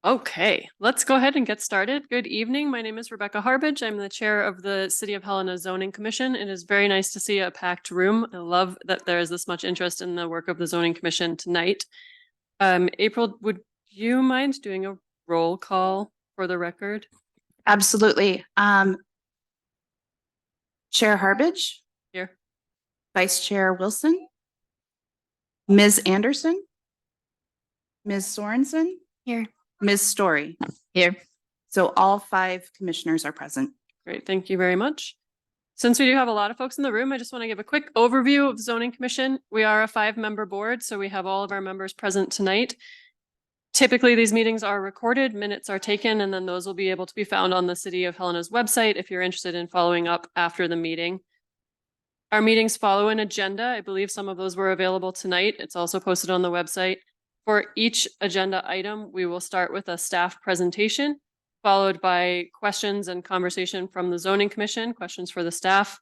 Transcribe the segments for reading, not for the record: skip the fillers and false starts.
Okay, let's go ahead and get started. Good evening. My name is Rebecca Harbage. I'm the chair of the City of Helena Zoning Commission. It is very nice to see a packed room. I love that there is this much interest in the work of the Zoning Commission tonight. April, would you mind doing a roll call for the record? Absolutely. Chair Harbage, Here. Vice Chair Wilson, Ms. Anderson, Ms. Sorensen, Here. Ms. Story. Here. So all 5 commissioners are present. Great, thank you very much. Since we do have a lot of folks in the room, I just want to give a quick overview of the Zoning Commission. We are a 5-member board, so we have all of our members present tonight. Typically, these meetings are recorded, minutes are taken, and then those will be able to be found on the City of Helena's website if you're interested in following up after the meeting. Our meetings follow an agenda. I believe some of those were available tonight. It's also posted on the website. For each agenda item, we will start with a staff presentation, followed by questions and conversation from the Zoning Commission, questions for the staff.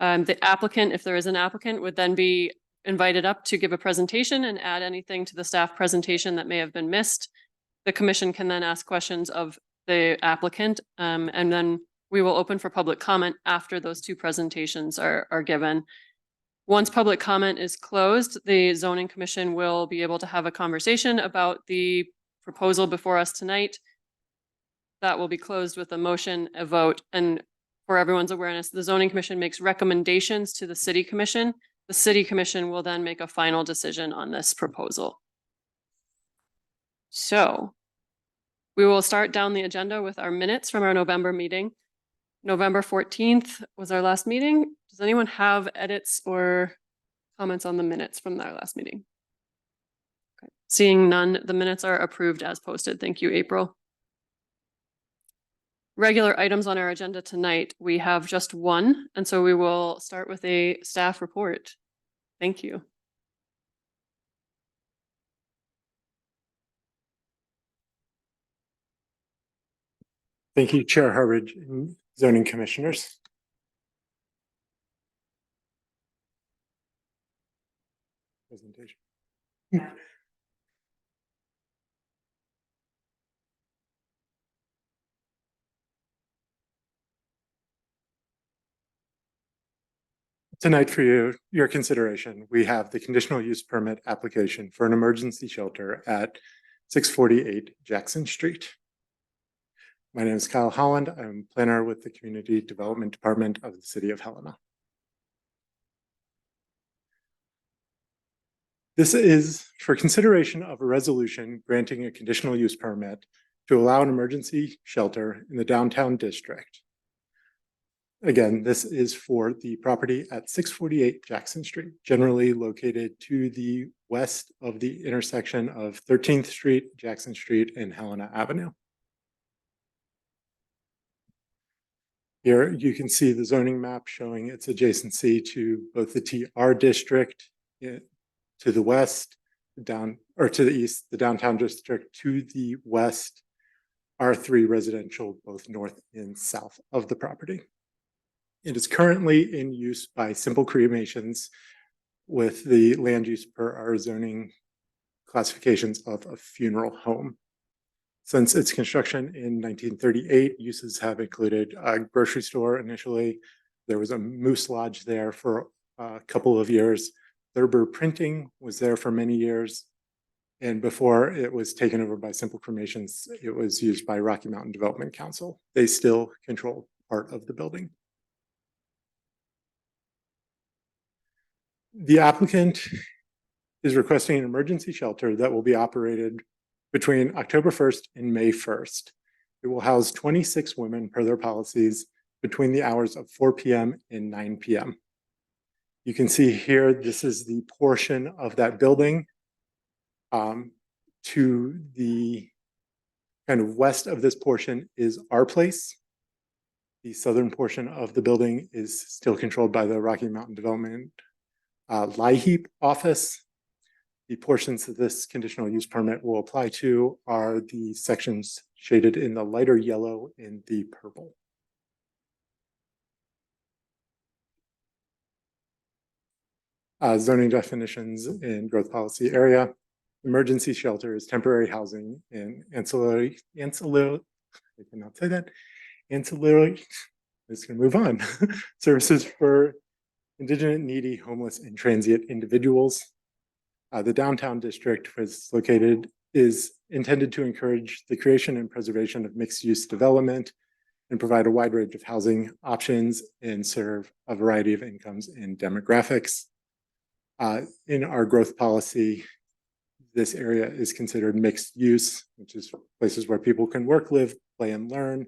The applicant, if there is an applicant, would then be invited up to give a presentation and add anything to the staff presentation that may have been missed. The commission can then ask questions of the applicant, and then we will open for public comment after those 2 presentations are given. Once public comment is closed, the Zoning Commission will be able to have a conversation about the proposal before us tonight. That will be closed with a motion, a vote, and for everyone's awareness, the Zoning Commission makes recommendations to the City Commission. The City Commission will then make a final decision on this proposal. So we will start down the agenda with our minutes from our November meeting. November 14th was our last meeting. Does anyone have edits or comments on the minutes from our last meeting? Okay. Seeing none, the minutes are approved as posted. Thank you, April. Regular items on our agenda tonight, we have just one, and so we will start with a staff report. Thank you. Thank you, Chair Harbage and Zoning Commissioners. Presentation. Tonight for your consideration, we have the conditional use permit application for an emergency shelter at 648 Jackson Street. My name is Kyle Holland. I'm planner with the Community Development Department of the City of Helena. This is for consideration of a resolution granting a conditional use permit to allow an emergency shelter in the downtown district. Again, this is for the property at 648 Jackson Street, generally located to the west of the intersection of 13th Street, Jackson Street, and Helena Avenue. Here you can see the zoning map showing its adjacency to both the TR district to the west, down or to the east, the downtown district to the west, R3 residential, both north and south of the property. It is currently in use by simple cremations with the land use per our zoning classifications of a funeral home. Since its construction in 1938, uses have included a grocery store initially. There was a moose lodge there for a couple of years. Thurber Printing was there for many years. And before it was taken over by Simple Cremations, it was used by Rocky Mountain Development Council. They still control part of the building. The applicant is requesting an emergency shelter that will be operated between October 1st and May 1st. It will house 26 women per their policies between the hours of 4 p.m. and 9 p.m. You can see here, this is the portion of that building. To the kind of west of this portion is our place. The southern portion of the building is still controlled by the Rocky Mountain Development LIHEAP office. The portions that this conditional use permit will apply to are the sections shaded in the lighter yellow and the purple. Zoning definitions in growth policy area. emergency shelter is temporary housing and ancillary, I cannot say that, ancillary, it's gonna move on, services for indigent, needy, homeless, and transient individuals. The downtown district is intended to encourage the creation and preservation of mixed-use development and provide a wide range of housing options and serve a variety of incomes and demographics. In our growth policy, this area is considered mixed use, which is places where people can work, live, play, and learn.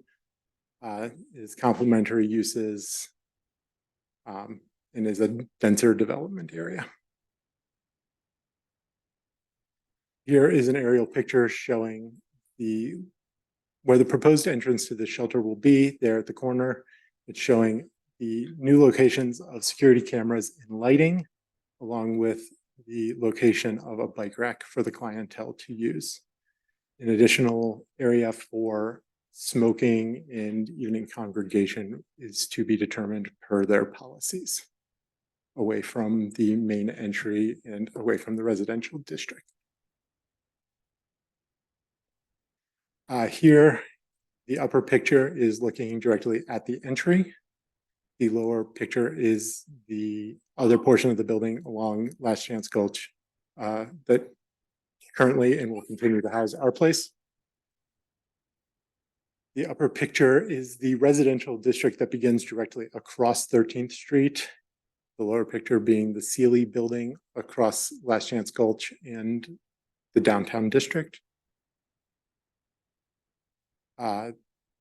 Is complementary uses, and is a denser development area. Here is an aerial picture showing where the proposed entrance to the shelter will be. There at the corner, it's showing the new locations of security cameras and lighting, along with the location of a bike rack for the clientele to use. An additional area for smoking and evening congregation is to be determined per their policies, away from the main entry and away from the residential district. Here, the upper picture is looking directly at the entry. The lower picture is the other portion of the building along Last Chance Gulch that currently and will continue to house our place. The upper picture is the residential district that begins directly across 13th Street. The lower picture being the Sealy building across Last Chance Gulch and the downtown district.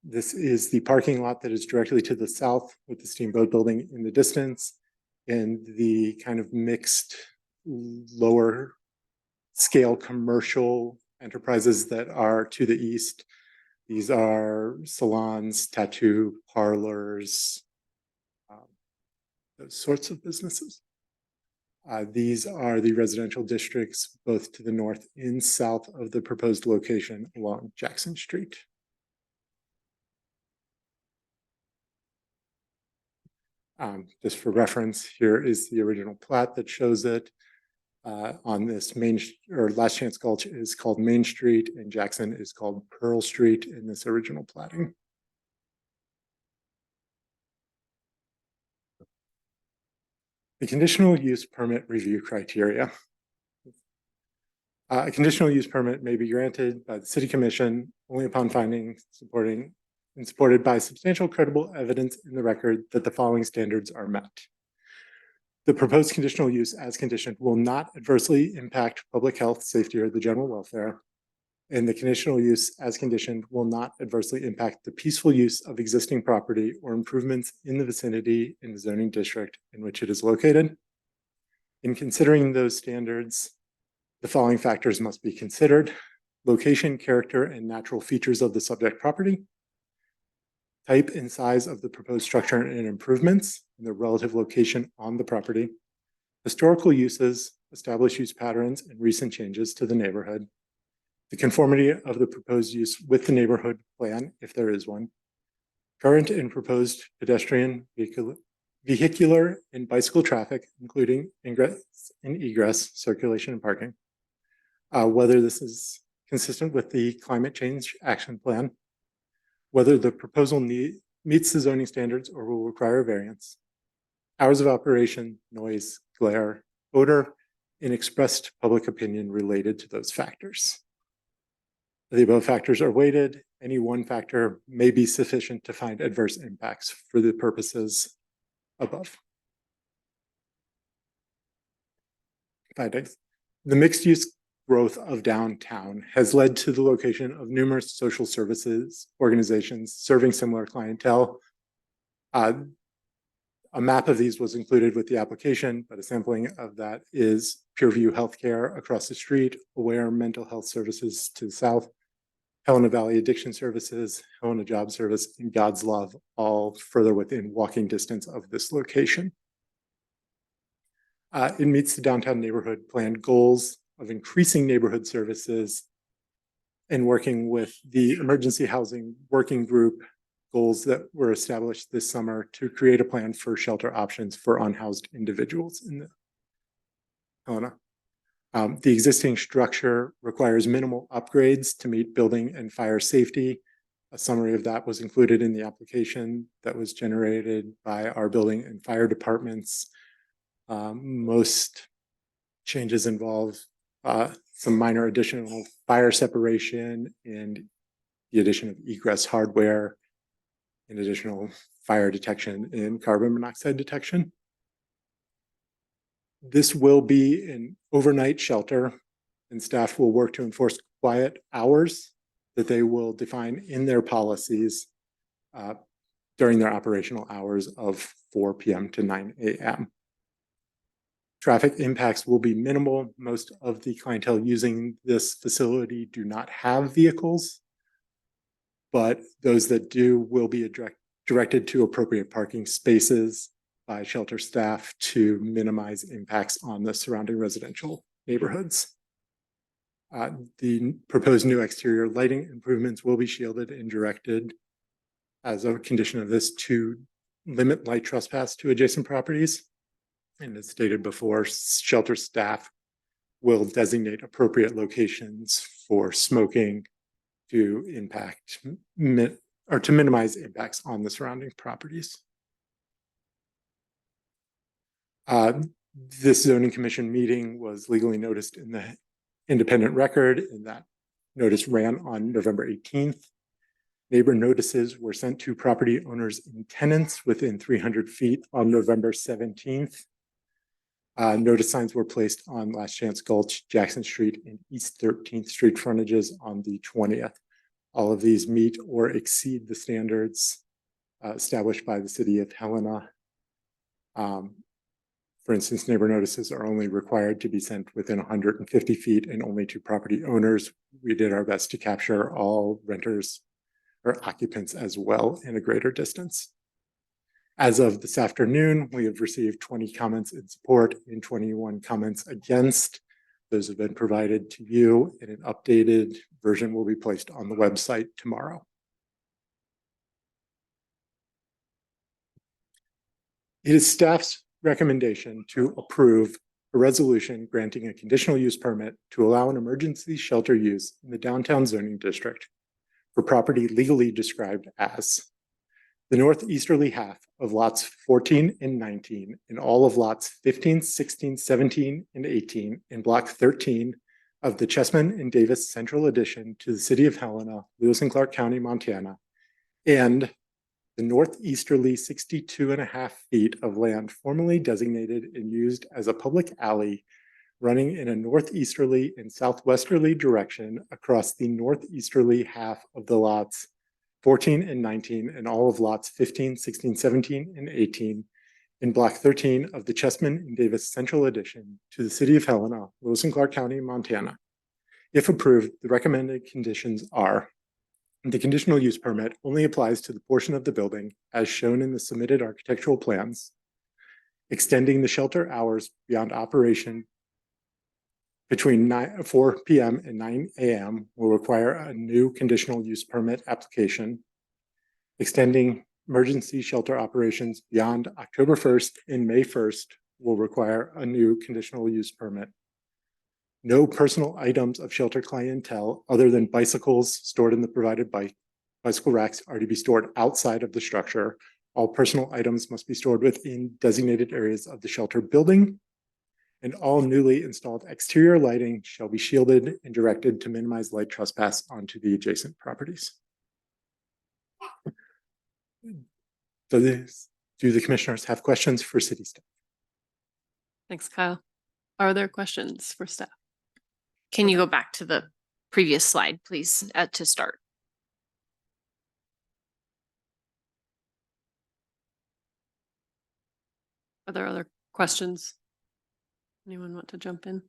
This is the parking lot that is directly to the south with the Steamboat building in the distance and the kind of mixed lower scale commercial enterprises that are to the east. These are salons, tattoo parlors, those sorts of businesses. These are the residential districts both to the north and south of the proposed location along Jackson Street. Just for reference, here is the original plat that shows it. On this Last Chance Gulch is called Main Street and Jackson is called Pearl Street in this original platting. The conditional use permit review criteria. A conditional use permit may be granted by the City Commission only upon finding supported by substantial credible evidence in the record that the following standards are met. The proposed conditional use as conditioned will not adversely impact public health, safety, or the general welfare. And the conditional use as conditioned will not adversely impact the peaceful use of existing property or improvements in the vicinity in the zoning district in which it is located. In considering those standards, the following factors must be considered: location, character, and natural features of the subject property, type and size of the proposed structure and improvements, and the relative location on the property, historical uses, established use patterns, and recent changes to the neighborhood, the conformity of the proposed use with the neighborhood plan, if there is one, current and proposed pedestrian, vehicular, and bicycle traffic, including ingress and egress, circulation, and parking, whether this is consistent with the climate change action plan, whether the proposal meets the zoning standards or will require a variance, hours of operation, noise, glare, odor, and expressed public opinion related to those factors. The above factors are weighted. Any one factor may be sufficient to find adverse impacts for the purposes above. Findings. The mixed use growth of downtown has led to the location of numerous social services organizations serving similar clientele. A map of these was included with the application, but a sampling of that is Pureview Healthcare across the street, Aware Mental Health Services to the south, Helena Valley Addiction Services, Helena Job Service, and God's Love, all further within walking distance of this location. It meets the downtown neighborhood plan goals of increasing neighborhood services and working with the emergency housing working group goals that were established this summer to create a plan for shelter options for unhoused individuals in the Helena. The existing structure requires minimal upgrades to meet building and fire safety. A summary of that was included in the application that was generated by our building and fire departments. Most changes involve some minor additional fire separation and the addition of egress hardware and additional fire detection and carbon monoxide detection. This will be an overnight shelter, and staff will work to enforce quiet hours that they will define in their policies during their operational hours of 4 p.m. to 9 a.m. Traffic impacts will be minimal. Most of the clientele using this facility do not have vehicles, but those that do will be directed to appropriate parking spaces by shelter staff to minimize impacts on the surrounding residential neighborhoods. The proposed new exterior lighting improvements will be shielded and directed as a condition of this to limit light trespass to adjacent properties. And as stated before, shelter staff will designate appropriate locations for smoking to impact or to minimize impacts on the surrounding properties. This zoning commission meeting was legally noticed in the independent record, and that notice ran on November 18th. Neighbor notices were sent to property owners and tenants within 300 feet on November 17th. Notice signs were placed on Last Chance Gulch, Jackson Street, and East 13th Street frontages on the 20th. All of these meet or exceed the standards established by the city of Helena. For instance, neighbor notices are only required to be sent within 150 feet and only to property owners. We did our best to capture all renters or occupants as well in a greater distance. As of this afternoon, we have received 20 comments in support and 21 comments against. Those have been provided to you, and an updated version will be placed on the website tomorrow. It is staff's recommendation to approve a resolution granting a conditional use permit to allow an emergency shelter use in the downtown zoning district for property legally described as the northeasterly half of lots 14 and 19 and all of lots 15, 16, 17, and 18 in block 13 of the Chessman and Davis Central Addition to the city of Helena, Lewis and Clark County, Montana, and the northeasterly 62.5 feet of land formerly designated and used as a public alley running in a northeasterly and southwesterly direction across the northeasterly half of the lots 14 and 19 and all of lots 15, 16, 17, and 18 in block 13 of the Chessman and Davis Central Addition to the city of Helena, Lewis and Clark County, Montana. If approved, the recommended conditions are: the conditional use permit only applies to the portion of the building as shown in the submitted architectural plans. Extending the shelter hours beyond operation between 4 p.m. and 9 a.m. will require a new conditional use permit application. Extending emergency shelter operations beyond October 1st and May 1st will require a new conditional use permit. No personal items of shelter clientele other than bicycles stored in the provided bicycle racks are to be stored outside of the structure. All personal items must be stored within designated areas of the shelter building, and all newly installed exterior lighting shall be shielded and directed to minimize light trespass onto the adjacent properties. Do the commissioners have questions for city staff? Thanks, Kyle. Are there questions for staff? Can you go back to the previous slide, please, to start? Are there other questions? Anyone want to jump in?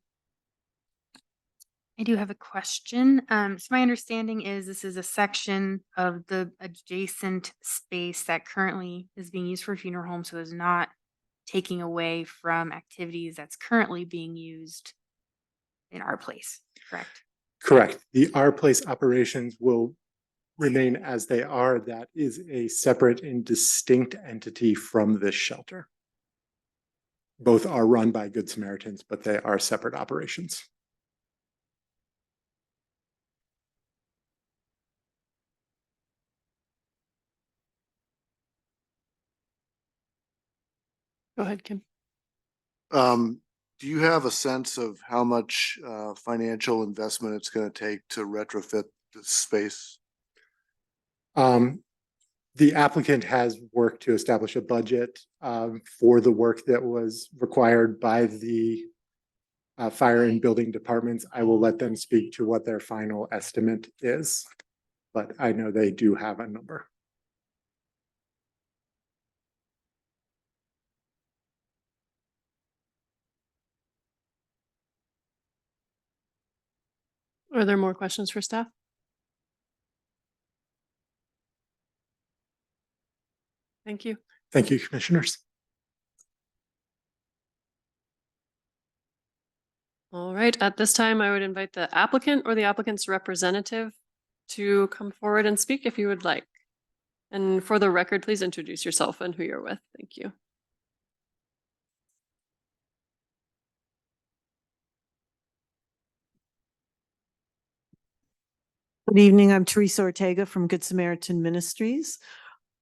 I do have a question. So my understanding is this is a section of the adjacent space that currently is being used for a funeral home, so is not taking away from activities that's currently being used in our place, correct? Correct. The Our Place operations will remain as they are. That is a separate and distinct entity from this shelter. both are run by Good Samaritans, but they are separate operations. Go ahead, Kim. Do you have a sense of how much financial investment it's going to take to retrofit the space? The applicant has worked to establish a budget for the work that was required by the fire and building departments. I will let them speak to what their final estimate is, but I know they do have a number. Are there more questions for staff? Thank you. Thank you, commissioners. All right, at this time, I would invite the applicant or the applicant's representative to come forward and speak if you would like. And for the record, please introduce yourself and who you're with. Thank you. Good evening. I'm Teresa Ortega from Good Samaritan Ministries.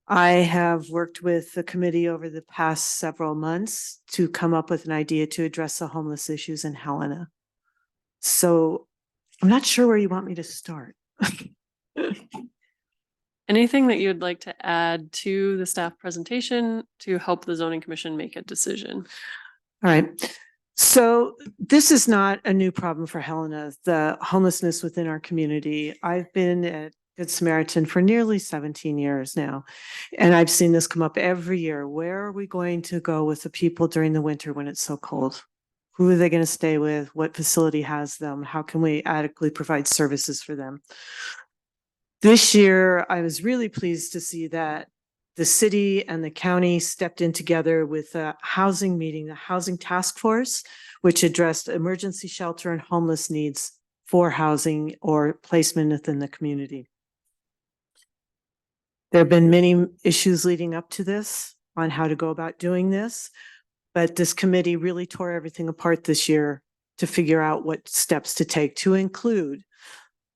I have worked with the committee over the past several months to come up with an idea to address the homeless issues in Helena. So I'm not sure where you want me to start. Anything that you'd like to add to the staff presentation to help the zoning commission make a decision? All right. So this is not a new problem for Helena, the homelessness within our community. I've been at Good Samaritan for nearly 17 years now, and I've seen this come up every year. Where are we going to go with the people during the winter when it's so cold? Who are they going to stay with? What facility has them? How can we adequately provide services for them? This year, I was really pleased to see that the city and the county stepped in together with a housing meeting, the housing task force, which addressed emergency shelter and homeless needs for housing or placement within the community. There have been many issues leading up to this on how to go about doing this, but this committee really tore everything apart this year to figure out what steps to take, to include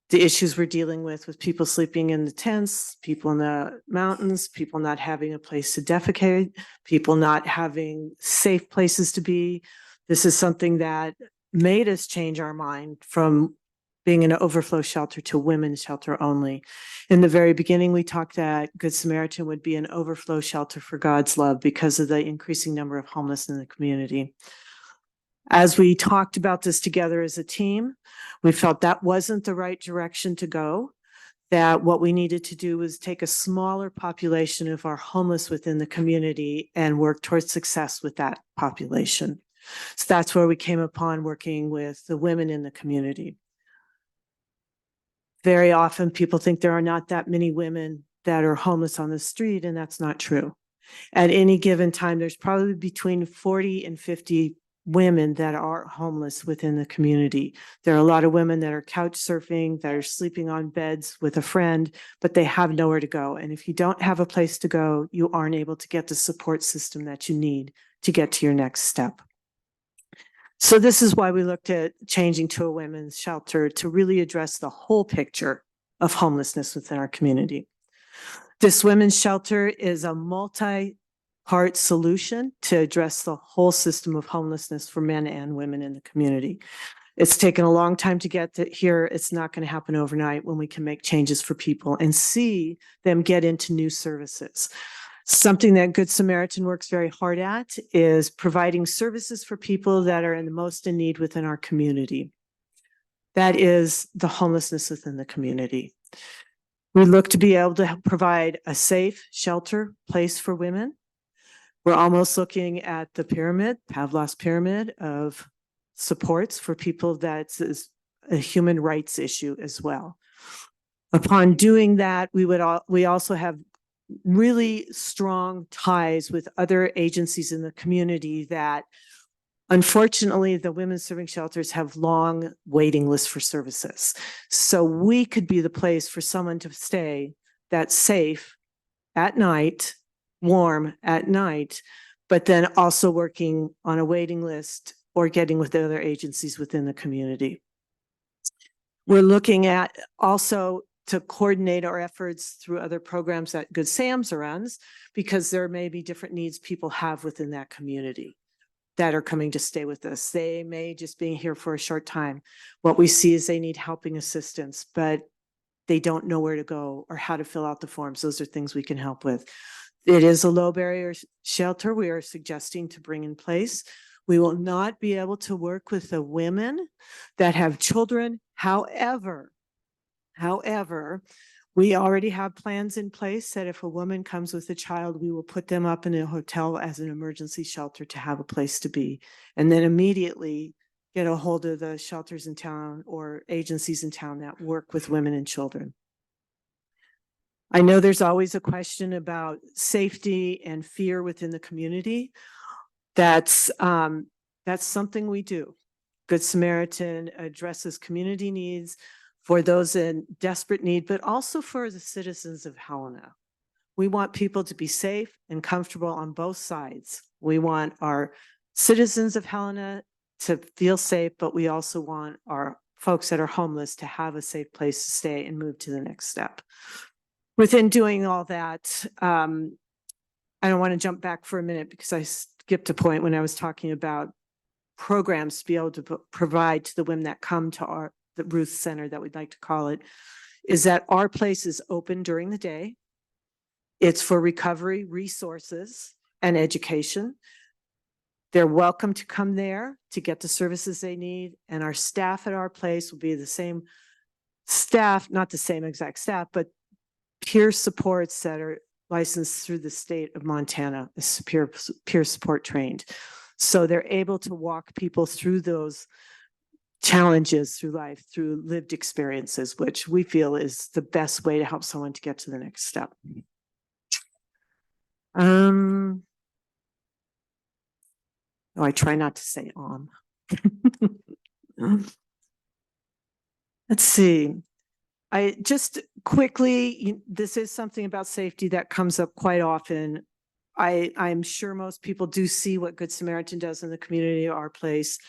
the issues we're dealing with people sleeping in the tents, people in the mountains, people not having a place to defecate, people not having safe places to be. This is something that made us change our mind from being an overflow shelter to women's shelter only. In the very beginning, we talked that Good Samaritan would be an overflow shelter for God's love because of the increasing number of homeless in the community. As we talked about this together as a team, we felt that wasn't the right direction to go, that what we needed to do was take a smaller population of our homeless within the community and work towards success with that population. So that's where we came upon working with the women in the community. Very often people think there are not that many women that are homeless on the street, and that's not true. At any given time, there's probably between 40 and 50 women that are homeless within the community. There are a lot of women that are couch surfing, that are sleeping on beds with a friend, but they have nowhere to go. And if you don't have a place to go, you aren't able to get the support system that you need to get to your next step. So this is why we looked at changing to a women's shelter to really address the whole picture of homelessness within our community. This women's shelter is a multi-part solution to address the whole system of homelessness for men and women in the community. It's taken a long time to get to here. It's not going to happen overnight when we can make changes for people and see them get into new services. Something that Good Samaritan works very hard at is providing services for people that are in the most in need within our community. That is the homelessness within the community. We look to be able to provide a safe shelter place for women. We're almost looking at the pyramid, Pavlov's pyramid of supports for people that's a human rights issue as well. Upon doing that, we also have really strong ties with other agencies in the community that unfortunately the women's serving shelters have long waiting lists for services. So we could be the place for someone to stay that's safe at night, warm at night, but then also working on a waiting list or getting with the other agencies within the community. We're looking at also to coordinate our efforts through other programs that Good Sam's runs, because there may be different needs people have within that community that are coming to stay with us. They may just be here for a short time. What we see is they need helping assistance, but they don't know where to go or how to fill out the forms. Those are things we can help with. It is a low barrier shelter we are suggesting to bring in place. We will not be able to work with the women that have children. However, we already have plans in place that if a woman comes with a child, we will put them up in a hotel as an emergency shelter to have a place to be. And then immediately get a hold of the shelters in town or agencies in town that work with women and children. I know there's always a question about safety and fear within the community. That's something we do. Good Samaritan addresses community needs for those in desperate need, but also for the citizens of Helena. We want people to be safe and comfortable on both sides. We want our citizens of Helena to feel safe, but we also want our folks that are homeless to have a safe place to stay and move to the next step. Within doing all that, I don't want to jump back for a minute because I skipped a point when I was talking about programs to be able to provide to the women that come to the Ruth Center, that we'd like to call it, is that our place is open during the day. It's for recovery, resources, and education. They're welcome to come there to get the services they need. And our staff at our place will be the same staff, not the same exact staff, but peer supports that are licensed through the state of Montana, peer support trained. So they're able to walk people through those challenges through life, through lived experiences, which we feel is the best way to help someone to get to the next step. I try not to say Let's see. I just quickly, this is something about safety that comes up quite often. I'm sure most people do see what Good Samaritan does in the community of our place.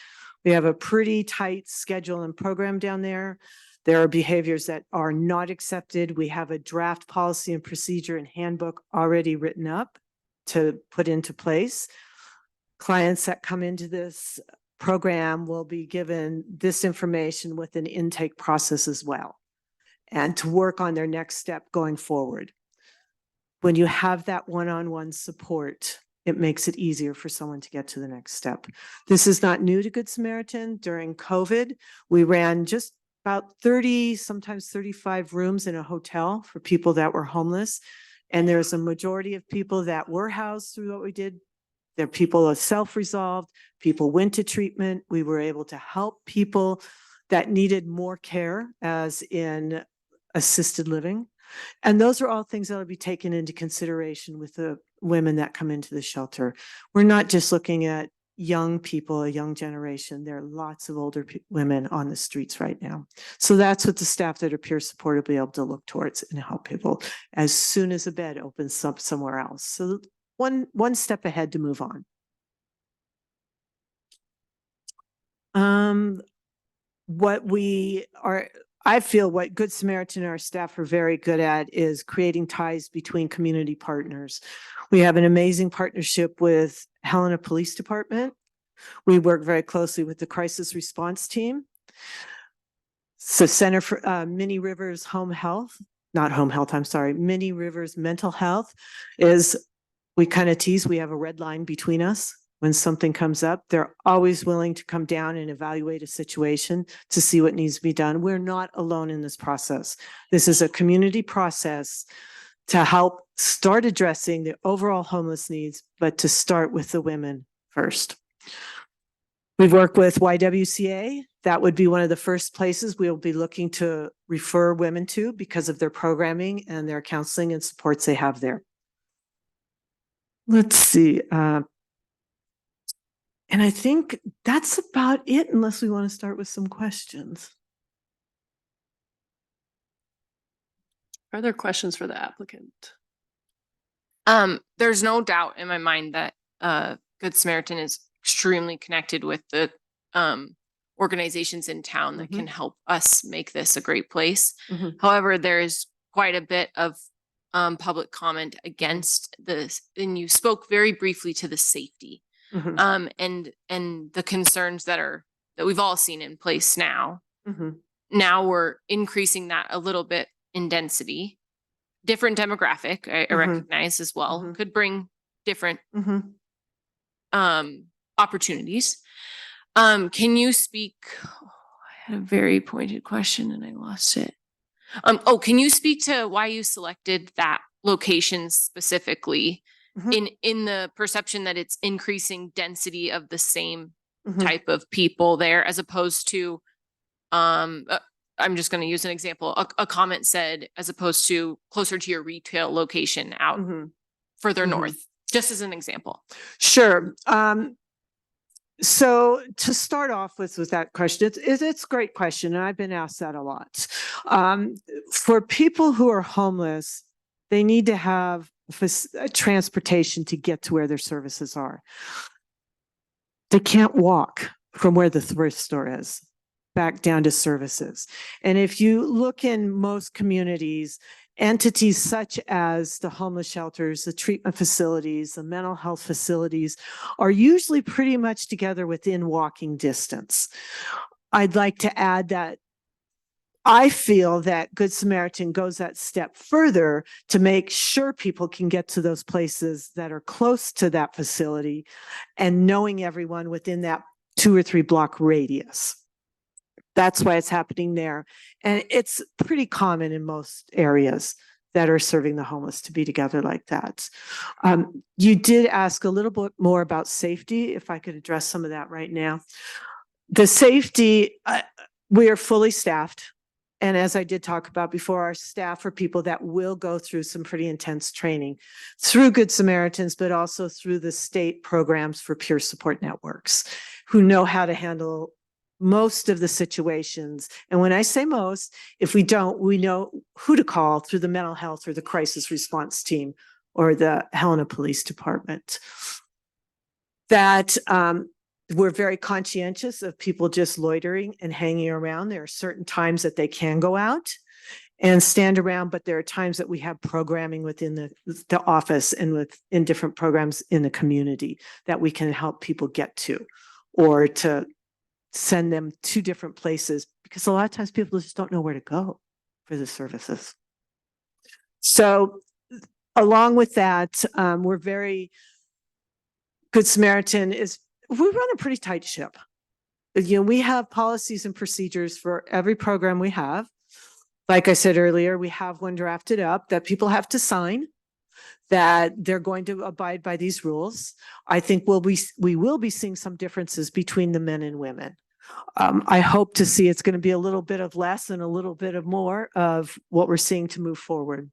We have a pretty tight schedule and program down there. There are behaviors that are not accepted. We have a draft policy and procedure and handbook already written up to put into place. Clients that come into this program will be given this information with an intake process as well, and to work on their next step going forward. When you have that one-on-one support, it makes it easier for someone to get to the next step. This is not new to Good Samaritan. During COVID, we ran just about 30, sometimes 35 rooms in a hotel for people that were homeless. And there's a majority of people that were housed through what we did. There are people that self-resolved, people went to treatment. We were able to help people that needed more care, as in assisted living. And those are all things that will be taken into consideration with the women that come into the shelter. We're not just looking at young people, a young generation. There are lots of older women on the streets right now. So that's what the staff that are peer support will be able to look towards and help people as soon as a bed opens up somewhere else. So one step ahead to move on. I feel what Good Samaritan and our staff are very good at is creating ties between community partners. We have an amazing partnership with Helena Police Department. We work very closely with the crisis response team. So Center for Mini Rivers Mini Rivers Mental Health is, we kind of tease, we have a red line between us. When something comes up, they're always willing to come down and evaluate a situation to see what needs to be done. We're not alone in this process. This is a community process to help start addressing the overall homeless needs, but to start with the women first. We've worked with YWCA. That would be one of the first places we'll be looking to refer women to because of their programming and their counseling and supports they have there. Let's see. And I think that's about it, unless we want to start with some questions. Are there questions for the applicant? There's no doubt in my mind that Good Samaritan is extremely connected with the organizations in town that can help us make this a great place. However, there is quite a bit of public comment against this, and you spoke very briefly to the safety and the concerns that we've all seen in place now. Now we're increasing that a little bit in density. Different demographic, I recognize as well, could bring different opportunities. Can you speak? Oh, I had a very pointed question and I lost it. Can you speak to why you selected that location specifically in the perception that it's increasing density of the same type of people there, as opposed to I'm just going to use an example. A comment said, as opposed to closer to your retail location out further north, just as an example. Sure. So to start off with that question, it's a great question, and I've been asked that a lot. For people who are homeless, they need to have transportation to get to where their services are. They can't walk from where the thrift store is back down to services. And if you look in most communities, entities such as the homeless shelters, the treatment facilities, the mental health facilities are usually pretty much together within walking distance. I'd like to add that I feel that Good Samaritan goes that step further to make sure people can get to those places that are close to that facility and knowing everyone within that 2 or 3 block radius. That's why it's happening there. And it's pretty common in most areas that are serving the homeless to be together like that. You did ask a little bit more about safety, if I could address some of that right now. The safety, we are fully staffed. And as I did talk about before, our staff are people that will go through some pretty intense training through Good Samaritans, but also through the state programs for peer support networks, who know how to handle most of the situations. And when I say most, if we don't, we know who to call through the mental health or the crisis response team or the Helena Police Department. That we're very conscientious of people just loitering and hanging around. There are certain times that they can go out and stand around, but there are times that we have programming within the office and within different programs in the community that we can help people get to, or to send them to different places, because a lot of times people just don't know where to go for the services. So along with that, we're very Good Samaritan we run a pretty tight ship. You know, we have policies and procedures for every program we have. Like I said earlier, we have one drafted up that people have to sign, that they're going to abide by these rules. I think we will be seeing some differences between the men and women. I hope to see it's going to be a little bit of less and a little bit of more of what we're seeing to move forward.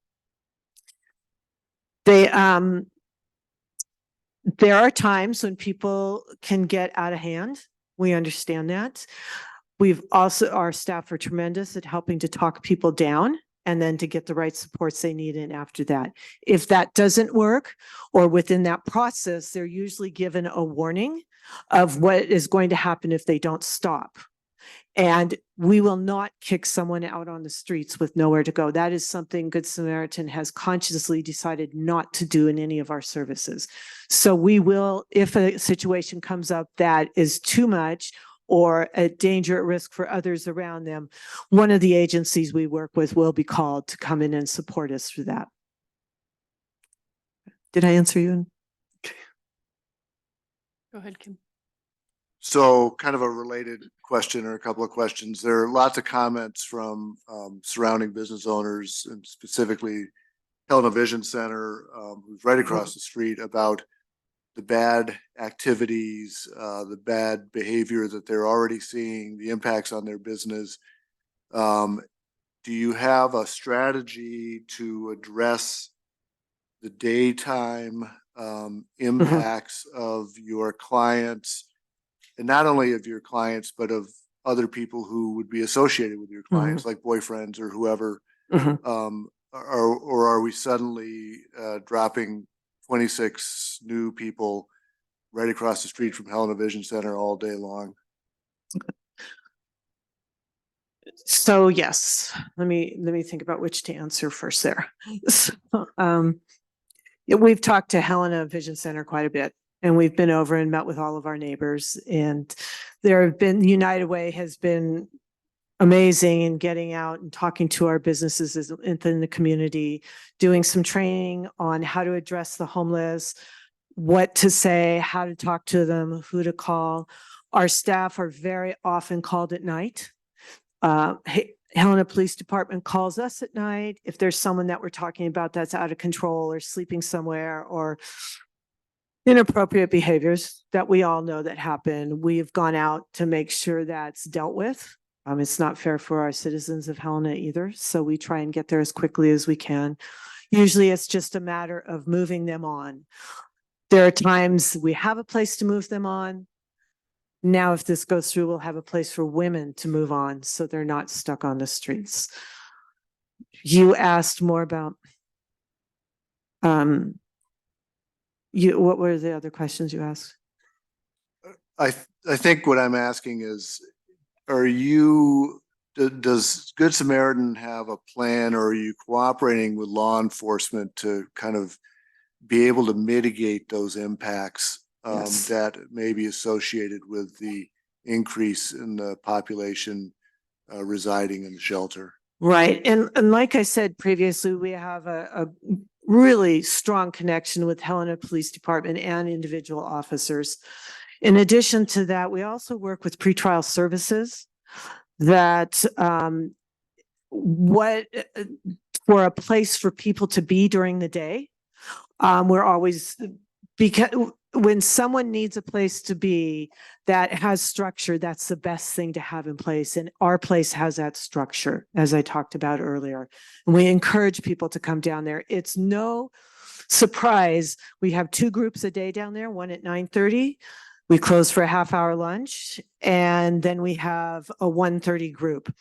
There are times when people can get out of hand. We understand that. Our staff are tremendous at helping to talk people down and then to get the right supports they need in after that. If that doesn't work, or within that process, they're usually given a warning of what is going to happen if they don't stop. And we will not kick someone out on the streets with nowhere to go. That is something Good Samaritan has consciously decided not to do in any of our services. So we will, if a situation comes up that is too much or a danger at risk for others around them, one of the agencies we work with will be called to come in and support us through that. Did I answer you? Go ahead, Kim. So kind of a related question, or a couple of questions. There are lots of comments from surrounding business owners, and specifically Helena Vision Center, who's right across the street, about the bad activities, the bad behavior that they're already seeing, the impacts on their business. Do you have a strategy to address the daytime impacts of your clients, and not only of your clients, but of other people who would be associated with your clients, like boyfriends or whoever? Or are we suddenly dropping 26 new people right across the street from Helena Vision Center all day long. So yes, let me think about which to answer first there. So, yeah, we've talked to Helena Vision Center quite a bit, and we've been over and met with all of our neighbors, and United Way has been amazing in getting out and talking to our businesses in the community, doing some training on how to address the homeless, what to say, how to talk to them, who to call. Our staff are very often called at night. Helena Police Department calls us at night if there's someone that we're talking about that's out of control or sleeping somewhere or inappropriate behaviors that we all know that happen. We've gone out to make sure that's dealt with. It's not fair for our citizens of Helena either, so we try and get there as quickly as we can. Usually it's just a matter of moving them on. There are times we have a place to move them on. Now, if this goes through, we'll have a place for women to move on so they're not stuck on the streets. You asked more about, what were the other questions you asked? I think what I'm asking is, does Good Samaritan have a plan, or are you cooperating with law enforcement to kind of be able to mitigate those impacts Yes. that may be associated with the increase in the population residing in the shelter? Right. And like I said previously, we have a really strong connection with Helena Police Department and individual officers. In addition to that, we also work with pretrial services that for a place for people to be during the day. We're always, because when someone needs a place to be that has structure, that's the best thing to have in place. And our place has that structure, as I talked about earlier. And we encourage people to come down there. It's no surprise. We have 2 groups a day down there, one at 9:30. We close for a half-hour lunch, and then we have a 1:30 group.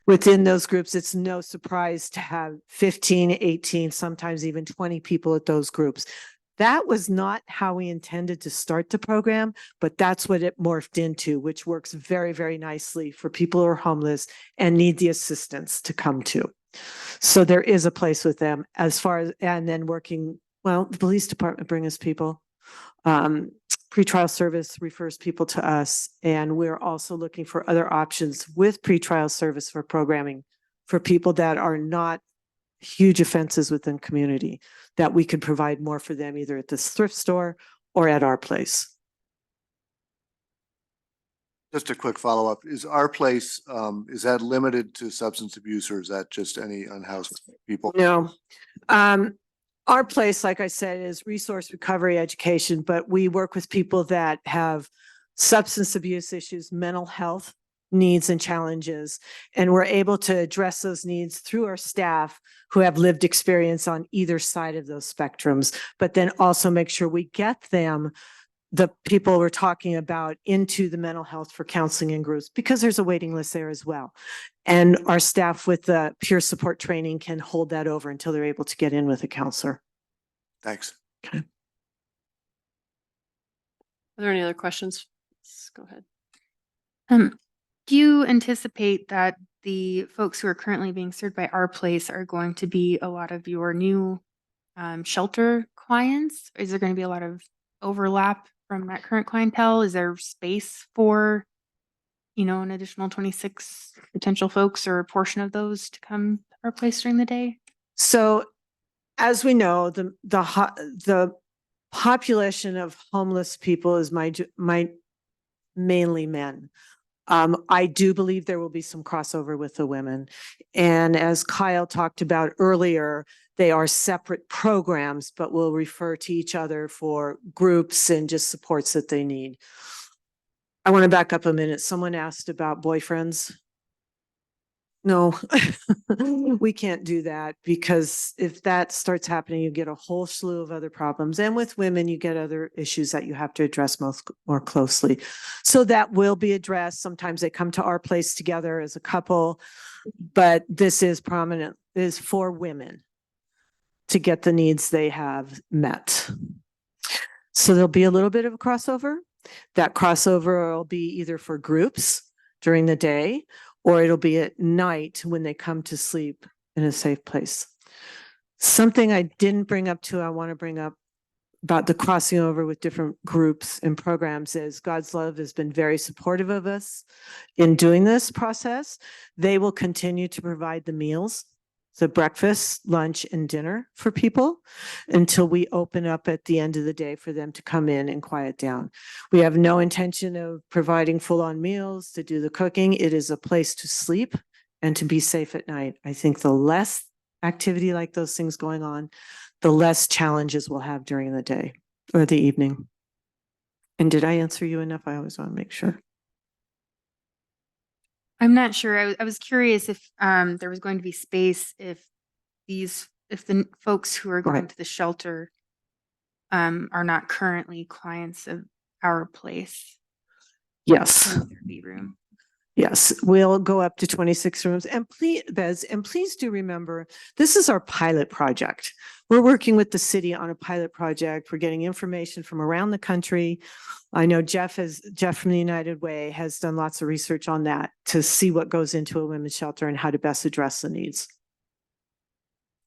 Within those groups, it's no surprise to have 15, 18, sometimes even 20 people at those groups. That was not how we intended to start the program, but that's what it morphed into, which works very, very nicely for people who are homeless and need the assistance to come to. So there is a place with them as far as, and then working, well, the police department brings us people. Pretrial service refers people to us, and we're also looking for other options with pretrial service for programming for people that are not huge offenses within community, that we could provide more for them either at the thrift store or at our place. Just a quick follow-up. Is our place, is that limited to substance abuse, or is that just any unhoused people? No. Our place, like I said, is resource recovery education, but we work with people that have substance abuse issues, mental health needs and challenges, and we're able to address those needs through our staff who have lived experience on either side of those spectrums, but then also make sure we get them, the people we're talking about, into the mental health for counseling and groups, because there's a waiting list there as well. And our staff with the peer support training can hold that over until they're able to get in with a counselor. Thanks. Are there any other questions? Let's go ahead. Do you anticipate that the folks who are currently being served by our place are going to be a lot of your new shelter clients? Is there going to be a lot of overlap from that current clientele? Is there space for, an additional 26 potential folks or a portion of those to come to our place during the day? So as we know, the population of homeless people is mainly men. I do believe there will be some crossover with the women. And as Kyle talked about earlier, they are separate programs, but will refer to each other for groups and just supports that they need. I want to back up a minute. Someone asked about boyfriends. No, we can't do that, because if that starts happening, you get a whole slew of other problems. And with women, you get other issues that you have to address more closely. So that will be addressed. Sometimes they come to our place together as a couple, but this is for women to get the needs they have met. So there'll be a little bit of a crossover. That crossover will be either for groups during the day, or it'll be at night when they come to sleep in a safe place. Something I didn't bring up too, I want to bring up about the crossing over with different groups and programs is God's Love has been very supportive of us in doing this process. They will continue to provide the meals, the breakfast, lunch, and dinner for people until we open up at the end of the day for them to come in and quiet down. We have no intention of providing full-on meals to do the cooking. It is a place to sleep and to be safe at night. I think the less activity like those things going on, the less challenges we'll have during the day or the evening. And did I answer you enough? I always want to make sure. I'm not sure. I was curious if there was going to be space if the folks who are going Right. to the shelter are not currently clients of our place. Yes. Can there be room? Yes, we'll go up to 26 rooms. And please, Bez, and please do remember, this is our pilot project. We're working with the city on a pilot project. We're getting information from around the country. I know Jeff from the United Way has done lots of research on that to see what goes into a women's shelter and how to best address the needs.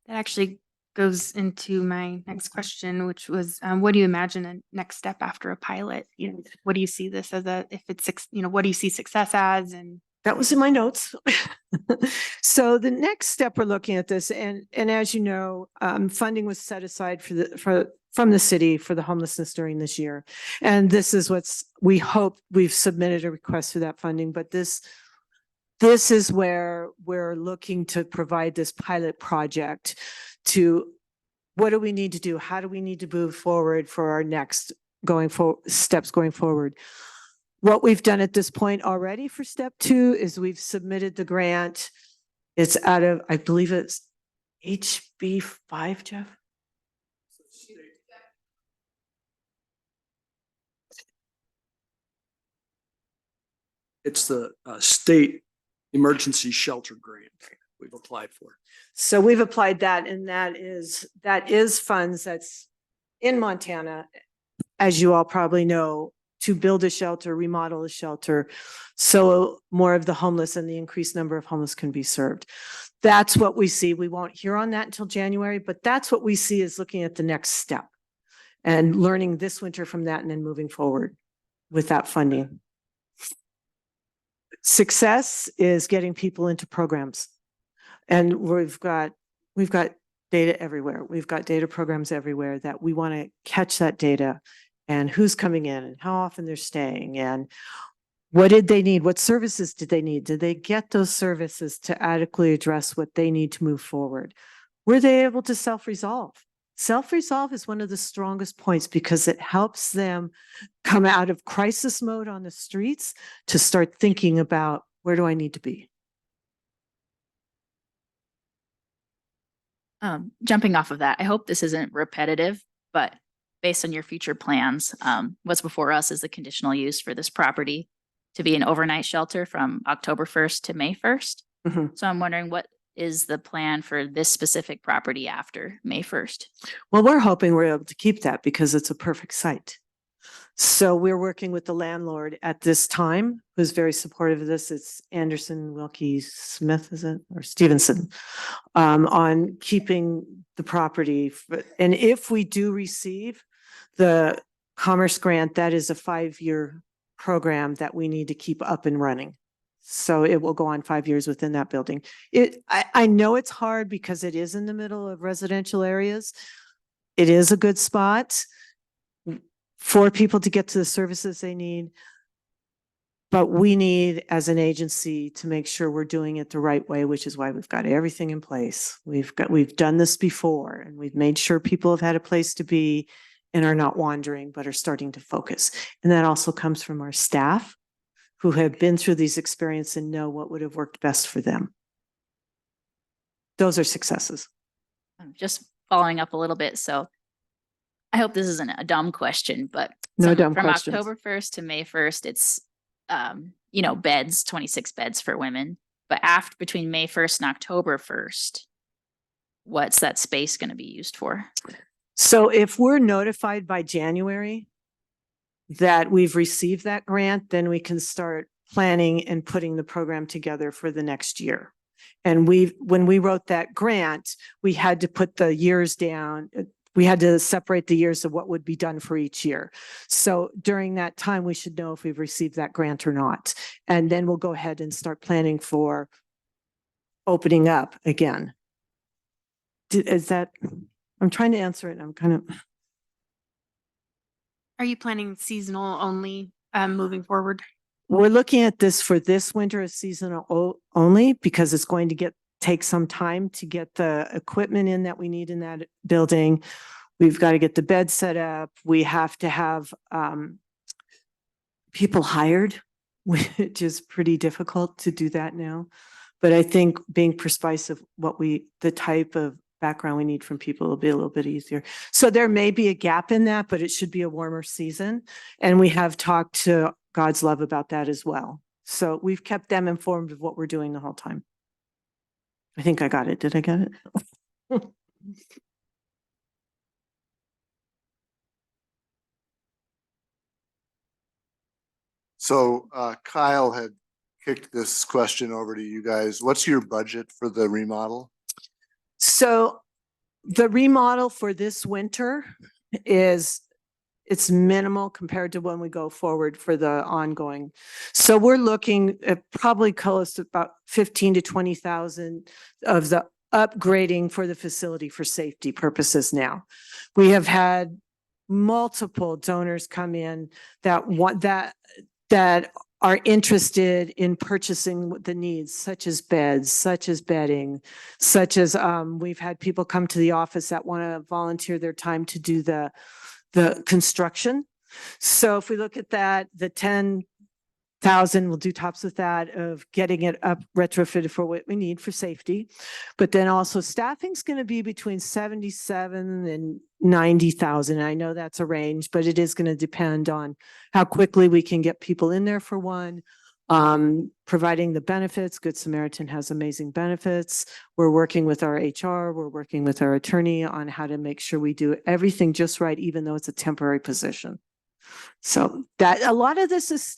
That actually goes into my next question, which was, what do you imagine a next step after a pilot? You know, what do you see this as what do you see success as? And That was in my notes. So the next step we're looking at this, and as you know, funding was set aside from the city for the homelessness during this year. And this is we hope we've submitted a request for that funding, but this is where we're looking to provide this pilot project to what do we need to do? How do we need to move forward for our next steps going forward? What we've done at this point already for step 2 is we've submitted the grant. It's out of, I believe it's HB5, Jeff? It's the state emergency shelter grant we've applied for. So we've applied that, and that is funds that's in Montana, as you all probably know, to build a shelter, remodel a shelter, so more of the homeless and the increased number of homeless can be served. That's what we see. We won't hear on that until January, but that's what we see is looking at the next step and learning this winter from that and then moving forward with that funding. Success is getting people into programs. And we've got data everywhere. We've got data programs everywhere that we want to catch that data and who's coming in and how often they're staying and what did they need? What services did they need? Did they get those services to adequately address what they need to move forward? Were they able to self-resolve? Self-resolve is one of the strongest points because it helps them come out of crisis mode on the streets to start thinking about where do I need to be? Jumping off of that, I hope this isn't repetitive, but based on your future plans, what's before us is the conditional use for this property to be an overnight shelter from October 1st to May 1st. Mhm. So I'm wondering, what is the plan for this specific property after May 1st? Well, we're hoping we're able to keep that because it's a perfect site. So we're working with the landlord at this time, who's very supportive of this. It's Anderson Wilkie Smith, is it? Or Stevenson, on keeping the property. And if we do receive the Commerce grant, that is a 5-year program that we need to keep up and running. So it will go on 5 years within that building. I know it's hard because it is in the middle of residential areas. It is a good spot for people to get to the services they need. But we need, as an agency, to make sure we're doing it the right way, which is why we've got everything in place. We've done this before, and we've made sure people have had a place to be and are not wandering, but are starting to focus. And that also comes from our staff who have been through these experiences and know what would have worked best for them. Those are successes. Just following up a little bit. So I hope this isn't a dumb question, but No dumb from questions. October 1st to May 1st, it's, beds, 26 beds for women. But between May 1st and October 1st, what's that space going to be used for? So if we're notified by January that we've received that grant, then we can start planning and putting the program together for the next year. And when we wrote that grant, we had to put the years down. We had to separate the years of what would be done for each year. So during that time, we should know if we've received that grant or not. And then we'll go ahead and start planning for opening up again. Is that, I'm trying to answer it. I'm kind of. Are you planning seasonal only, moving forward? We're looking at this for this winter as seasonal only because it's going to take some time to get the equipment in that we need in that building. We've got to get the bed set up. We have to have people hired, which is pretty difficult to do that now. But I think being precise of the type of background we need from people will be a little bit easier. So there may be a gap in that, but it should be a warmer season. And we have talked to God's Love about that as well. So we've kept them informed of what we're doing the whole time. I think I got it. Did I get it? So Kyle had kicked this question over to you guys. What's your budget for the remodel? So the remodel for this winter it's minimal compared to when we go forward for the ongoing. So we're looking at probably close to about 15 to 20,000 of the upgrading for the facility for safety purposes now. We have had multiple donors come in that want that are interested in purchasing the needs, such as beds, such as bedding, such as we've had people come to the office that want to volunteer their time to do the construction. So if we look at that, the 10,000, we'll do tops with that of getting it up retrofitted for what we need for safety. But then also staffing's going to be between 77 and 90,000. I know that's a range, but it is going to depend on how quickly we can get people in there for one. Providing the benefits. Good Samaritan has amazing benefits. We're working with our HR, we're working with our attorney on how to make sure we do everything just right, even though it's a temporary position. So that a lot of this is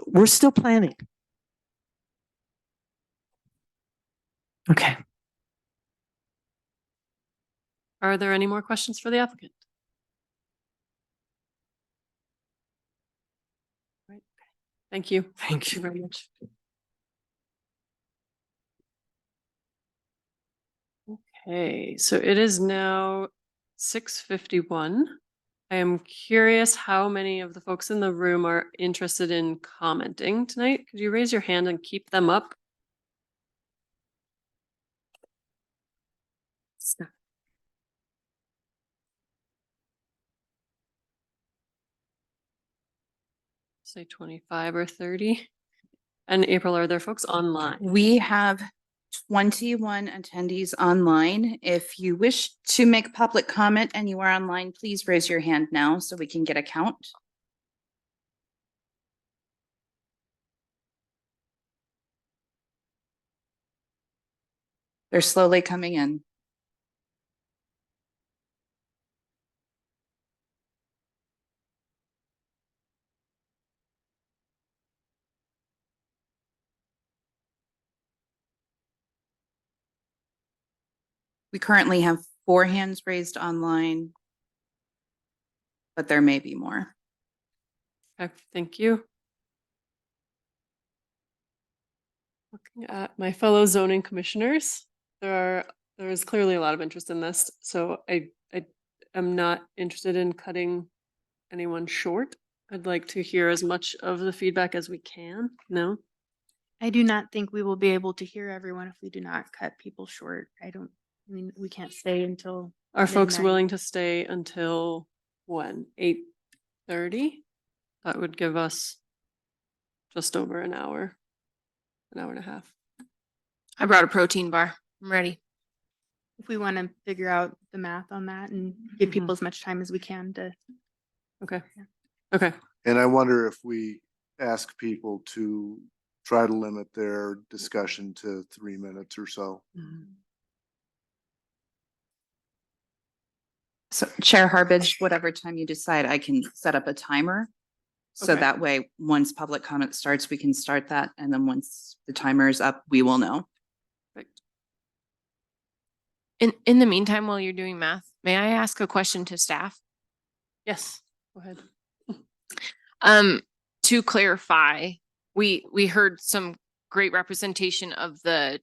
we're still planning. Okay. Are there any more questions for the applicant? Right. Thank you. Thank you. Very much. Okay, so it is now 6:51. I am curious how many of the folks in the room are interested in commenting tonight. Could you raise your hand and keep them up? Say 25 or 30. And April, are there folks online? We have 21 attendees online. If you wish to make public comment and you are online, please raise your hand now so we can get a count. They're slowly coming in. We currently have 4 hands raised online, but there may be more. Okay, thank you. Looking at my fellow zoning commissioners, there is clearly a lot of interest in this, so I am not interested in cutting anyone short. I'd like to hear as much of the feedback as we can. No? I do not think we will be able to hear everyone if we do not cut people short. I mean, we can't stay until. Are folks midnight. willing to stay until when? 8:30? That would give us just over an hour and a half. I brought a protein bar. I'm ready. If we want to figure out the math on that and give Mhm. people as much time as we can to. Okay. Yeah. Okay. And I wonder if we ask people to try to limit their discussion to 3 minutes or so. So Chair Harbage, whatever time you decide, I can set up a timer. So Okay. that way, once public comment starts, we can start that. And then once the timer is up, we will know. Perfect. In the meantime, while you're doing math, may I ask a question to staff? Yes, go ahead. To clarify, we heard some great representation of the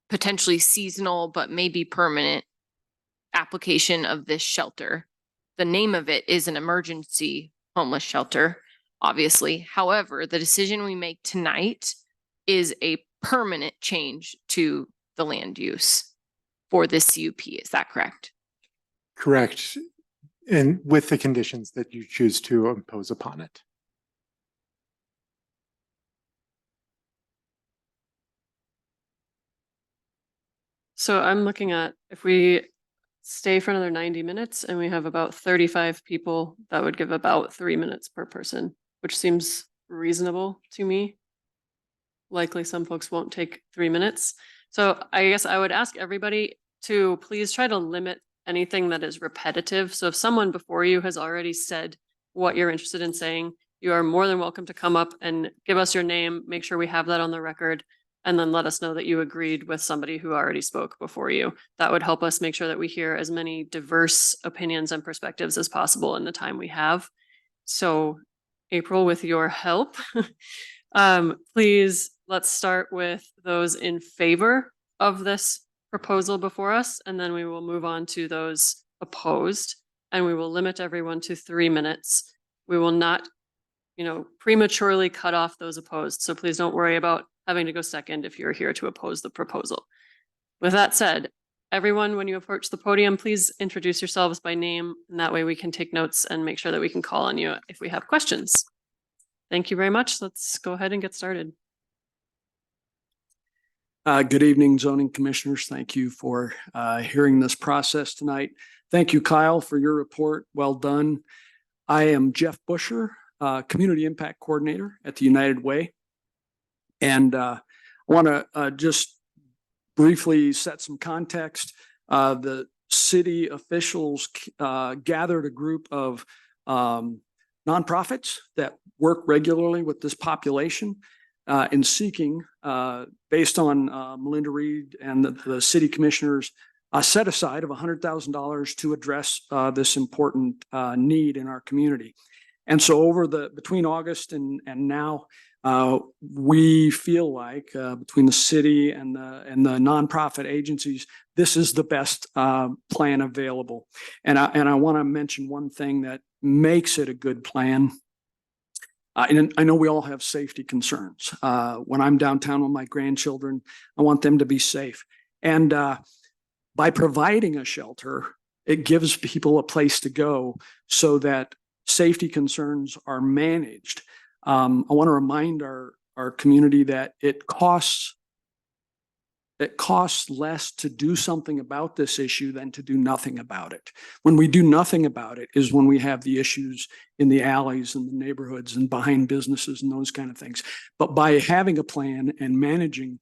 potentially seasonal but maybe permanent application of this shelter. The name of it is an emergency homeless shelter, obviously. However, the decision we make tonight is a permanent change to the land use for this CUP. Is that correct? Correct. And with the conditions that you choose to impose upon it. So I'm looking at if we stay for another 90 minutes and we have about 35 people, that would give about 3 minutes per person, which seems reasonable to me. Likely some folks won't take 3 minutes. So I guess I would ask everybody to please try to limit anything that is repetitive. So if someone before you has already said what you're interested in saying, you are more than welcome to come up and give us your name, make sure we have that on the record, and then let us know that you agreed with somebody who already spoke before you. That would help us make sure that we hear as many diverse opinions and perspectives as possible in the time we have. So April, with your help, please, let's start with those in favor of this proposal before us, and then we will move on to those opposed, and we will limit everyone to 3 minutes. We will not, prematurely cut off those opposed. So please don't worry about having to go second if you're here to oppose the proposal. With that said, everyone, when you approach the podium, please introduce yourselves by name, and that way we can take notes and make sure that we can call on you if we have questions. Thank you very much. Let's go ahead and get started. Good evening, zoning commissioners. Thank you for hearing this process tonight. Thank you, Kyle, for your report. Well done. I am Jeff Busher, Community Impact Coordinator at the United Way. And I want to just briefly set some context. The city officials gathered a group of nonprofits that work regularly with this population in seeking, based on Melinda Reed and the city commissioners, a set aside of $100,000 to address this important need in our community. And so between August and now, we feel like between the city and the nonprofit agencies, this is the best plan available. And I want to mention one thing that makes it a good plan. And I know we all have safety concerns. When I'm downtown with my grandchildren, I want them to be safe. And by providing a shelter, it gives people a place to go so that safety concerns are managed. I want to remind our community that it costs less to do something about this issue than to do nothing about it. When we do nothing about it is when we have the issues in the alleys and the neighborhoods and behind businesses and those kind of things. But by having a plan and managing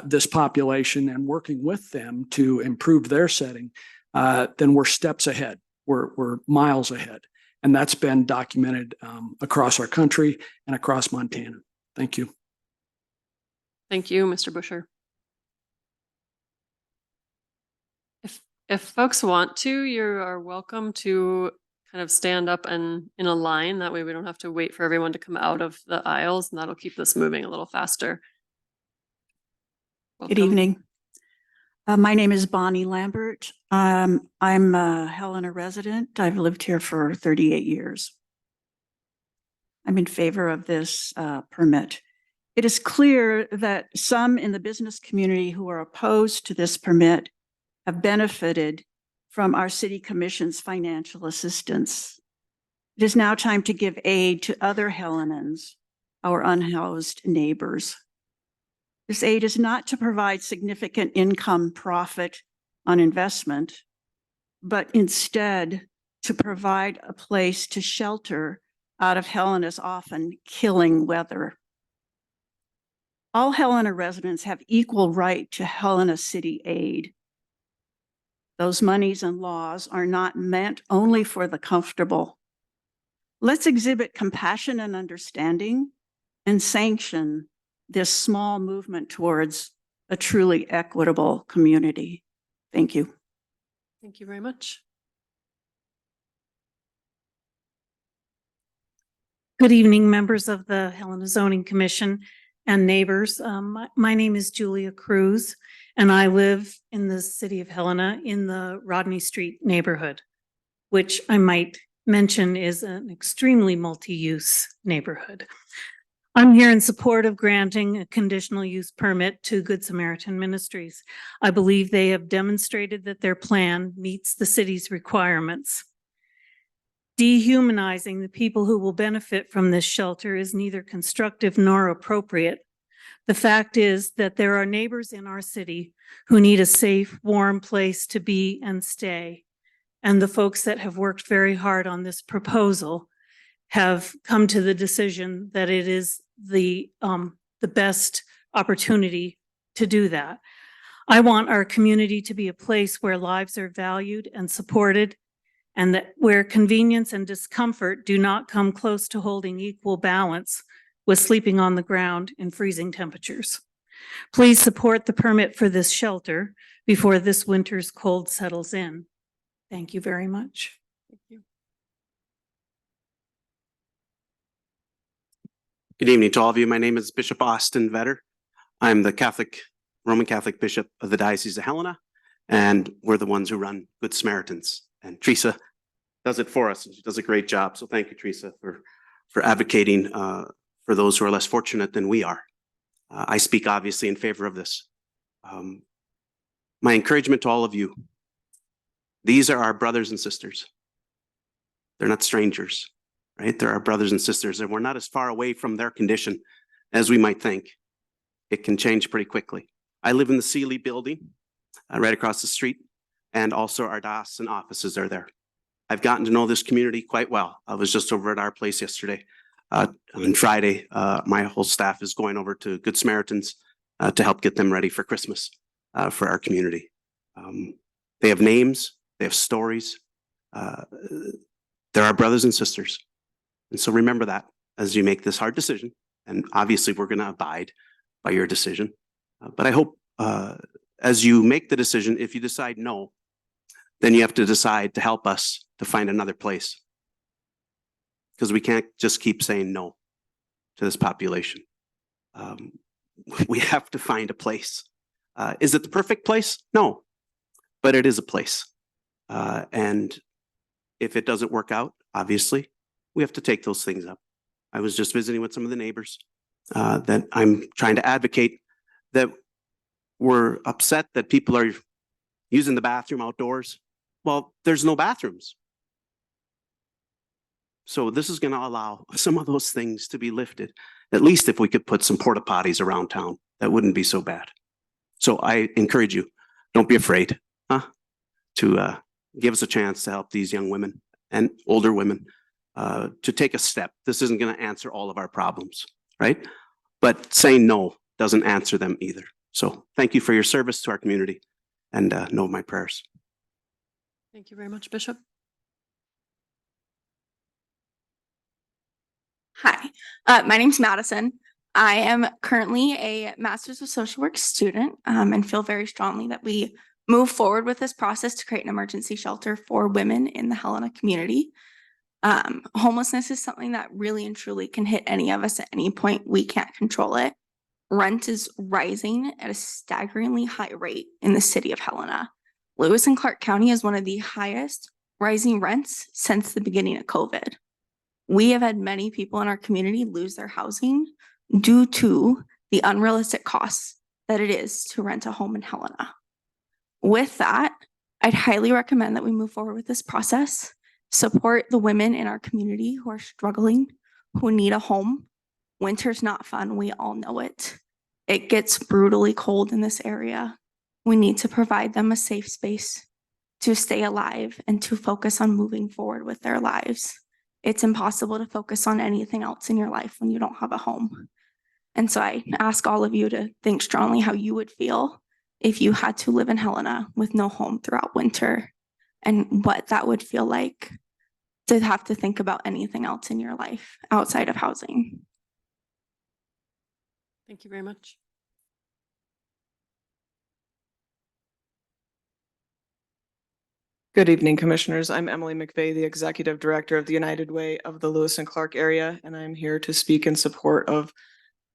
this population and working with them to improve their setting, then we're steps ahead. We're miles ahead. And that's been documented across our country and across Montana. Thank you. Thank you, Mr. Busher. If folks want to, you are welcome to kind of stand up and in a line. That way we don't have to wait for everyone to come out of the aisles, and that'll keep this moving a little faster. Good Welcome. evening. My name is Bonnie Lambert. I'm a Helena resident. I've lived here for 38 years. I'm in favor of this permit. It is clear that some in the business community who are opposed to this permit have benefited from our city commission's financial assistance. It is now time to give aid to other Helenans, our unhoused neighbors. This aid is not to provide significant income profit on investment, but instead to provide a place to shelter out of Helena's often killing weather. All Helena residents have equal right to Helena city aid. Those monies and laws are not meant only for the comfortable. Let's exhibit compassion and understanding and sanction this small movement towards a truly equitable community. Thank you. Thank you very much. Good evening, members of the Helena Zoning Commission and neighbors. My name is Julia Cruz, and I live in the city of Helena in the Rodney Street neighborhood, which I might mention is an extremely multi-use neighborhood. I'm here in support of granting a conditional use permit to Good Samaritan Ministries. I believe they have demonstrated that their plan meets the city's requirements. Dehumanizing the people who will benefit from this shelter is neither constructive nor appropriate. The fact is that there are neighbors in our city who need a safe, warm place to be and stay. And the folks that have worked very hard on this proposal have come to the decision that it is the best opportunity to do that. I want our community to be a place where lives are valued and supported, and that where convenience and discomfort do not come close to holding equal balance with sleeping on the ground in freezing temperatures. Please support the permit for this shelter before this winter's cold settles in. Thank you very much. Thank you. Good evening to all of you. My name is Bishop Austin Vetter. I'm the Roman Catholic Bishop of the Diocese of Helena, and we're the ones who run Good Samaritans. And Teresa does it for us, and she does a great job. So thank you, Teresa, for advocating for those who are less fortunate than we are. I speak obviously in favor of this. My encouragement to all of you, these are our brothers and sisters. They're not strangers, right? They're our brothers and sisters, and we're not as far away from their condition as we might think. It can change pretty quickly. I live in the Sealy building, right across the street, and also our diocesan offices are there. I've gotten to know this community quite well. I was just over at our place yesterday. On Friday, my whole staff is going over to Good Samaritans to help get them ready for Christmas for our community. They have names, they have stories. They're our brothers and sisters. And so remember that as you make this hard decision. And obviously we're going to abide by your decision. But I hope as you make the decision, if you decide no, then you have to decide to help us to find another place. Because we can't just keep saying no to this population. We have to find a place. Is it the perfect place? No, but it is a place. And if it doesn't work out, obviously, we have to take those things up. I was just visiting with some of the neighbors that I'm trying to advocate that we're upset that people are using the bathroom outdoors. Well, there's no bathrooms. So this is going to allow some of those things to be lifted. At least if we could put some porta potties around town, that wouldn't be so bad. So I encourage you, don't be afraid to give us a chance to help these young women and older women to take a step. This isn't going to answer all of our problems, right? But saying no doesn't answer them either. So thank you for your service to our community, and know my prayers. Thank you very much, Bishop. Hi, my name's Madison. I am currently a Master's of Social Work student and feel very strongly that we move forward with this process to create an emergency shelter for women in the Helena community. Homelessness is something that really and truly can hit any of us at any point. We can't control it. Rent is rising at a staggeringly high rate in the city of Helena. Lewis and Clark County is one of the highest rising rents since the beginning of COVID. We have had many people in our community lose their housing due to the unrealistic costs that it is to rent a home in Helena. With that, I'd highly recommend that we move forward with this process, support the women in our community who are struggling, who need a home. Winter's not fun, we all know it. It gets brutally cold in this area. We need to provide them a safe space to stay alive and to focus on moving forward with their lives. It's impossible to focus on anything else in your life when you don't have a home. And so I ask all of you to think strongly how you would feel if you had to live in Helena with no home throughout winter and what that would feel like to have to think about anything else in your life outside of housing. Thank you very much. Good evening, Commissioners. I'm Emily McVeigh, the Executive Director of the United Way of the Lewis and Clark area, and I'm here to speak in support of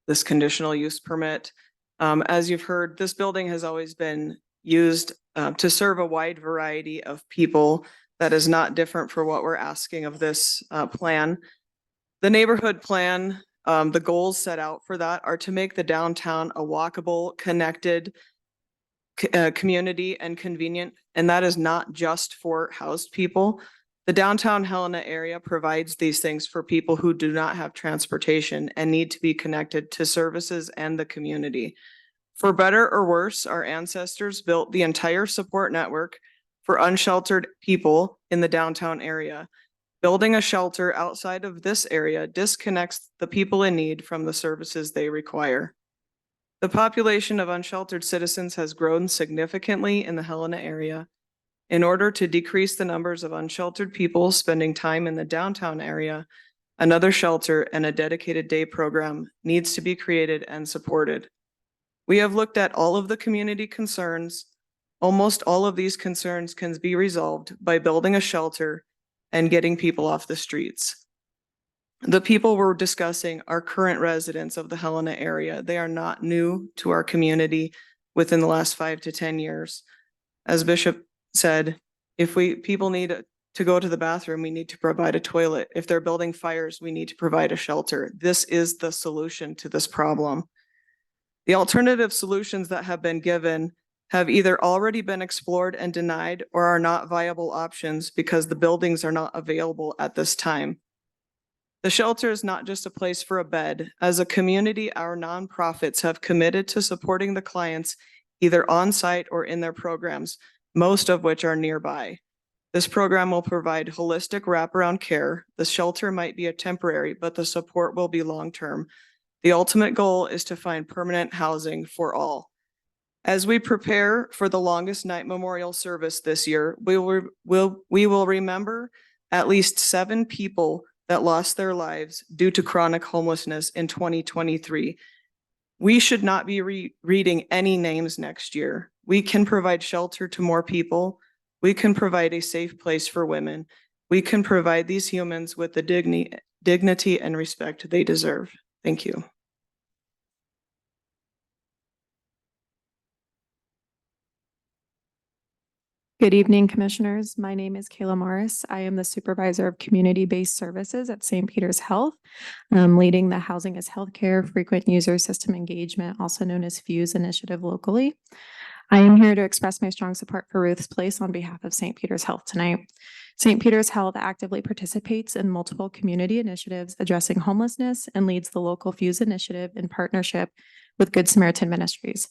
this conditional use permit. As you've heard, this building has always been used to serve a wide variety of people. That is not different for what we're asking of this plan. The neighborhood plan, the goals set out for that are to make the downtown a walkable, connected community and convenient, and that is not just for housed people. The downtown Helena area provides these things for people who do not have transportation and need to be connected to services and the community. For better or worse, our ancestors built the entire support network for unsheltered people in the downtown area. Building a shelter outside of this area disconnects the people in need from the services they require. The population of unsheltered citizens has grown significantly in the Helena area. In order to decrease the numbers of unsheltered people spending time in the downtown area, another shelter and a dedicated day program needs to be created and supported. We have looked at all of the community concerns. Almost all of these concerns can be resolved by building a shelter and getting people off the streets. The people we're discussing are current residents of the Helena area. They are not new to our community within the last 5 to 10 years. As Bishop said, if people need to go to the bathroom, we need to provide a toilet. If they're building fires, we need to provide a shelter. This is the solution to this problem. The alternative solutions that have been given have either already been explored and denied or are not viable options because the buildings are not available at this time. The shelter is not just a place for a bed. As a community, our nonprofits have committed to supporting the clients either on site or in their programs, most of which are nearby. This program will provide holistic wraparound care. The shelter might be a temporary, but the support will be long-term. The ultimate goal is to find permanent housing for all. As we prepare for the longest night memorial service this year, we will remember at least 7 people that lost their lives due to chronic homelessness in 2023. We should not be reading any names next year. We can provide shelter to more people. We can provide a safe place for women. We can provide these humans with the dignity and respect they deserve. Thank you. Good evening, Commissioners. My name is Kayla Morris. I am the Supervisor of Community-Based Services at St. Peter's Health. I'm leading the Housing as Healthcare Frequent User System Engagement, also known as FUSE initiative locally. I am here to express my strong support for Ruth's Place on behalf of St. Peter's Health tonight. St. Peter's Health actively participates in multiple community initiatives addressing homelessness and leads the local FUSE initiative in partnership with Good Samaritan Ministries.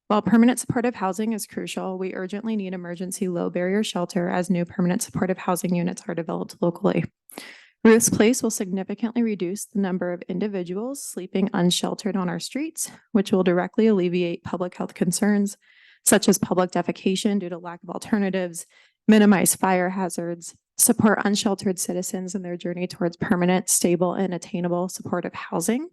While permanent supportive housing is crucial, we urgently need emergency low barrier shelter as new permanent supportive housing units are developed locally. Ruth's Place will significantly reduce the number of individuals sleeping unsheltered on our streets, which will directly alleviate public health concerns such as public defecation due to lack of alternatives, minimize fire hazards, support unsheltered citizens in their journey towards permanent, stable, and attainable supportive housing.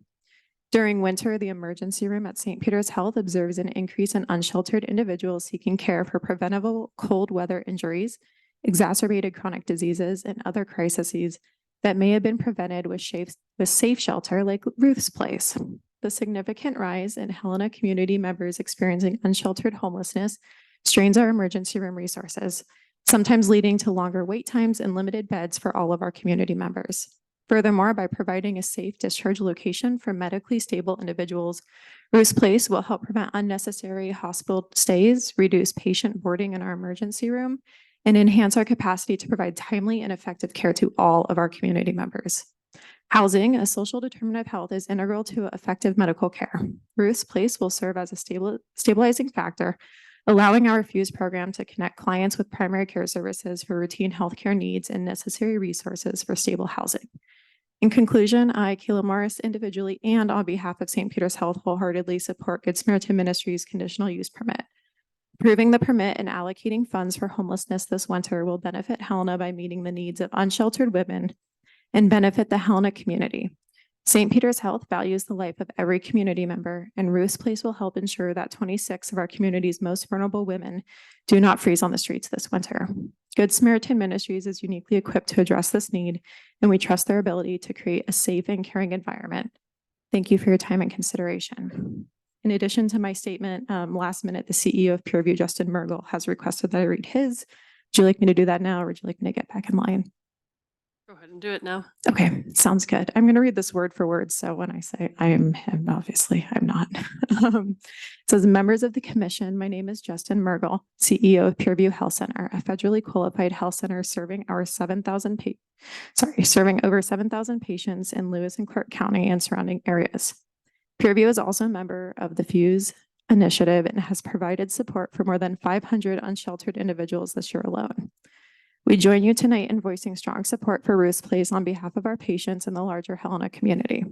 During winter, the emergency room at St. Peter's Health observes an increase in unsheltered individuals seeking care for preventable cold weather injuries, exacerbated chronic diseases, and other crises that may have been prevented with safe shelter like Ruth's Place. The significant rise in Helena community members experiencing unsheltered homelessness strains our emergency room resources, sometimes leading to longer wait times and limited beds for all of our community members. Furthermore, by providing a safe discharge location for medically stable individuals, Ruth's Place will help prevent unnecessary hospital stays, reduce patient boarding in our emergency room, and enhance our capacity to provide timely and effective care to all of our community members. Housing, a social determinant of health, is integral to effective medical care. Ruth's Place will serve as a stabilizing factor, allowing our FUSE program to connect clients with primary care services for routine healthcare needs and necessary resources for stable housing. In conclusion, I, Kayla Morris, individually and on behalf of St. Peter's Health, wholeheartedly support Good Samaritan Ministries conditional use permit. Approving the permit and allocating funds for homelessness this winter will benefit Helena by meeting the needs of unsheltered women and benefit the Helena community. St. Peter's Health values the life of every community member, and Ruth's Place will help ensure that 26 of our community's most vulnerable women do not freeze on the streets this winter. Good Samaritan Ministries is uniquely equipped to address this need, and we trust their ability to create a safe and caring environment. Thank you for your time and consideration. In addition to my statement, last minute, the CEO of Pureview, Justin Mergel, has requested that I read his. Would you like me to do that now, or would you like me to get back in line? Go ahead and do it now. Okay, sounds good. I'm going to read this word for word. So when I say I am him, obviously I'm not. It says, members of the commission, my name is Justin Mergel, CEO of Pureview Health Center, a federally qualified health center serving over 7,000 patients in Lewis and Clark County and surrounding areas. Pureview is also a member of the Fuse Initiative and has provided support for more than 500 unsheltered individuals this year alone. We join you tonight in voicing strong support for Ruth's Place on behalf of our patients and the larger Helena community.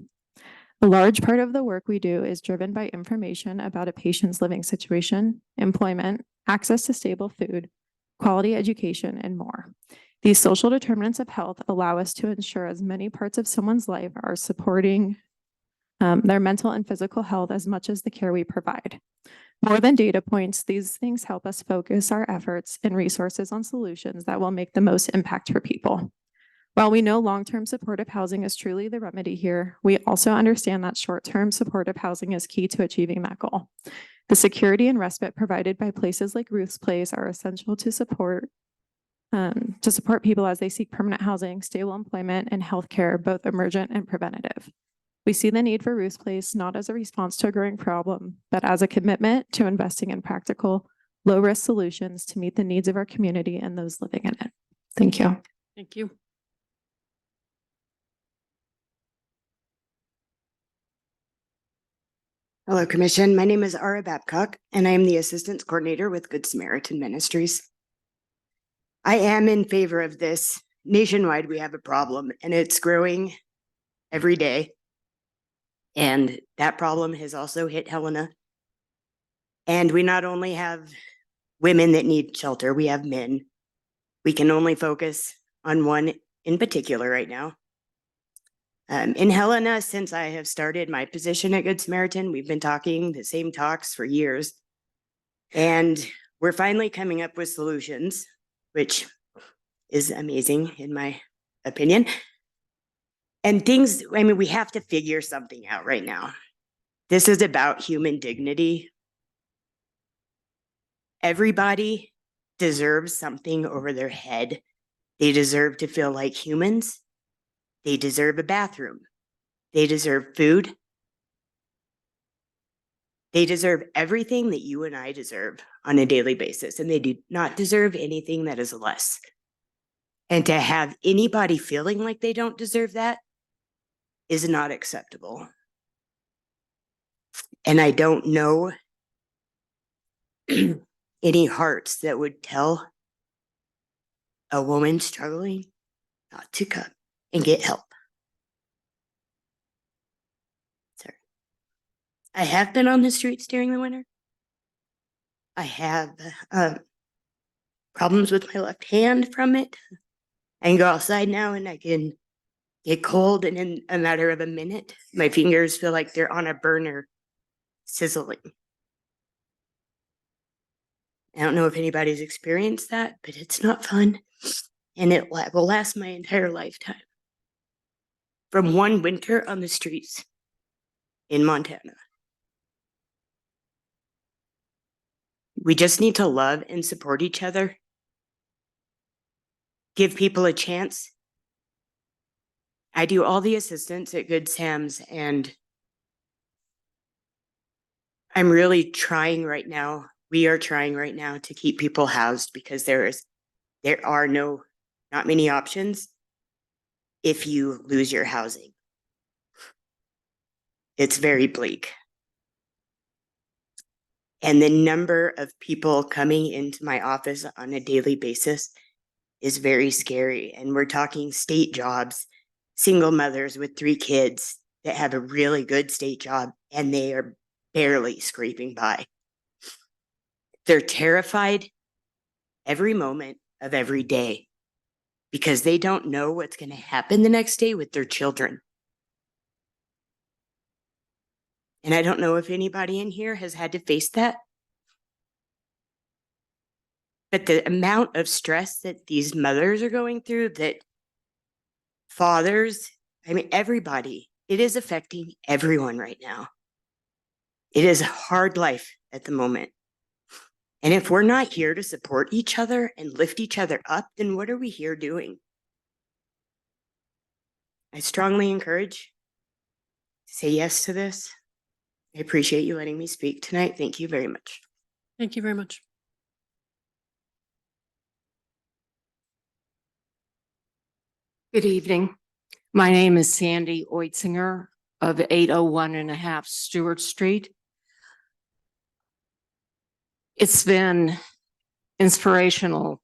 A large part of the work we do is driven by information about a patient's living situation, employment, access to stable food, quality education, and more. These social determinants of health allow us to ensure as many parts of someone's life are supporting their mental and physical health as much as the care we provide. More than data points, these things help us focus our efforts and resources on solutions that will make the most impact for people. While we know long-term supportive housing is truly the remedy here, we also understand that short-term supportive housing is key to achieving that goal. The security and respite provided by places like Ruth's Place are essential to support people as they seek permanent housing, stable employment, and healthcare, both emergent and preventative. We see the need for Ruth's Place not as a response to a growing problem, but as a commitment to investing in practical, low-risk solutions to meet the needs of our community and those living in it. Thank you. Thank you. Hello, Commission. My name is Ara Babcock, and I am the Assistance Coordinator with Good Samaritan Ministries. I am in favor of this. Nationwide, we have a problem, and it's growing every day. And that problem has also hit Helena. And we not only have women that need shelter, we have men. We can only focus on one in particular right now. In Helena, since I have started my position at Good Samaritan, we've been talking the same talks for years. And we're finally coming up with solutions, which is amazing in my opinion. And things, I mean, we have to figure something out right now. This is about human dignity. Everybody deserves something over their head. They deserve to feel like humans. They deserve a bathroom. They deserve food. They deserve everything that you and I deserve on a daily basis, and they do not deserve anything that is less. And to have anybody feeling like they don't deserve that is not acceptable. And I don't know any hearts that would tell a woman struggling not to come and get help. Sorry. I have been on the streets during the winter. I have problems with my left hand from it. I can go outside now and I can get cold, and in a matter of a minute, my fingers feel like they're on a burner, sizzling. I don't know if anybody's experienced that, but it's not fun. And it will last my entire lifetime. From one winter on the streets in Montana. We just need to love and support each other. Give people a chance. I do all the assistance at Good Sam's, and I'm really trying right now. We are trying right now to keep people housed because there are not many options if you lose your housing. It's very bleak. And the number of people coming into my office on a daily basis is very scary. And we're talking state jobs, single mothers with 3 kids that have a really good state job, and they are barely scraping by. They're terrified every moment of every day because they don't know what's going to happen the next day with their children. And I don't know if anybody in here has had to face that. But the amount of stress that these mothers are going through, that fathers, I mean, everybody, it is affecting everyone right now. It is a hard life at the moment. And if we're not here to support each other and lift each other up, then what are we here doing? I strongly encourage to say yes to this. I appreciate you letting me speak tonight. Thank you very much. Thank you very much. Good evening. My name is Sandy Oitzinger of 801.5 Stewart Street. It's been inspirational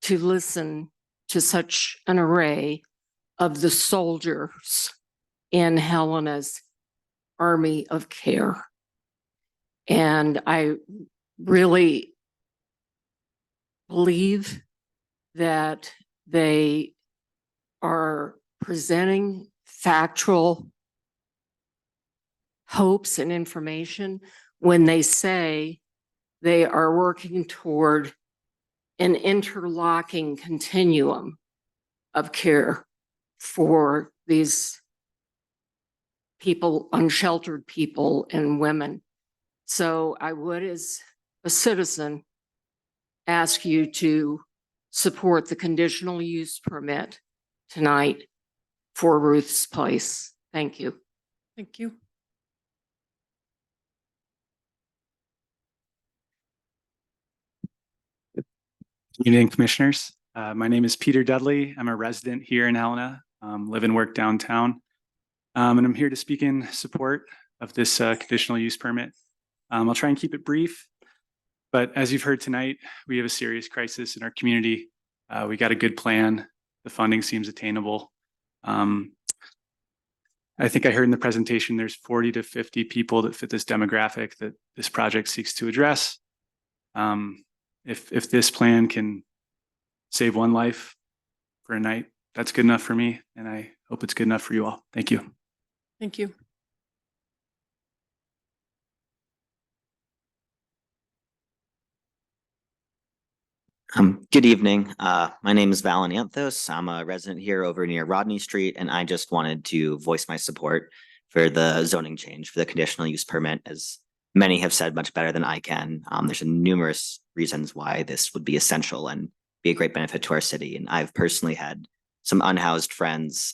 to listen to such an array of the soldiers in Helena's Army of Care. And I really believe that they are presenting factual hopes and information when they say they are working toward an interlocking continuum of care for these people, unsheltered people and women. So I would, as a citizen, ask you to support the conditional use permit tonight for Ruth's Place. Thank you. Thank you. Good evening, commissioners. My name is Peter Dudley. I'm a resident here in Helena, live and work downtown. And I'm here to speak in support of this conditional use permit. I'll try and keep it brief, but as you've heard tonight, we have a serious crisis in our community. We got a good plan. The funding seems attainable. I think I heard in the presentation, there's 40 to 50 people that fit this demographic that this project seeks to address. If this plan can save one life for a night, that's good enough for me. And I hope it's good enough for you all. Thank you. Thank you. Good evening. My name is Valenianthos. I'm a resident here over near Rodney Street, and I just wanted to voice my support for the zoning change for the conditional use permit. As many have said much better than I can, there's numerous reasons why this would be essential and be a great benefit to our city. And I've personally had some unhoused friends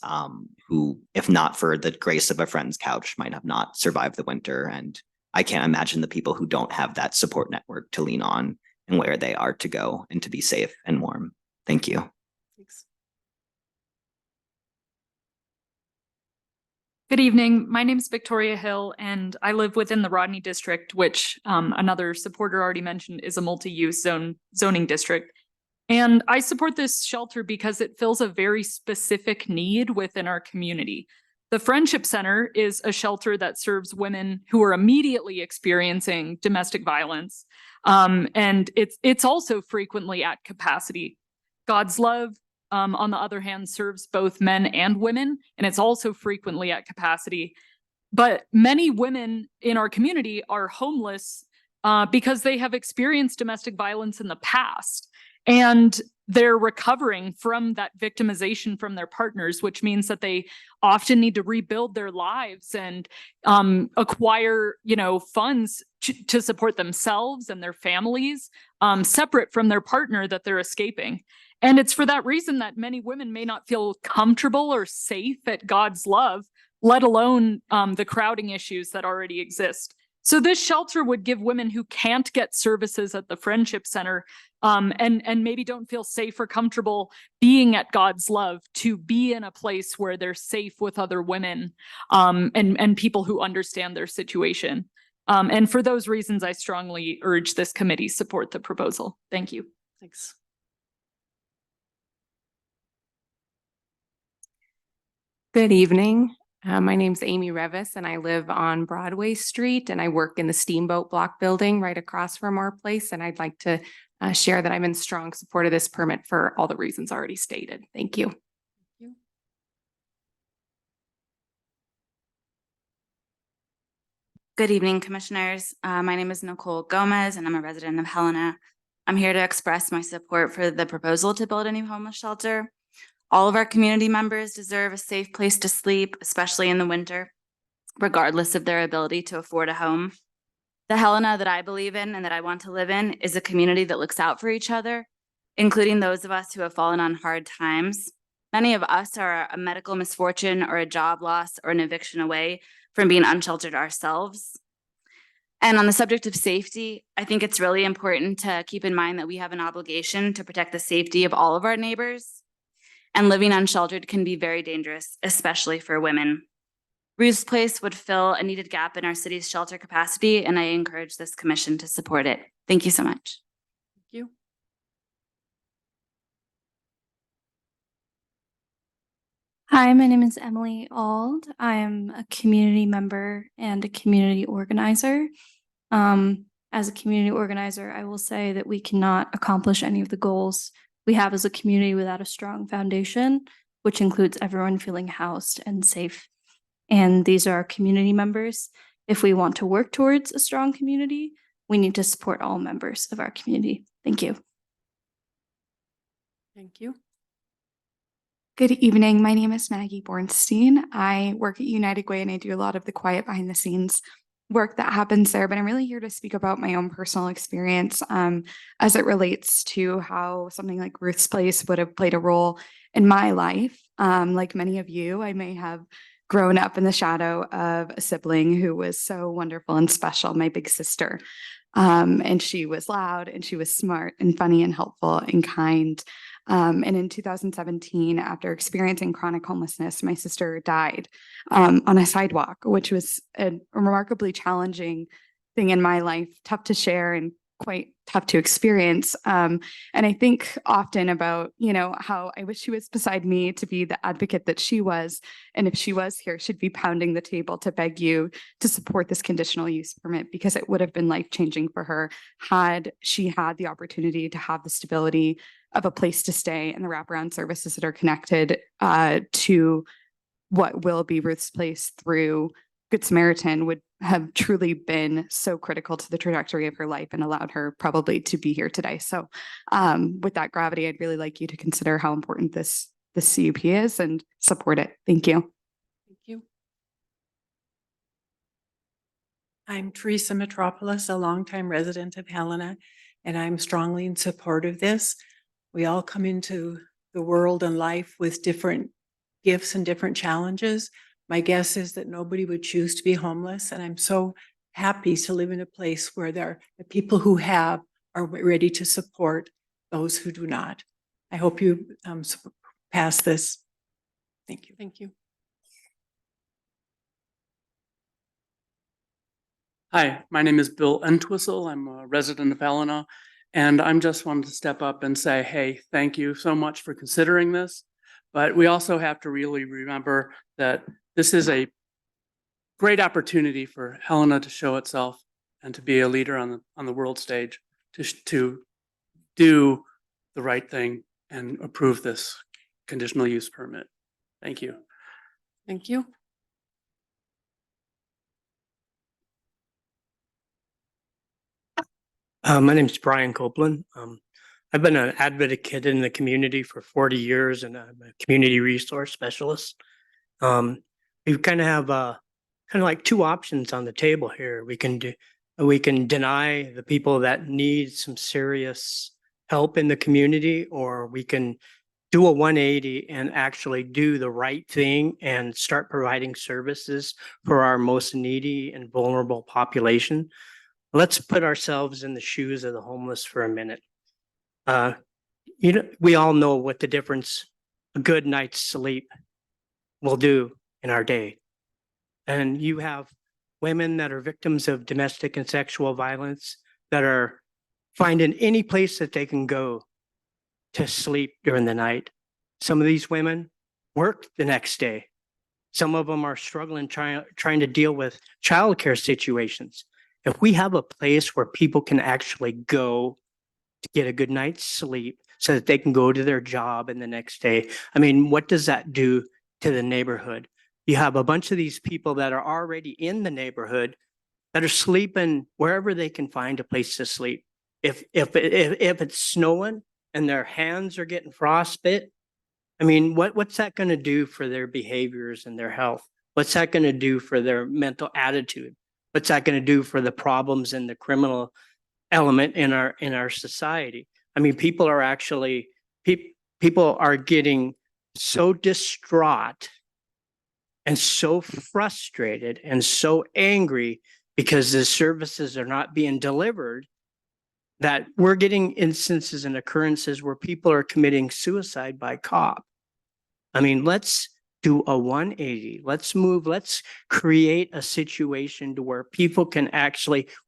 who, if not for the grace of a friend's couch, might have not survived the winter. And I can't imagine the people who don't have that support network to lean on and where they are to go and to be safe and warm. Thank you. Thanks. Good evening. My name is Victoria Hill, and I live within the Rodney district, which another supporter already mentioned is a multi-use zoning district. And I support this shelter because it fills a very specific need within our community. The Friendship Center is a shelter that serves women who are immediately experiencing domestic violence. And it's also frequently at capacity. God's Love, on the other hand, serves both men and women, and it's also frequently at capacity. But many women in our community are homeless because they have experienced domestic violence in the past. And they're recovering from that victimization from their partners, which means that they often need to rebuild their lives and acquire, funds to support themselves and their families, separate from their partner that they're escaping. And it's for that reason that many women may not feel comfortable or safe at God's Love, let alone the crowding issues that already exist. So this shelter would give women who can't get services at the Friendship Center and maybe don't feel safe or comfortable being at God's Love to be in a place where they're safe with other women and people who understand their situation. And for those reasons, I strongly urge this committee support the proposal. Thank you. Thanks. Good evening. My name's Amy Revis and I live on Broadway Street and I work in the Steamboat Block building right across from our place. And I'd like to share that I'm in strong support of this permit for all the reasons already stated. Thank you. Good evening, Commissioners. My name is Nicole Gomez, and I'm a resident of Helena. I'm here to express my support for the proposal to build a new homeless shelter. All of our community members deserve a safe place to sleep, especially in the winter, regardless of their ability to afford a home. The Helena that I believe in and that I want to live in is a community that looks out for each other, including those of us who have fallen on hard times. Many of us are a medical misfortune or a job loss or an eviction away from being unsheltered ourselves. And on the subject of safety, I think it's really important to keep in mind that we have an obligation to protect the safety of all of our neighbors. And living unsheltered can be very dangerous, especially for women. Ruth's Place would fill a needed gap in our city's shelter capacity, and I encourage this commission to support it. Thank you so much. Thank you. Hi, my name is Emily Ald. I am a community member and a community organizer. As a community organizer, I will say that we cannot accomplish any of the goals we have as a community without a strong foundation, which includes everyone feeling housed and safe. And these are our community members. If we want to work towards a strong community, we need to support all members of our community. Thank you. Thank you. Good evening. My name is Maggie Bornstein. I work at United Way and I do a lot of the quiet behind the scenes work that happens there, but I'm really here to speak about my own personal experience as it relates to how something like Ruth's Place would have played a role in my life. Like many of you, I may have grown up in the shadow of a sibling who was so wonderful and special, my big sister. And she was loud and she was smart and funny and helpful and kind. And in 2017, after experiencing chronic homelessness, my sister died on a sidewalk, which was a remarkably challenging thing in my life, tough to share and quite tough to experience. And I think often about, how I wish she was beside me to be the advocate that she was. And if she was here, she'd be pounding the table to beg you to support this conditional use permit because it would have been life-changing for her had she had the opportunity to have the stability of a place to stay and the wraparound services that are connected to what will be Ruth's Place through Good Samaritan would have truly been so critical to the trajectory of her life and allowed her probably to be here today. So with that gravity, I'd really like you to consider how important this CUP is and support it. Thank you. Thank you. I'm Teresa Metropolis, a longtime resident of Helena, and I'm strongly in support of this. We all come into the world and life with different gifts and different challenges. My guess is that nobody would choose to be homeless, and I'm so happy to live in a place where the people who have are ready to support those who do not. I hope you pass this. Thank you. Thank you. Hi, my name is Bill Entwistle. I'm a resident of Helena, and I'm just wanted to step up and say, hey, thank you so much for considering this. But we also have to really remember that this is a great opportunity for Helena to show itself and to be a leader on the world stage, to do the right thing and approve this conditional use permit. Thank you. Thank you. My name is Brian Copeland. I've been an advocate in the community for 40 years and I'm a community resource specialist. We kind of have like two options on the table here. We can deny the people that need some serious help in the community, or we can do a 180 and actually do the right thing and start providing services for our most needy and vulnerable population. Let's put ourselves in the shoes of the homeless for a minute. We all know what the difference a good night's sleep will do in our day. And you have women that are victims of domestic and sexual violence that are finding any place that they can go to sleep during the night. Some of these women work the next day. Some of them are struggling, trying to deal with childcare situations. If we have a place where people can actually go to get a good night's sleep so that they can go to their job and the next day, I mean, what does that do to the neighborhood? You have a bunch of these people that are already in the neighborhood that are sleeping wherever they can find a place to sleep. If it's snowing and their hands are getting frostbite, I mean, what's that going to do for their behaviors and their health? What's that going to do for their mental attitude? What's that going to do for the problems and the criminal element in our society? I mean, people are actually people are getting so distraught and so frustrated and so angry because the services are not being delivered, that we're getting instances and occurrences where people are committing suicide by cop. I mean, let's do a 180. Let's create a situation to where people can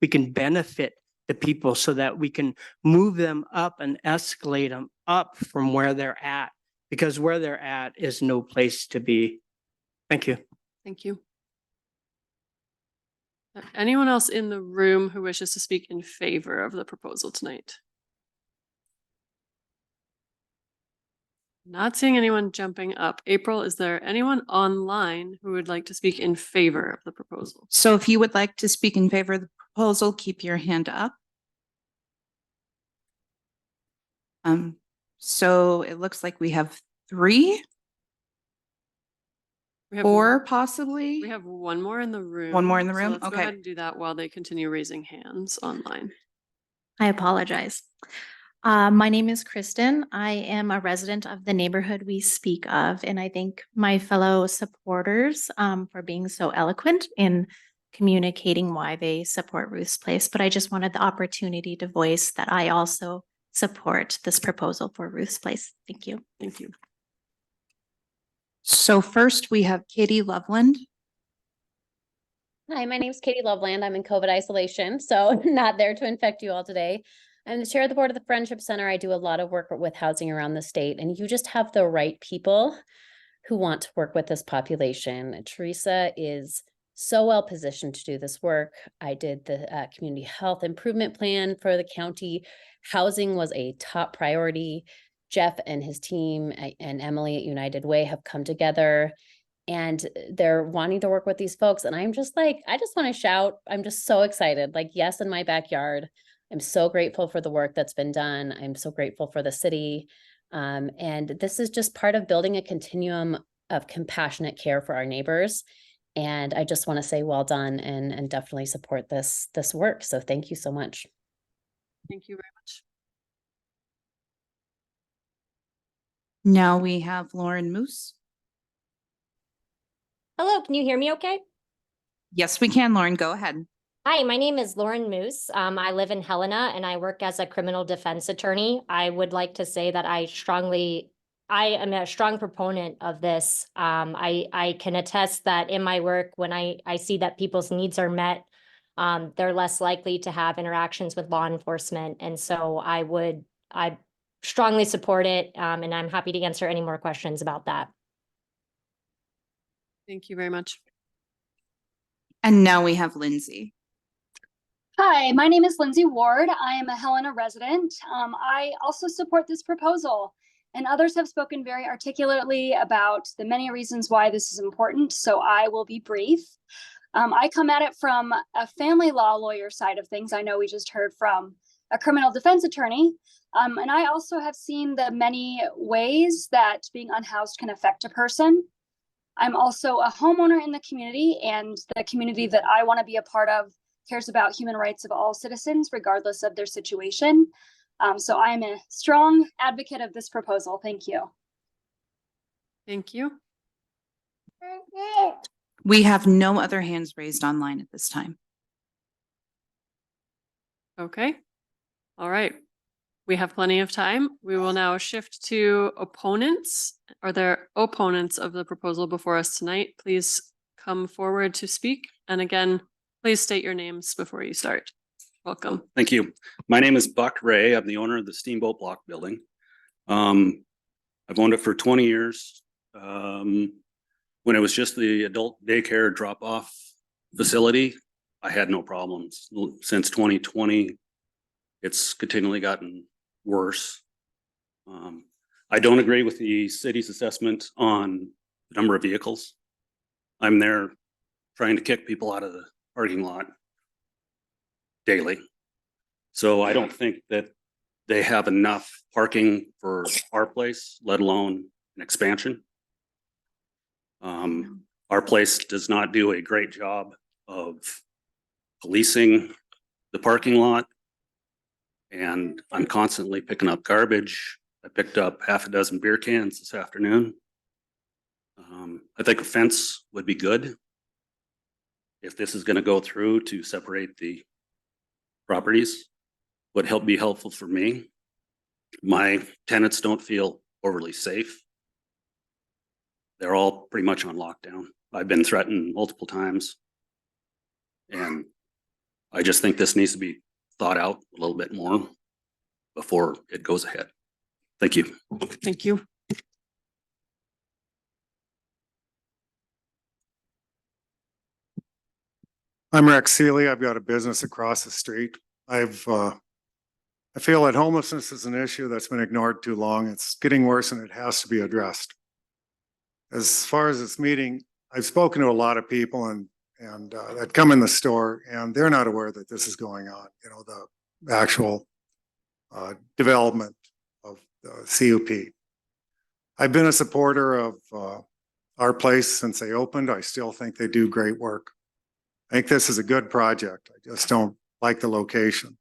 we can benefit the people so that we can move them up and escalate them up from where they're at, because where they're at is no place to be. Thank you. Thank you. Anyone else in the room who wishes to speak in favor of the proposal tonight? Not seeing anyone jumping up. April, is there anyone online who would like to speak in favor of the proposal? So if you would like to speak in favor of the proposal, keep your hand up. So it looks like we have 3, We have 4 possibly. We have one more in the room. One more in the So room? let's go Okay. ahead and do that while they continue raising hands online. I apologize. My name is Kristen. I am a resident of the neighborhood we speak of, and I thank my fellow supporters for being so eloquent in communicating why they support Ruth's Place. But I just wanted the opportunity to voice that I also support this proposal for Ruth's Place. Thank you. Thank you. So first we have Katie Loveland. Hi, my name is Katie Loveland. I'm in COVID isolation, so not there to infect you all today. I'm the chair of the board of the Friendship Center. I do a lot of work with housing around the state, and you just have the right people who want to work with this population. Teresa is so well positioned to do this work. I did the community health improvement plan for the county. Housing was a top priority. Jeff and his team and Emily at United Way have come together and they're wanting to work with these folks. And I'm just like, I just want to shout. I'm just so excited. Like, yes, in my backyard. I'm so grateful for the work that's been done. I'm so grateful for the city. And this is just part of building a continuum of compassionate care for our neighbors. And I just want to say well done and definitely support this work. So thank you so much. Thank you very much. Now we have Lauren Moose. Hello, can you hear me okay? Yes, we can, Lauren. Go ahead. Hi, my name is Lauren Moose. I live in Helena and I work as a criminal defense attorney. I would like to say that I am a strong proponent of this. I can attest that in my work, when I see that people's needs are met, they're less likely to have interactions with law enforcement. And so I strongly support it. And I'm happy to answer any more questions about that. Thank you very much. And now we have Lindsay. Hi, my name is Lindsay Ward. I am a Helena resident. I also support this proposal, and others have spoken very articulately about the many reasons why this is important, so I will be brief. I come at it from a family law lawyer side of things. I know we just heard from a criminal defense attorney, and I also have seen the many ways that being unhoused can affect a person. I'm also a homeowner in the community, and the community that I want to be a part of cares about human rights of all citizens, regardless of their situation. So I am a strong advocate of this proposal. Thank you. Thank you. We have no other hands raised online at this time. Okay. All right. We have plenty of time. We will now shift to opponents. Are there opponents of the proposal before us tonight? Please come forward to speak. And again, please state your names before you start. Welcome. Thank you. My name is Buck Ray. I'm the owner of the Steamboat Block Building. I've owned it for 20 years. When it was just the adult daycare drop-off facility, I had no problems. Since 2020, it's continually gotten worse. I don't agree with the city's assessment on the number of vehicles. I'm there trying to kick people out of the parking lot daily. So I don't think that they have enough parking for our place, let alone an expansion. Our place does not do a great job of policing the parking lot. And I'm constantly picking up garbage. I picked up half a dozen beer cans this afternoon. I think a fence would be good if this is going to go through to separate the properties. Would be helpful for me. My tenants don't feel overly safe. They're all pretty much on lockdown. I've been threatened multiple times. And I just think this needs to be thought out a little bit more before it goes ahead. Thank you. Thank you. I'm Rex Seeley. I've got a business across the street. I feel that homelessness is an issue that's been ignored too long. It's getting worse and it has to be addressed. As far as this meeting, I've spoken to a lot of people and that come in the store, and they're not aware that this is going on. You know, the actual development of the CUP. I've been a supporter of our place since they opened. I still think they do great work. I think this is a good project. I just don't like the location.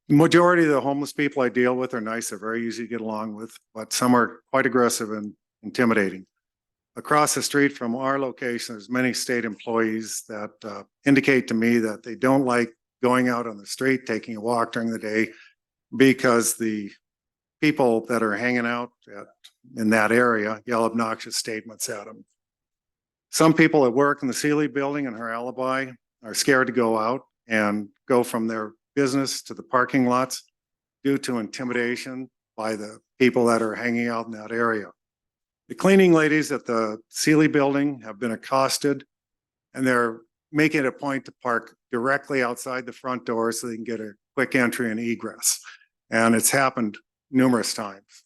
Majority of the homeless people I deal with are nice. They're very easy to get along with, but some are quite aggressive and intimidating. Across the street from our location, there's many state employees that indicate to me that they don't like going out on the street, taking a walk during the day, because the people that are hanging out in that area yell obnoxious statements at them. Some people that work in the Seeley building and her alibi are scared to go out and go from their business to the parking lots due to intimidation by the people that are hanging out in that area. The cleaning ladies at the Seeley building have been accosted, and they're making it a point to park directly outside the front door so they can get a quick entry and egress. And it's happened numerous times.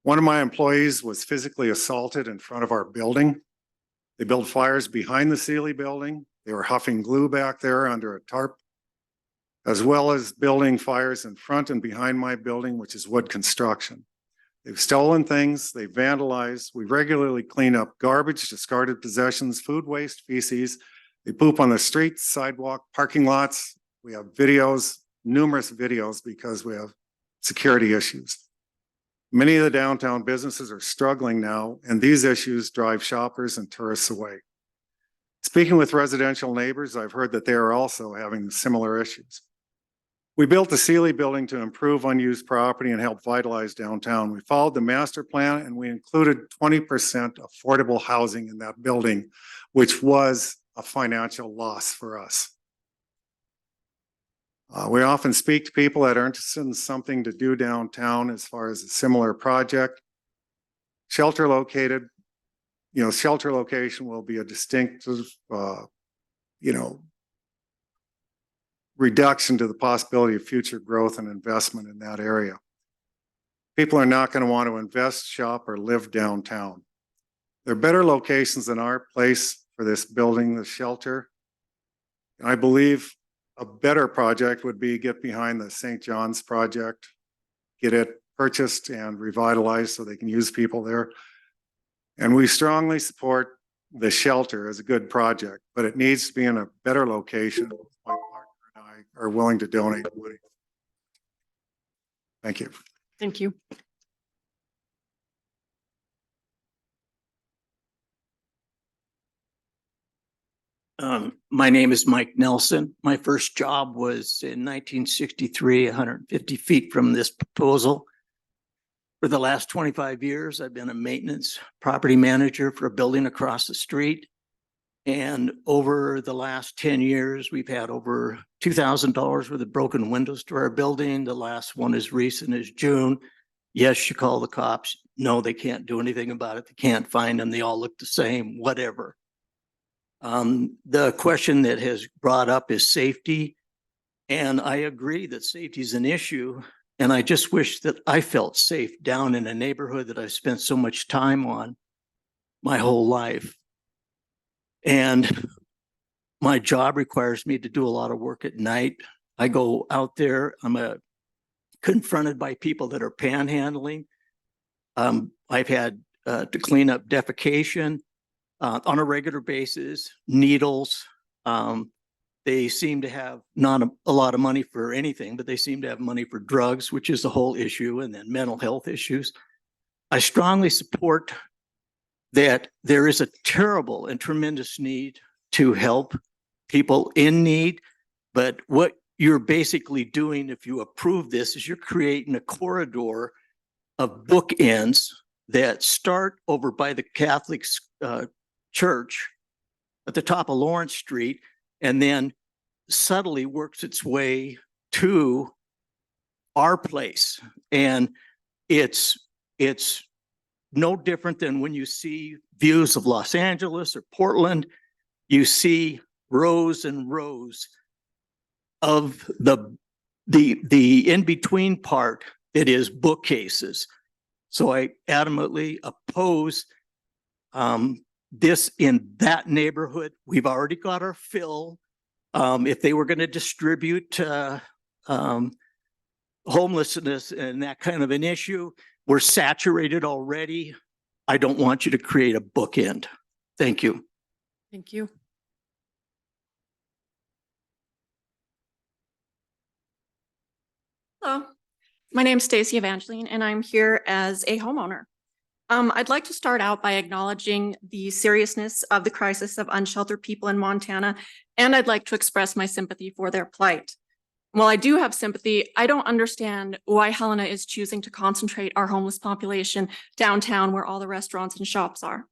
One of my employees was physically assaulted in front of our building. They built fires behind the Seeley building. They were huffing glue back there under a tarp, as well as building fires in front and behind my building, which is wood construction. They've stolen things, they've vandalized. We regularly clean up garbage, discarded possessions, food waste, feces. They poop on the streets, sidewalk, parking lots. We have videos, numerous videos, because we have security issues. Many of the downtown businesses are struggling now, and these issues drive shoppers and tourists away. Speaking with residential neighbors, I've heard that they are also having similar issues. We built the Seeley building to improve unused property and help vitalize downtown. We followed the master plan, and we included 20% affordable housing in that building, which was a financial loss for us. We often speak to people that are interested in something to do downtown as far as a similar project. Shelter location will be a distinctive, reduction to the possibility of future growth and investment in that area. People are not going to want to invest, shop, or live downtown. There are better locations than our place for this building, the shelter. And I believe a better project would be get behind the St. John's project, get it purchased and revitalized so they can use people there. And we strongly support the shelter as a good project, but it needs to be in a better location. My partner and I are willing to donate money. Thank you. Thank you. My name is Mike Nelson. My first job was in 1963, 150 feet from this proposal. For the last 25 years, I've been a maintenance property manager for a building across the street. And over the last 10 years, we've had over $2,000 worth of broken windows to our building. The last one as recent as June. Yes, you call the cops. No, they can't do anything about it. They can't find them. They all look the same, whatever. The question that has brought up is safety. And I agree that safety is an issue. And I just wish that I felt safe down in a neighborhood that I've spent so much time on my whole life. And my job requires me to do a lot of work at night. I go out there, confronted by people that are panhandling. I've had to clean up defecation on a regular basis, needles. They seem to have not a lot of money for anything, but they seem to have money for drugs, which is the whole issue, and then mental health issues. I strongly support that there is a terrible and tremendous need to help people in need, but what you're basically doing if you approve this is you're creating a corridor of bookends that start over by the Catholic church at the top of Lawrence Street and then subtly works its way to our place. And it's no different than when you see views of Los Angeles or Portland, you see rows and rows of the in-between part that is bookcases. So I adamantly oppose this in that neighborhood. We've already got our fill. If they were going to distribute homelessness and that kind of an issue, we're saturated already. I don't want you to create a bookend. Thank you. Thank you. Hello, my name's Stacy Evangeline, and I'm here as a homeowner. I'd like to start out by acknowledging the seriousness of the crisis of unsheltered people in Montana, and I'd like to express my sympathy for their plight. While I do have sympathy, I don't understand why Helena is choosing to concentrate our homeless population downtown where all the restaurants and shops are.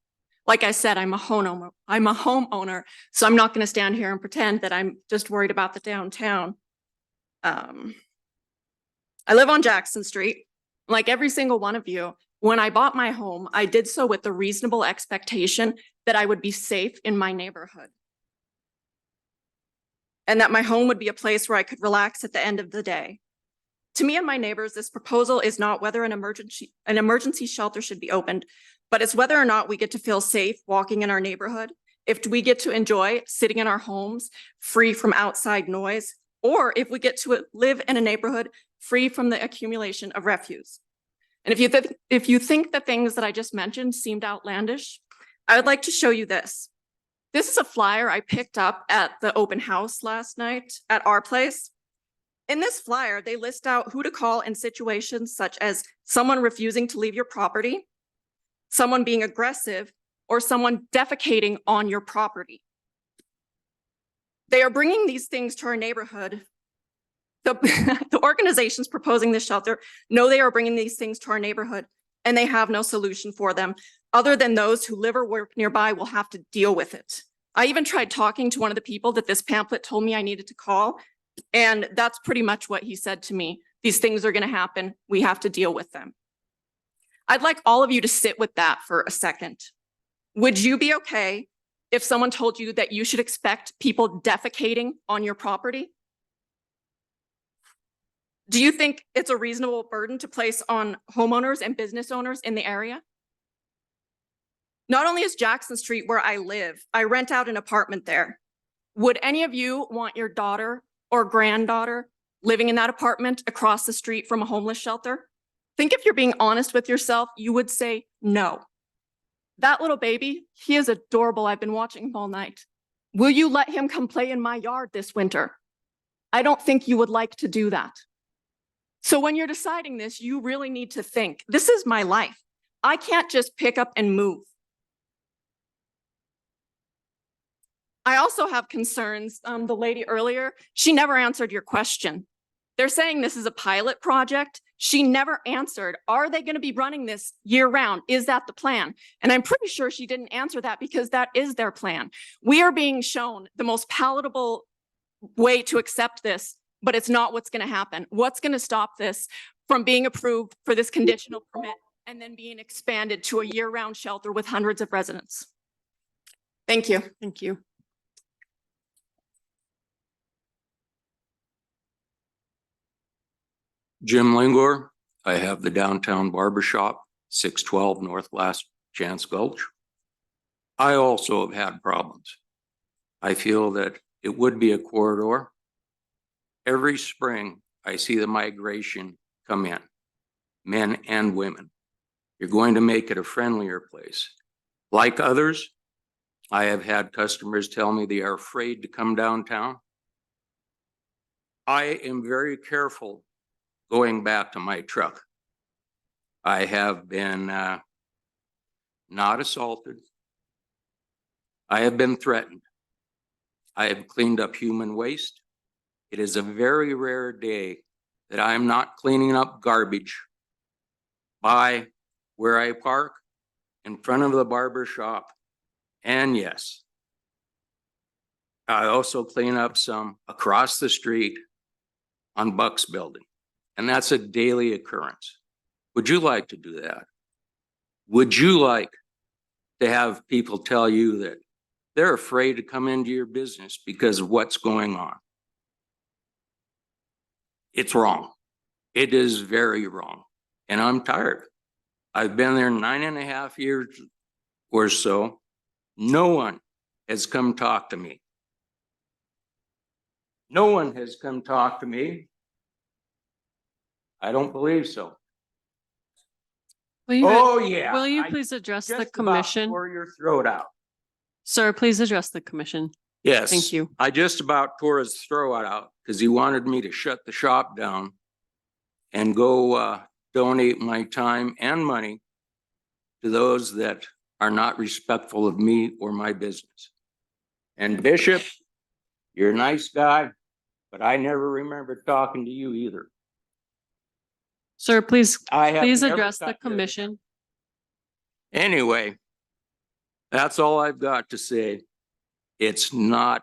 Like I said, I'm a homeowner, so I'm not going to stand here and pretend that I'm just worried about the downtown. I live on Jackson Street. Like every single one of you, when I bought my home, I did so with the reasonable expectation that I would be safe in my neighborhood and that my home would be a place where I could relax at the end of the day. To me and my neighbors, this proposal is not whether an emergency shelter should be opened, but it's whether or not we get to feel safe walking in our neighborhood, if we get to enjoy sitting in our homes free from outside noise, or if we get to live in a neighborhood free from the accumulation of refuse. And if you think the things that I just mentioned seemed outlandish, I would like to show you this. This is a flyer I picked up at the open house last night at our place. In this flyer, they list out who to call in situations such as someone refusing to leave your property, someone being aggressive, or someone defecating on your property. They are bringing these things to our neighborhood. The organizations proposing this shelter know they are bringing these things to our neighborhood, and they have no solution for them other than those who live or work nearby will have to deal with it. I even tried talking to one of the people that this pamphlet told me I needed to call, and that's pretty much what he said to me. These things are going to happen. We have to deal with them. I'd like all of you to sit with that for a second. Would you be okay if someone told you that you should expect people defecating on your property? Do you think it's a reasonable burden to place on homeowners and business owners in the area? Not only is Jackson Street where I live, I rent out an apartment there. Would any of you want your daughter or granddaughter living in that apartment across the street from a homeless shelter? Think if you're being honest with yourself, you would say no. That little baby, he is adorable. I've been watching him all night. Will you let him come play in my yard this winter? I don't think you would like to do that. So when you're deciding this, you really need to think, this is my life. I can't just pick up and move. I also have concerns. The lady earlier, she never answered your question. They're saying this is a pilot project. She never answered, are they going to be running this year round? Is that the plan? And I'm pretty sure she didn't answer that because that is their plan. We are being shown the most palatable way to accept this, but it's not what's going to happen. What's going to stop this from being approved for this conditional permit and then being expanded to a year-round shelter with hundreds of residents. Thank you. Thank you. Jim Lingor. I have the downtown barber shop, 612 North Last Chance Gulch. I also have had problems. I feel that it would be a corridor. Every spring, I see the migration come in, men and women. You're going to make it a friendlier place. Like others, I have had customers tell me they are afraid to come downtown. I am very careful going back to my truck. I have been not assaulted. I have been threatened. I have cleaned up human waste. It is a very rare day that I'm not cleaning up garbage by where I park, in front of the barber shop. And yes, I also clean up some across the street on Buck's building. And that's a daily occurrence. Would you like to do that? Would you like to have people tell you that they're afraid to come into your business because of what's going on? It's wrong. It is very wrong. And I'm tired. I've been there 9.5 years or so. No one has come talk to me. No one has come talk to me. I don't believe so. Will you, Oh, yeah. will you I please address the just about commission? tore your throat out. Sir, please address the commission. Yes. Thank you. I just about tore his throat out because he wanted me to shut the shop down and go donate my time and money to those that are not respectful of me or my business. And Bishop, you're a nice guy, but I never remember talking to you either. Sir, please never address the cut your- commission. Anyway, that's all I've got to say. It's not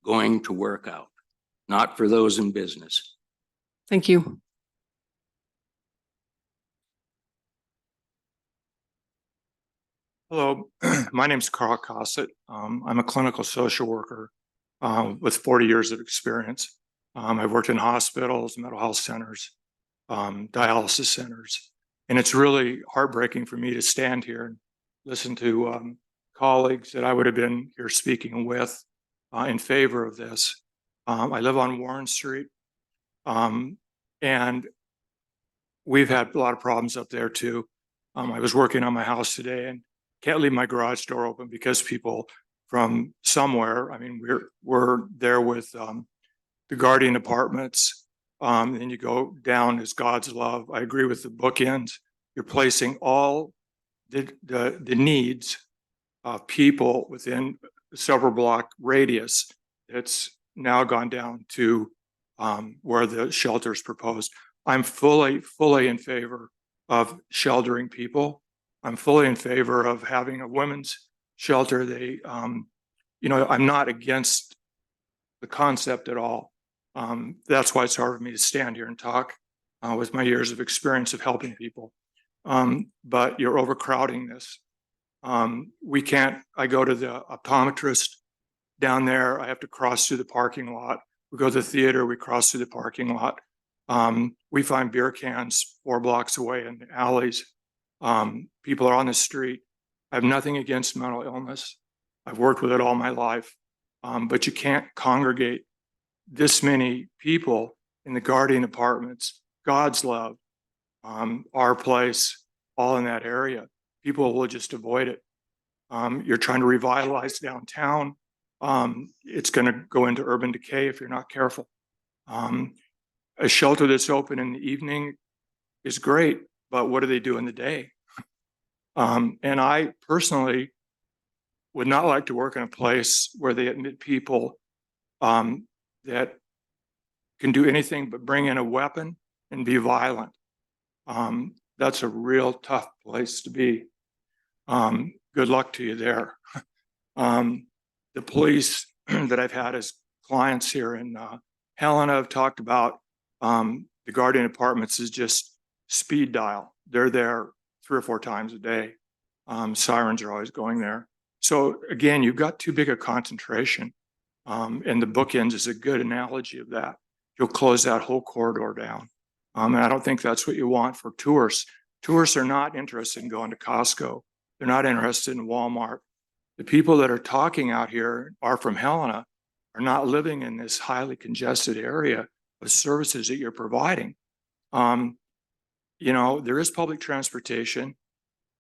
going to work out, not for those in business. Thank you. Hello, my name's Carl Cossett. I'm a clinical social worker with 40 years of experience. I've worked in hospitals, mental health centers, dialysis centers, and it's really heartbreaking for me to stand here and listen to colleagues that I would have been here speaking with in favor of this. I live on Warren Street, and we've had a lot of problems up there too. I was working on my house today and can't leave my garage door open because people from somewhere, I mean, we're there with the Guardian Apartments, and you go down as God's Love. I agree with the bookends. You're placing all the needs of people within a several block radius. It's now gone down to where the shelter is proposed. I'm fully in favor of sheltering people. I'm fully in favor of having a women's shelter. They, I'm not against the concept at all. That's why it's hard for me to stand here and talk with my years of experience of helping people. But you're overcrowding this. I go to the optometrist down there. I have to cross through the parking lot. We go to the theater, we cross through the parking lot. We find beer cans 4 blocks away in the alleys. People are on the street. I have nothing against mental illness. I've worked with it all my life. But you can't congregate this many people in the Guardian Apartments, God's Love, our place, all in that area. People will just avoid it. You're trying to revitalize downtown. It's going to go into urban decay if you're not careful. A shelter that's open in the evening is great, but what do they do in the day? And I personally would not like to work in a place where they admit people that can do anything but bring in a weapon and be violent. That's a real tough place to be. Good luck to you there. The police that I've had as clients here in Helena have talked about The Guardian Apartments is just speed dial. They're there 3 or 4 times a day. Sirens are always going there. So again, you've got too big a concentration. And the bookends is a good analogy of that. You'll close that whole corridor down. And I don't think that's what you want for tourists. Tourists are not interested in going to Costco. They're not interested in Walmart. The people that are talking out here are from Helena, are not living in this highly congested area of services that you're providing. You know, there is public transportation.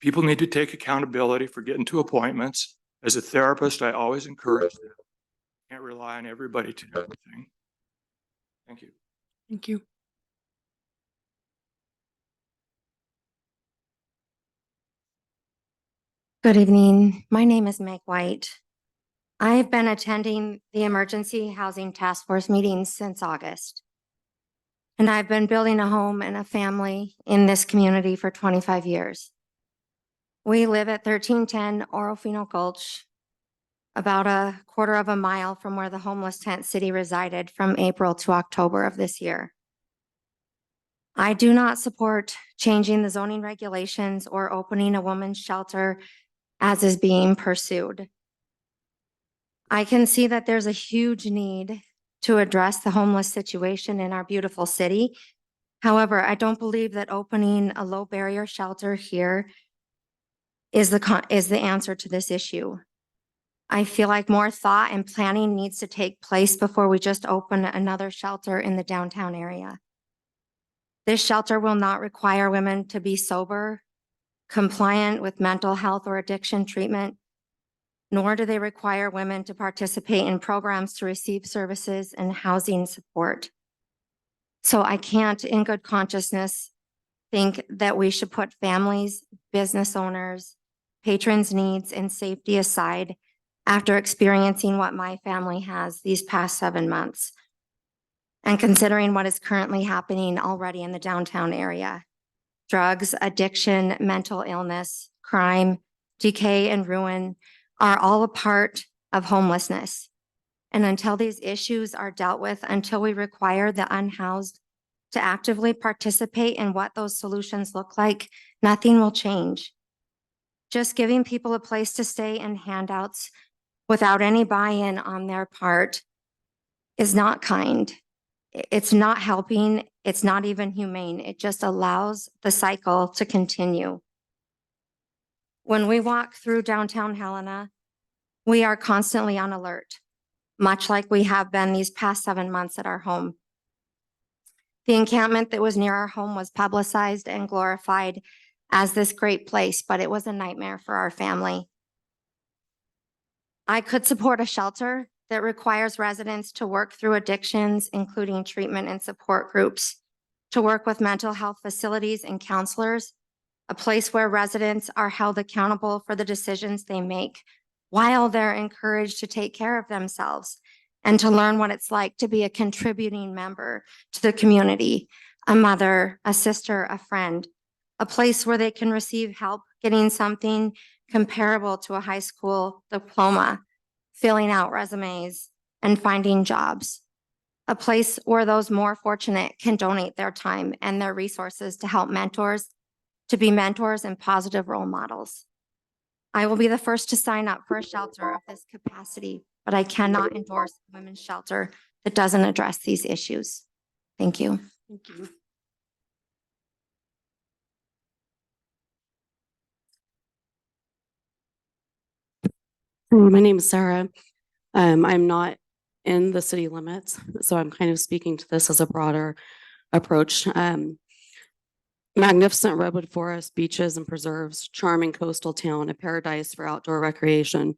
People need to take accountability for getting to appointments. As a therapist, I always encourage them. Can't rely on everybody to do everything. Thank you. Thank you. Good evening. My name is Meg White. I've been attending the Emergency Housing Task Force meetings since August. And I've been building a home and a family in this community for 25 years. We live at 1310 Orofino Gulch, about a quarter of a mile from where the homeless tent city resided from April to October of this year. I do not support changing the zoning regulations or opening a woman's shelter as is being pursued. I can see that there's a huge need to address the homeless situation in our beautiful city. However, I don't believe that opening a low barrier shelter here is the answer to this issue. I feel like more thought and planning needs to take place before we just open another shelter in the downtown area. This shelter will not require women to be sober, compliant with mental health or addiction treatment, nor do they require women to participate in programs to receive services and housing support. So I can't, in good consciousness, think that we should put families, business owners, patrons' needs, and safety aside after experiencing what my family has these past 7 months, and considering what is currently happening already in the downtown area. Drugs, addiction, mental illness, crime, decay, and ruin are all a part of homelessness. And until these issues are dealt with, until we require the unhoused to actively participate in what those solutions look like, nothing will change. Just giving people a place to stay and handouts without any buy-in on their part is not kind. It's not helping. It's not even humane. It just allows the cycle to continue. When we walk through downtown Helena, we are constantly on alert, much like we have been these past 7 months at our home. The encampment that was near our home was publicized and glorified as this great place, but it was a nightmare for our family. I could support a shelter that requires residents to work through addictions, including treatment and support groups, to work with mental health facilities and counselors, a place where residents are held accountable for the decisions they make while they're encouraged to take care of themselves and to learn what it's like to be a contributing member to the community, a mother, a sister, a friend, a place where they can receive help getting something comparable to a high school diploma, filling out resumes, and finding jobs. A place where those more fortunate can donate their time and their resources to help mentors, to be mentors and positive role models. I will be the first to sign up for a shelter of this capacity, but I cannot endorse a women's shelter that doesn't address these issues. Thank you. Thank you. My name is Sarah. I'm not in the city limits, so I'm kind of speaking to this as a broader approach. Magnificent redwood forests, beaches, and preserves, charming coastal town, a paradise for outdoor recreation.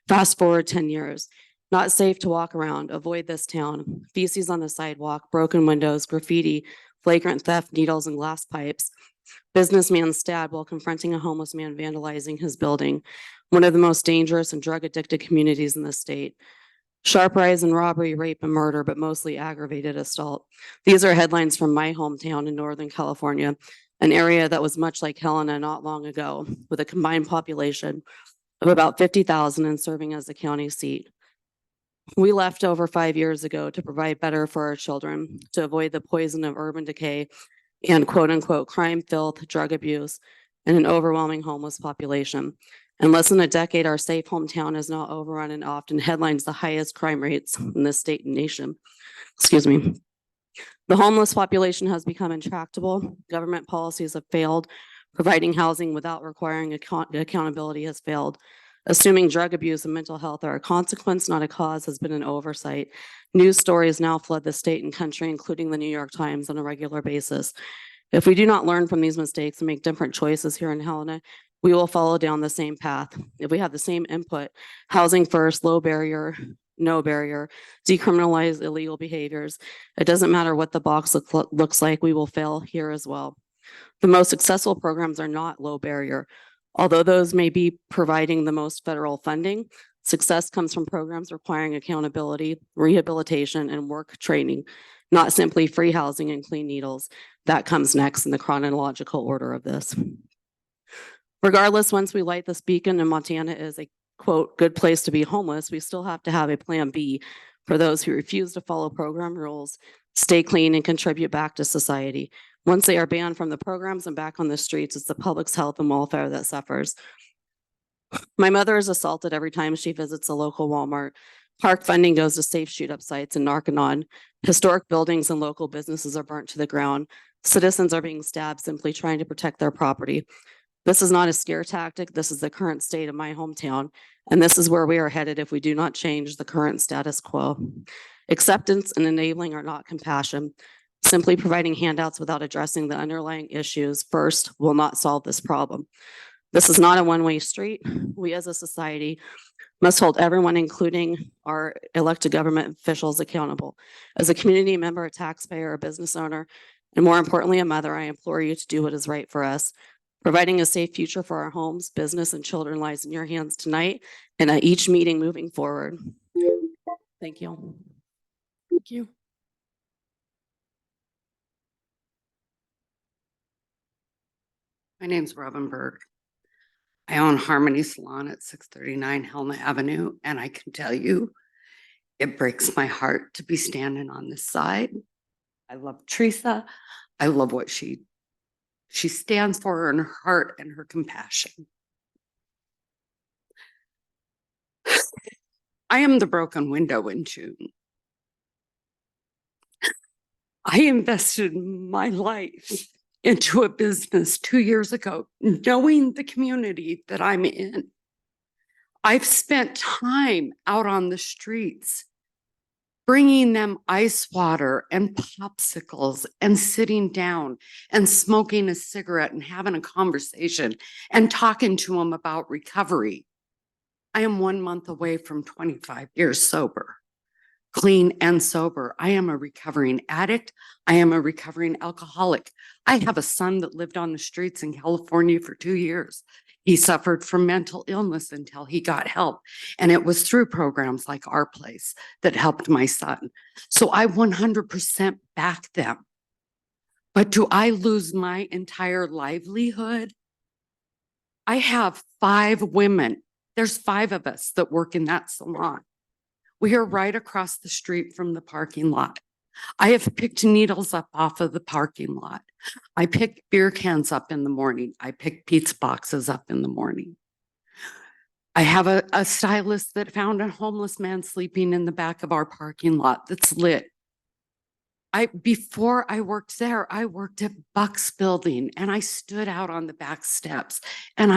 Fast forward 10 years. Not safe to walk around. Avoid this town. Feces on the sidewalk, broken windows, graffiti, flagrant theft, needles, and glass pipes. Businessman stabbed while confronting a homeless man vandalizing his building. One of the most dangerous and drug-addicted communities in the state. Sharp rise in robbery, rape, and murder, but mostly aggravated assault. These are headlines from my hometown in Northern California, an area that was much like Helena not long ago, with a combined population of about 50,000 and serving as the county seat. We left over 5 years ago to provide better for our children, to avoid the poison of urban decay and quote unquote crime, filth, drug abuse, and an overwhelming homeless population. In less than a decade, our safe hometown is now overrun and often headlines the highest crime rates in this state and nation. Excuse me. The homeless population has become intractable. Government policies have failed. Providing housing without requiring accountability has failed. Assuming drug abuse and mental health are a consequence, not a cause, has been an oversight. News stories now flood the state and country, including the New York Times, on a regular basis. If we do not learn from these mistakes and make different choices here in Helena, we will follow down the same path. If we have the same input, housing first, low barrier, no barrier, decriminalize illegal behaviors, it doesn't matter what the box looks like, we will fail here as well. The most successful programs are not low barrier. Although those may be providing the most federal funding, success comes from programs requiring accountability, rehabilitation, and work training, not simply free housing and clean needles. That comes next in the chronological order of this. Regardless, once we light this beacon and Montana is a quote, good place to be homeless, we still have to have a plan B for those who refuse to follow program rules, stay clean, and contribute back to society. Once they are banned from the programs and back on the streets, it's the public's health and welfare that suffers. My mother is assaulted every time she visits a local Walmart. Park funding goes to safe shoot-up sites in Narconon. Historic buildings and local businesses are burnt to the ground. Citizens are being stabbed simply trying to protect their property. This is not a scare tactic. This is the current state of my hometown, and this is where we are headed if we do not change the current status quo. Acceptance and enabling are not compassion. Simply providing handouts without addressing the underlying issues first will not solve this problem. This is not a one-way street. We as a society must hold everyone, including our elected government officials, accountable. As a community member, a taxpayer, a business owner, and more importantly, a mother, I implore you to do what is right for us. Providing a safe future for our homes, business, and children lies in your hands tonight and at each meeting moving forward. Thank you. Thank you. My name's Robin Berg. I own Harmony Salon at 639 Helena Avenue, and I can tell you, it breaks my heart to be standing on this side. I love Teresa. I love what she stands for in her heart and her compassion. I am the broken window in June. I invested my life into a business 2 years ago, knowing the community that I'm in. I've spent time out on the streets, bringing them ice water and popsicles and sitting down and smoking a cigarette and having a conversation and talking to them about recovery. I am 1 month away from 25 years sober. Clean and sober. I am a recovering addict. I am a recovering alcoholic. I have a son that lived on the streets in California for 2 years. He suffered from mental illness until he got help. And it was through programs like Our Place that helped my son. So I 100% back them. But do I lose my entire livelihood? I have 5 women. There's 5 of us that work in that salon. We are right across the street from the parking lot. I have picked needles up off of the parking lot. I pick beer cans up in the morning. I pick pizza boxes up in the morning. I have a stylist that found a homeless man sleeping in the back of our parking lot that's lit. Before I worked there, I worked at Buck's building and I stood out on the back steps and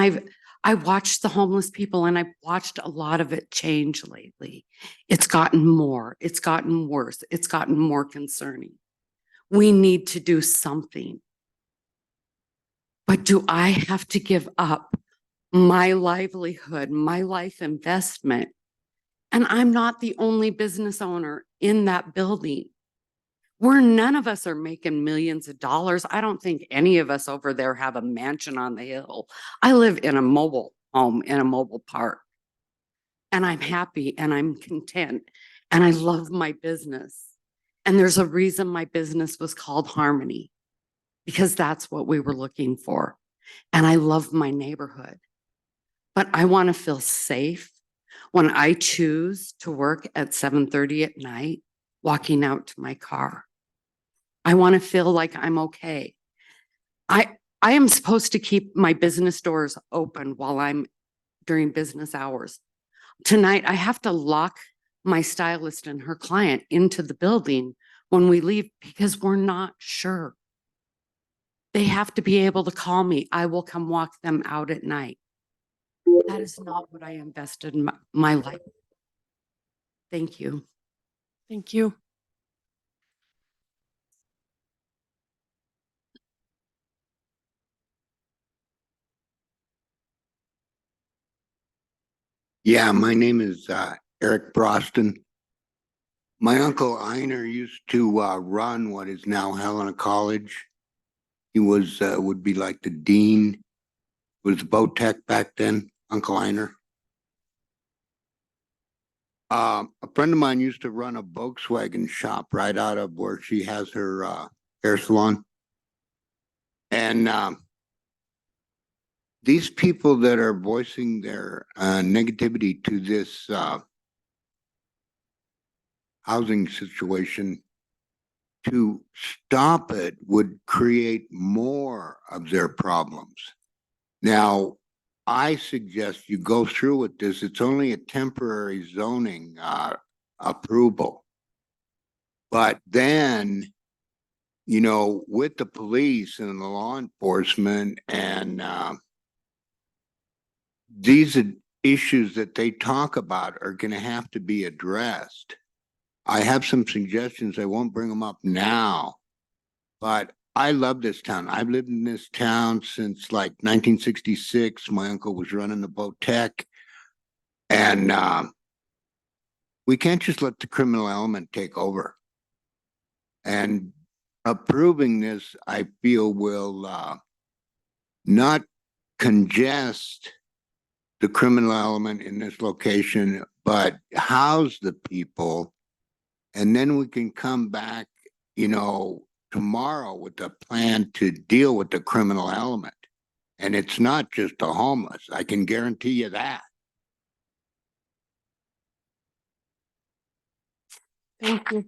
I watched the homeless people and I've watched a lot of it change lately. It's gotten more, it's gotten worse, it's gotten more concerning. We need to do something. But do I have to give up my livelihood, my life investment? And I'm not the only business owner in that building. None of us are making millions of dollars. I don't think any of us over there have a mansion on the hill. I live in a mobile home in a mobile park. And I'm happy and I'm content and I love my business. And there's a reason my business was called Harmony, because that's what we were looking for. And I love my neighborhood. But I want to feel safe. when I choose to work at 7:30 at night, walking out to my car. I want to feel like I'm okay. I am supposed to keep my business doors open while I'm during business hours. Tonight, I have to lock my stylist and her client into the building when we leave because we're not sure. They have to be able to call me. I will come walk them out at night. That is not what I invested in my life. Thank you. Thank you. Yeah, my name is Eric Broston. My uncle Einer used to run what is now Helena College. He was would be like the dean. Was boat tech back then, Uncle Einer. A friend of mine used to run a Volkswagen shop right out of where she has her hair salon. And these people that are voicing their negativity to this housing situation, to stop it would create more of their problems. Now, I suggest you go through with this. It's only a temporary zoning approval. But then, you know, with the police and the law enforcement and these issues that they talk about are going to have to be addressed. I have some suggestions. I won't bring them up now, but I love this town. I've lived in this town since like 1966. My uncle was running the boat tech, and we can't just let the criminal element take over. And approving this, I feel, will not congest the criminal element in this location, but house the people. And then we can come back, you know, tomorrow with a plan to deal with the criminal element. And it's not just the homeless. I can guarantee you that. Thank you.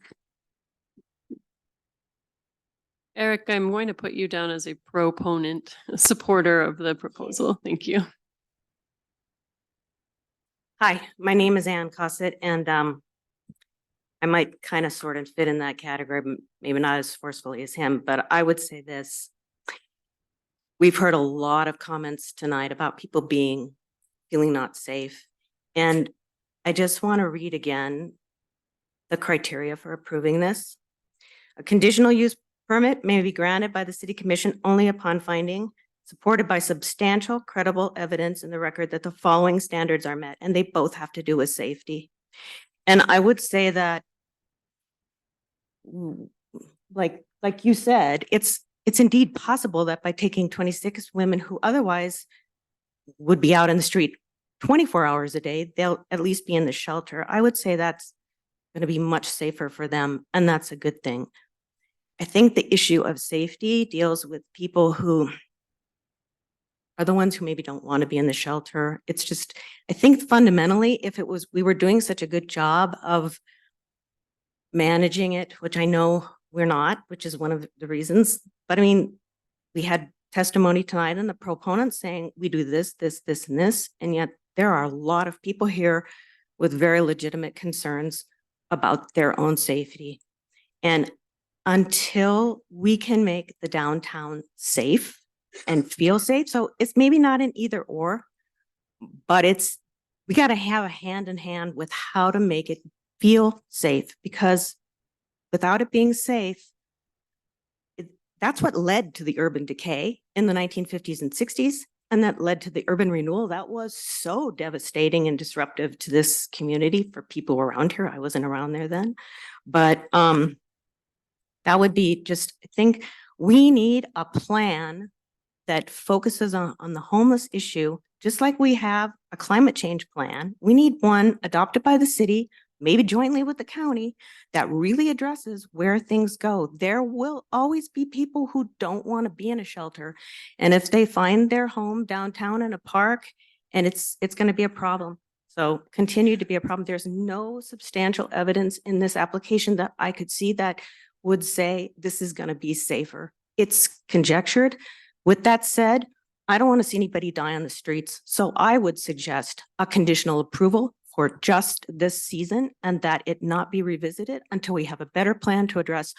Eric, I'm going to put you down as a proponent, a supporter of the proposal. Thank you. Hi, my name is Ann Cossett, and I might kind of sort of fit in that category, maybe not as forcefully as him, but I would say this. We've heard a lot of comments tonight about people feeling not safe. And I just want to read again the criteria for approving this. A conditional use permit may be granted by the City Commission only upon finding supported by substantial credible evidence in the record that the following standards are met, and they both have to do with safety. And I would say that, like you said, it's indeed possible that by taking 26 women who otherwise would be out in the street 24 hours a day, they'll at least be in the shelter. I would say that's going to be much safer for them, and that's a good thing. I think the issue of safety deals with people who are the ones who maybe don't want to be in the shelter. It's just, I think fundamentally, if we were doing such a good job of managing it, which I know we're not, which is one of the reasons, but I mean, we had testimony tonight and the proponents saying we do this, this, this, and this, and yet there are a lot of people here with very legitimate concerns about their own safety. And until we can make the downtown safe and feel safe, so it's maybe not an either or, but we got to have a hand in hand with how to make it feel safe, because without it being safe, that's what led to the urban decay in the 1950s and 60s. And that led to the urban renewal. That was so devastating and disruptive to this community for people around here. I wasn't around there then, but that would be just, I think we need a plan that focuses on the homeless issue, just like we have a climate change plan. We need one adopted by the city, maybe jointly with the county, that really addresses where things go. There will always be people who don't want to be in a shelter. And if they find their home downtown in a park, and it's going to be a problem. So continue to be a problem. There's no substantial evidence in this application that I could see that would say this is going to be safer. It's conjectured. With that said, I don't want to see anybody die on the streets. So I would suggest a conditional approval for just this season and that it not be revisited until we have a better plan to address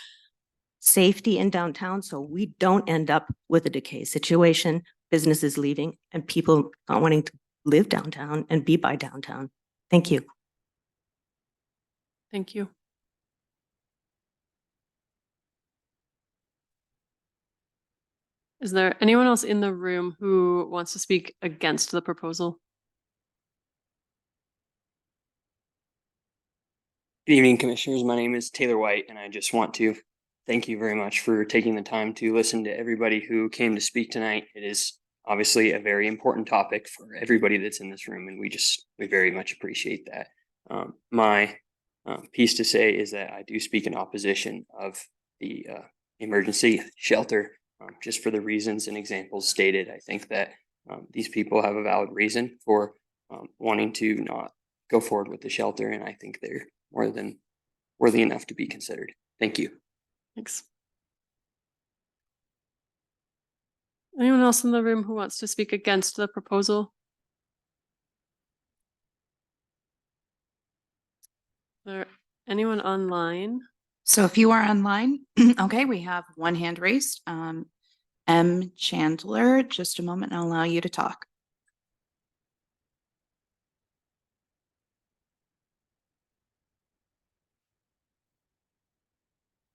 safety in downtown so we don't end up with a decay situation, businesses leaving and people not wanting to live downtown and be by downtown. Thank you. Thank you. Is there anyone else in the room who wants to speak against the proposal? Good evening, Commissioners. My name is Taylor White, and I just want to thank you very much for taking the time to listen to everybody who came to speak tonight. It is obviously a very important topic for everybody that's in this room, and we very much appreciate that. My piece to say is that I do speak in opposition of the emergency shelter, just for the reasons and examples stated. I think that these people have a valid reason for wanting to not go forward with the shelter, and I think they're more than worthy enough to be considered. Thank you. Thanks. Anyone else in the room who wants to speak against the proposal? Is there anyone online? So if you are online, okay, we have one hand raised. M. Chandler, just a moment, I'll allow you to talk.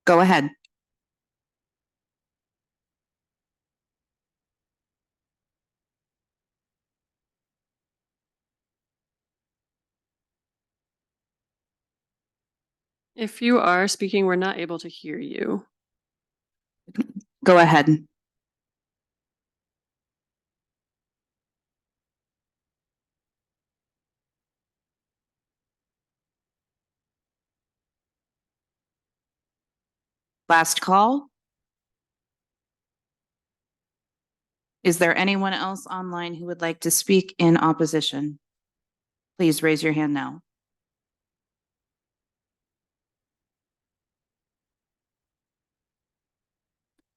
Go ahead. If you are speaking, we're not able to hear you. Go ahead. Last call. Is there anyone else online who would like to speak in opposition? Please raise your hand now.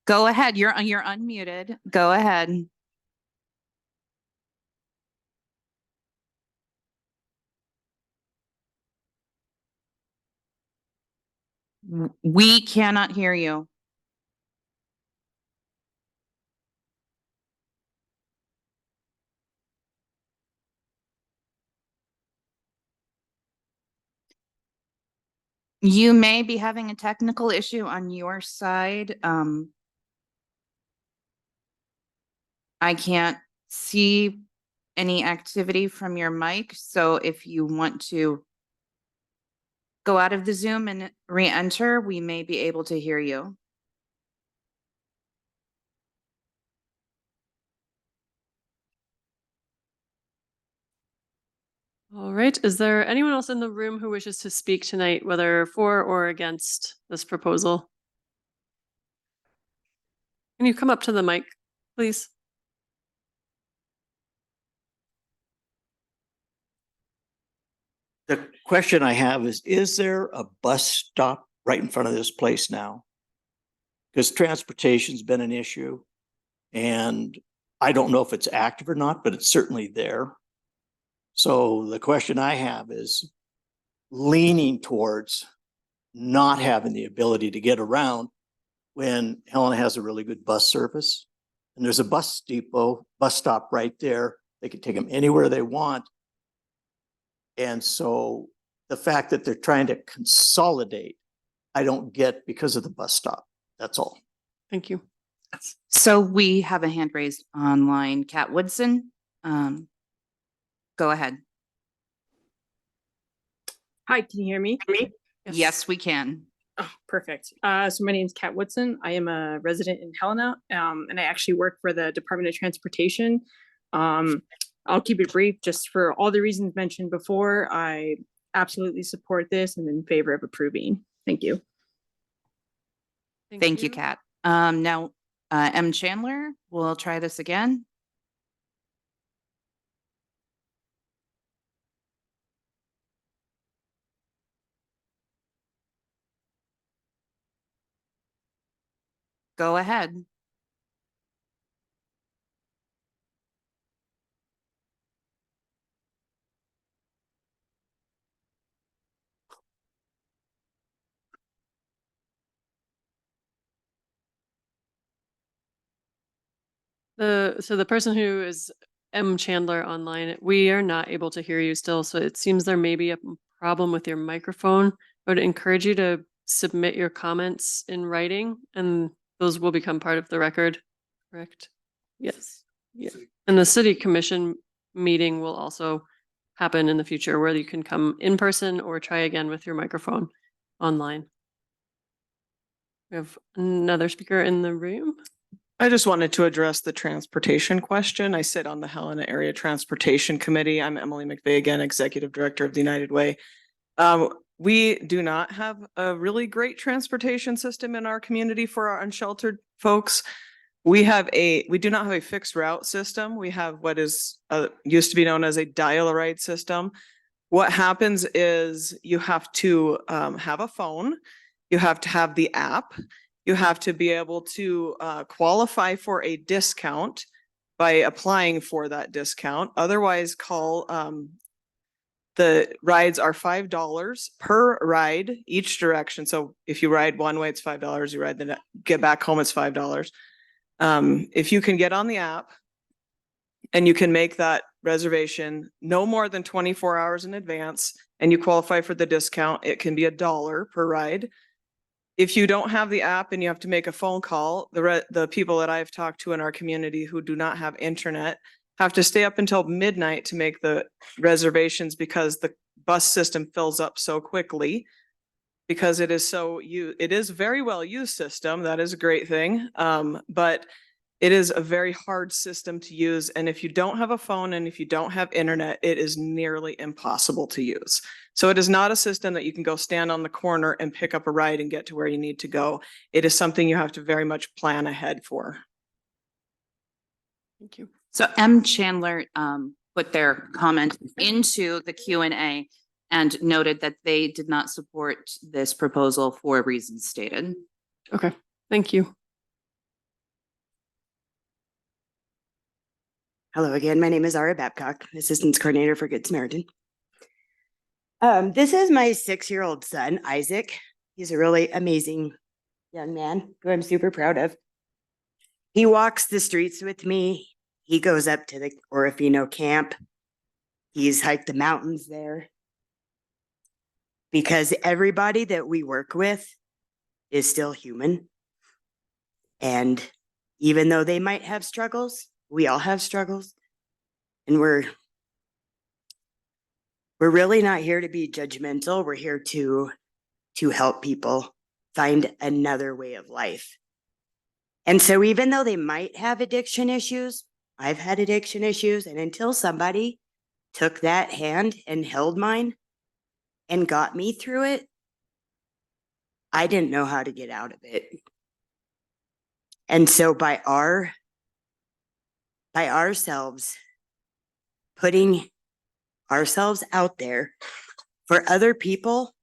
Go ahead. You're unmuted. Go ahead. We cannot hear you. You may be having a technical issue on your side. I can't see any activity from your mic. So if you want to go out of the Zoom and re-enter, we may be able to hear you. All right. Is there anyone else in the room who wishes to speak tonight, whether for or against this proposal? Can you come up to the mic, please? The question I have is there a bus stop right in front of this place now? Because transportation's been an issue, and I don't know if it's active or not, but it's certainly there. So the question I have is leaning towards not having the ability to get around when Helena has a really good bus service. And there's a bus stop right there. They can take them anywhere they want. And so the fact that they're trying to consolidate, I don't get because of the bus stop. That's all. Thank you. So we have a hand raised online. Kat Woodson, go ahead. Hi, can you hear me? Yes, we can. Oh, perfect. So my name is Kat Woodson. I am a resident in Helena, and I actually work for the Department of Transportation. I'll keep it brief. Just for all the reasons mentioned before, I absolutely support this and in favor of approving. Thank you. Thank you, Kat. Now, M. Chandler, we'll try this again. Go ahead. So the person who is M Chandler online, we are not able to hear you still, so it seems there may be a problem with your microphone. I would encourage you to submit your comments in writing, and those will become part of the record, correct? Yes. Yeah. And the city commission meeting will also happen in the future where you can come in person or try again with your microphone online. We have another speaker in the room. I just wanted to address the transportation question. I sit on the Helena Area Transportation Committee. I'm Emily McVeigh, again, Executive Director of the United Way. We do not have a really great transportation system in our community for our unsheltered folks. We do not have a fixed route system. We have what is used to be known as a dial-a-ride system. What happens is you have to have a phone, you have to have the app, you have to be able to qualify for a discount by applying for that discount. Otherwise, the rides are $5 per ride each direction. So if you ride one way, it's $5. You ride get back home, it's $5. If you can get on the app and you can make that reservation no more than 24 hours in advance and you qualify for the discount, it can be $1 per ride. If you don't have the app and you have to make a phone call, the people that I've talked to in our community who do not have internet have to stay up until midnight to make the reservations because the bus system fills up so quickly. Because it is a very well used system. That is a great thing. But it is a very hard system to use. And if you don't have a phone and if you don't have internet, it is nearly impossible to use. So it is not a system that you can go stand on the corner and pick up a ride and get to where you need to go. It is something you have to very much plan ahead for. Thank you. So M Chandler put their comment into the Q&A and noted that they did not support this proposal for reasons stated. Okay, thank you. Hello again. My name is Ara Babcock, Assistance Coordinator for Good Samaritan. This is my 6-year-old son, Isaac. He's a really amazing young man who I'm super proud of. He walks the streets with me. He goes up to the Orofino camp. He's hiked the mountains there. Because everybody that we work with is still human. And even though they might have struggles, we all have struggles. And we're really not here to be judgmental. We're here to help people find another way of life. And so even though they might have addiction issues, I've had addiction issues, and until somebody took that hand and held mine and got me through it, I didn't know how to get out of it. And so by ourselves putting ourselves out there for other people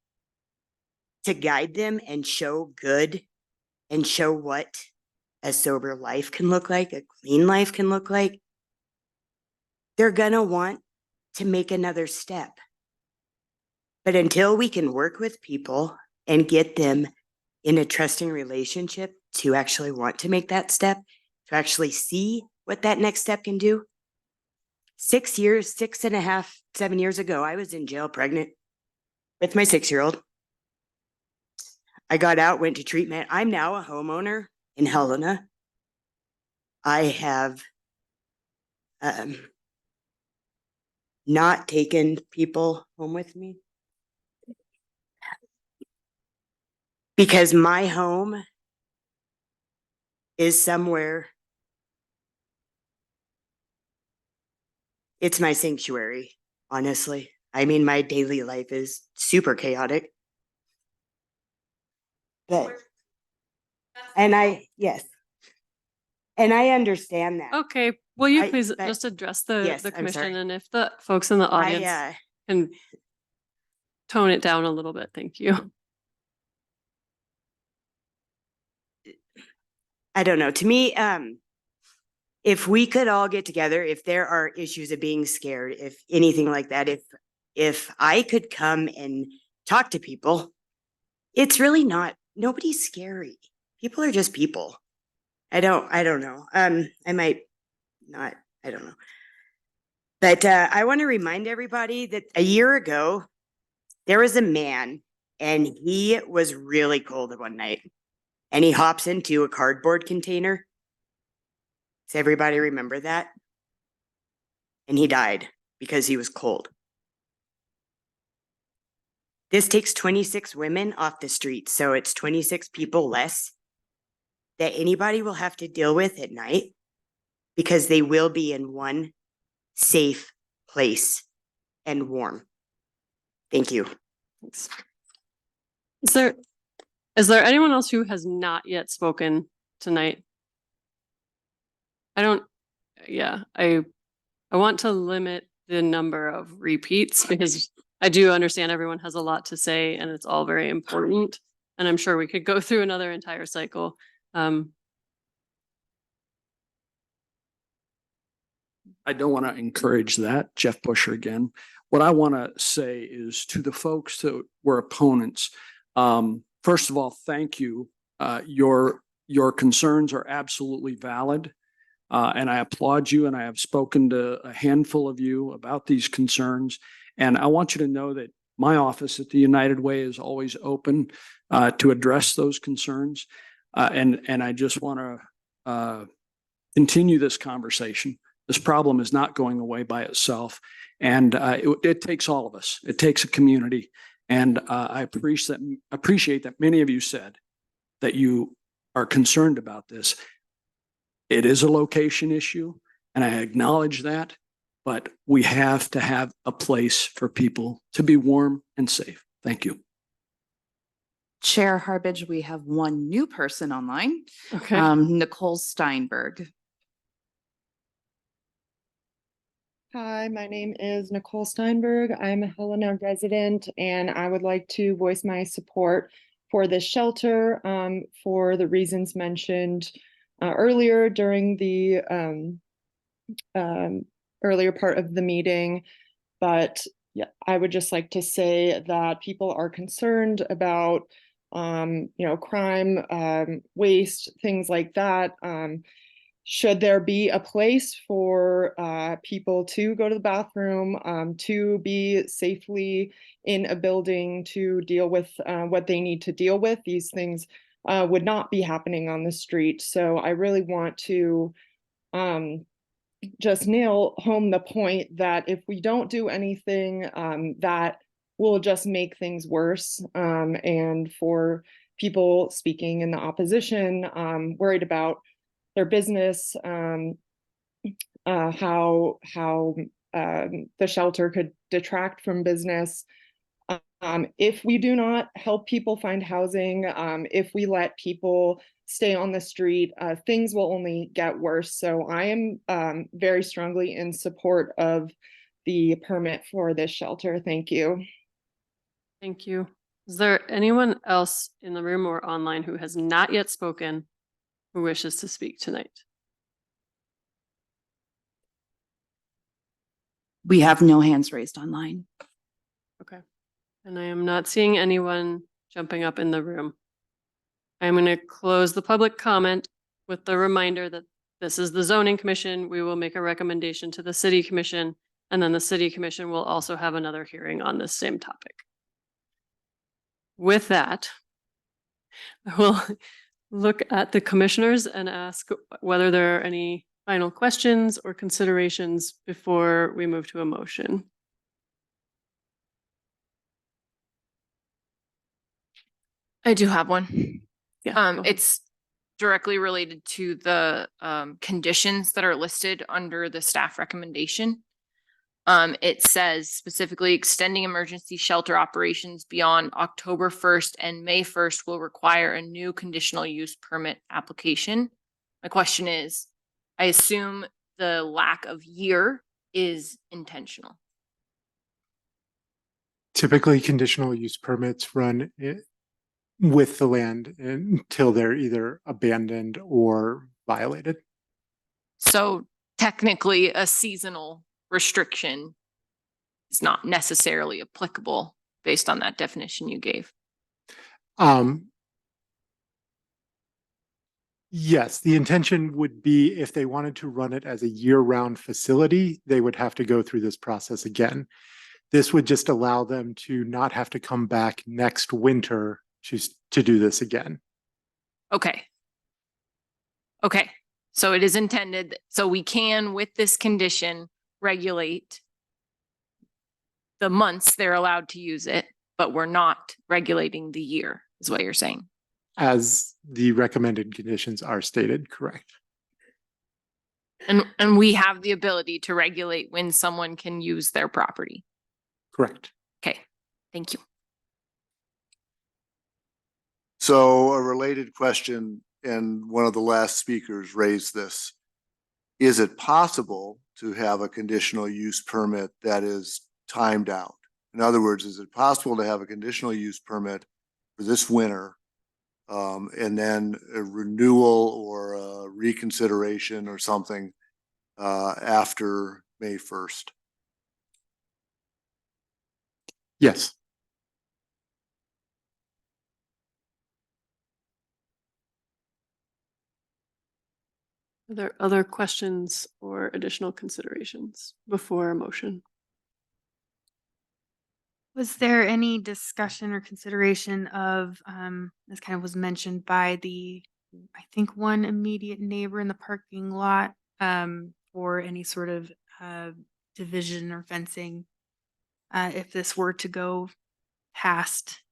to guide them and show good and show what a sober life can look like, a clean life can look like, they're gonna want to make another step. But until we can work with people and get them in a trusting relationship to actually want to make that step, to actually see what that next step can do. 6.5, 7 years ago, I was in jail pregnant with my 6-year-old. I got out, went to treatment. I'm now a homeowner in Helena. I have not taken people home with me because my home is somewhere. It's my sanctuary, honestly. I mean, my daily life is super chaotic. But, yes. And I understand that. Okay, will you please just address the commission, and if the folks in the audience can tone it down a little bit, thank you. I don't know, to me, if we could all get together, if there are issues of being scared, if anything like that, if I could come and talk to people, it's really not, nobody's scary. People are just people. I don't know. I might not, I don't know. But I want to remind everybody that a year ago, there was a man and he was really cold one night and he hops into a cardboard container. Does everybody remember that? And he died because he was cold. This takes 26 women off the street, so it's 26 people less that anybody will have to deal with at night because they will be in one safe place and warm. Thank you. Thanks. Is there anyone else who has not yet spoken tonight? I want to limit the number of repeats because I do understand everyone has a lot to say and it's all very important. And I'm sure we could go through another entire cycle. I don't want to encourage that. Jeff Busher again. What I want to say is to the folks that were opponents, first of all, thank you. Your concerns are absolutely valid. And I applaud you, and I have spoken to a handful of you about these concerns. And I want you to know that my office at the United Way is always open to address those concerns. And I just want to continue this conversation. This problem is not going away by itself. And it takes all of us. It takes a community. And I appreciate that many of you said that you are concerned about this. It is a location issue, and I acknowledge that, but we have to have a place for people to be warm and safe. Thank you. Chair Harbage, we have one new person online. Okay. Nicole Steinberg. Hi, my name is Nicole Steinberg. I'm a Helena resident, and I would like to voice my support for this shelter for the reasons mentioned earlier during the earlier part of the meeting. But yeah, I would just like to say that people are concerned about crime, waste, things like that. Should there be a place for people to go to the bathroom, to be safely in a building to deal with what they need to deal with, these things would not be happening on the street. So I really want to just nail home the point that if we don't do anything, that will just make things worse. And for people speaking in the opposition, worried about their business, how the shelter could detract from business. If we do not help people find housing, if we let people stay on the street, things will only get worse. So I am very strongly in support of the permit for this shelter. Thank you. Thank you. Is there anyone else in the room or online who has not yet spoken who wishes to speak tonight? We have no hands raised online. Okay. And I am not seeing anyone jumping up in the room. I'm going to close the public comment with the reminder that this is the zoning commission. We will make a recommendation to the city commission, and then the city commission will also have another hearing on this same topic. With that, I will look at the commissioners and ask whether there are any final questions or considerations before we move to a motion. I do have one. Yeah. It's directly related to the conditions that are listed under the staff recommendation. It says specifically extending emergency shelter operations beyond October 1st and May 1st will require a new conditional use permit application. My question is, I assume the lack of year is intentional. Typically, conditional use permits run with the land until they're either abandoned or violated. So technically, a seasonal restriction is not necessarily applicable based on that definition you gave. Yes, the intention would be if they wanted to run it as a year-round facility, they would have to go through this process again. This would just allow them to not have to come back next winter to do this again. Okay. Okay, so it is intended, so we can, with this condition, regulate the months they're allowed to use it, but we're not regulating the year, is what you're saying. As the recommended conditions are stated, correct. And we have the ability to regulate when someone can use their property. Correct. Okay, thank you. So a related question, and one of the last speakers raised this. Is it possible to have a conditional use permit that is timed out? In other words, is it possible to have a conditional use permit for this winter and then a renewal or a reconsideration or something after May 1st? Yes. Are there other questions or additional considerations before a motion? Was there any discussion or consideration of, this kind of was mentioned by I think one immediate neighbor in the parking lot, or any sort of division or fencing, if this were to go past,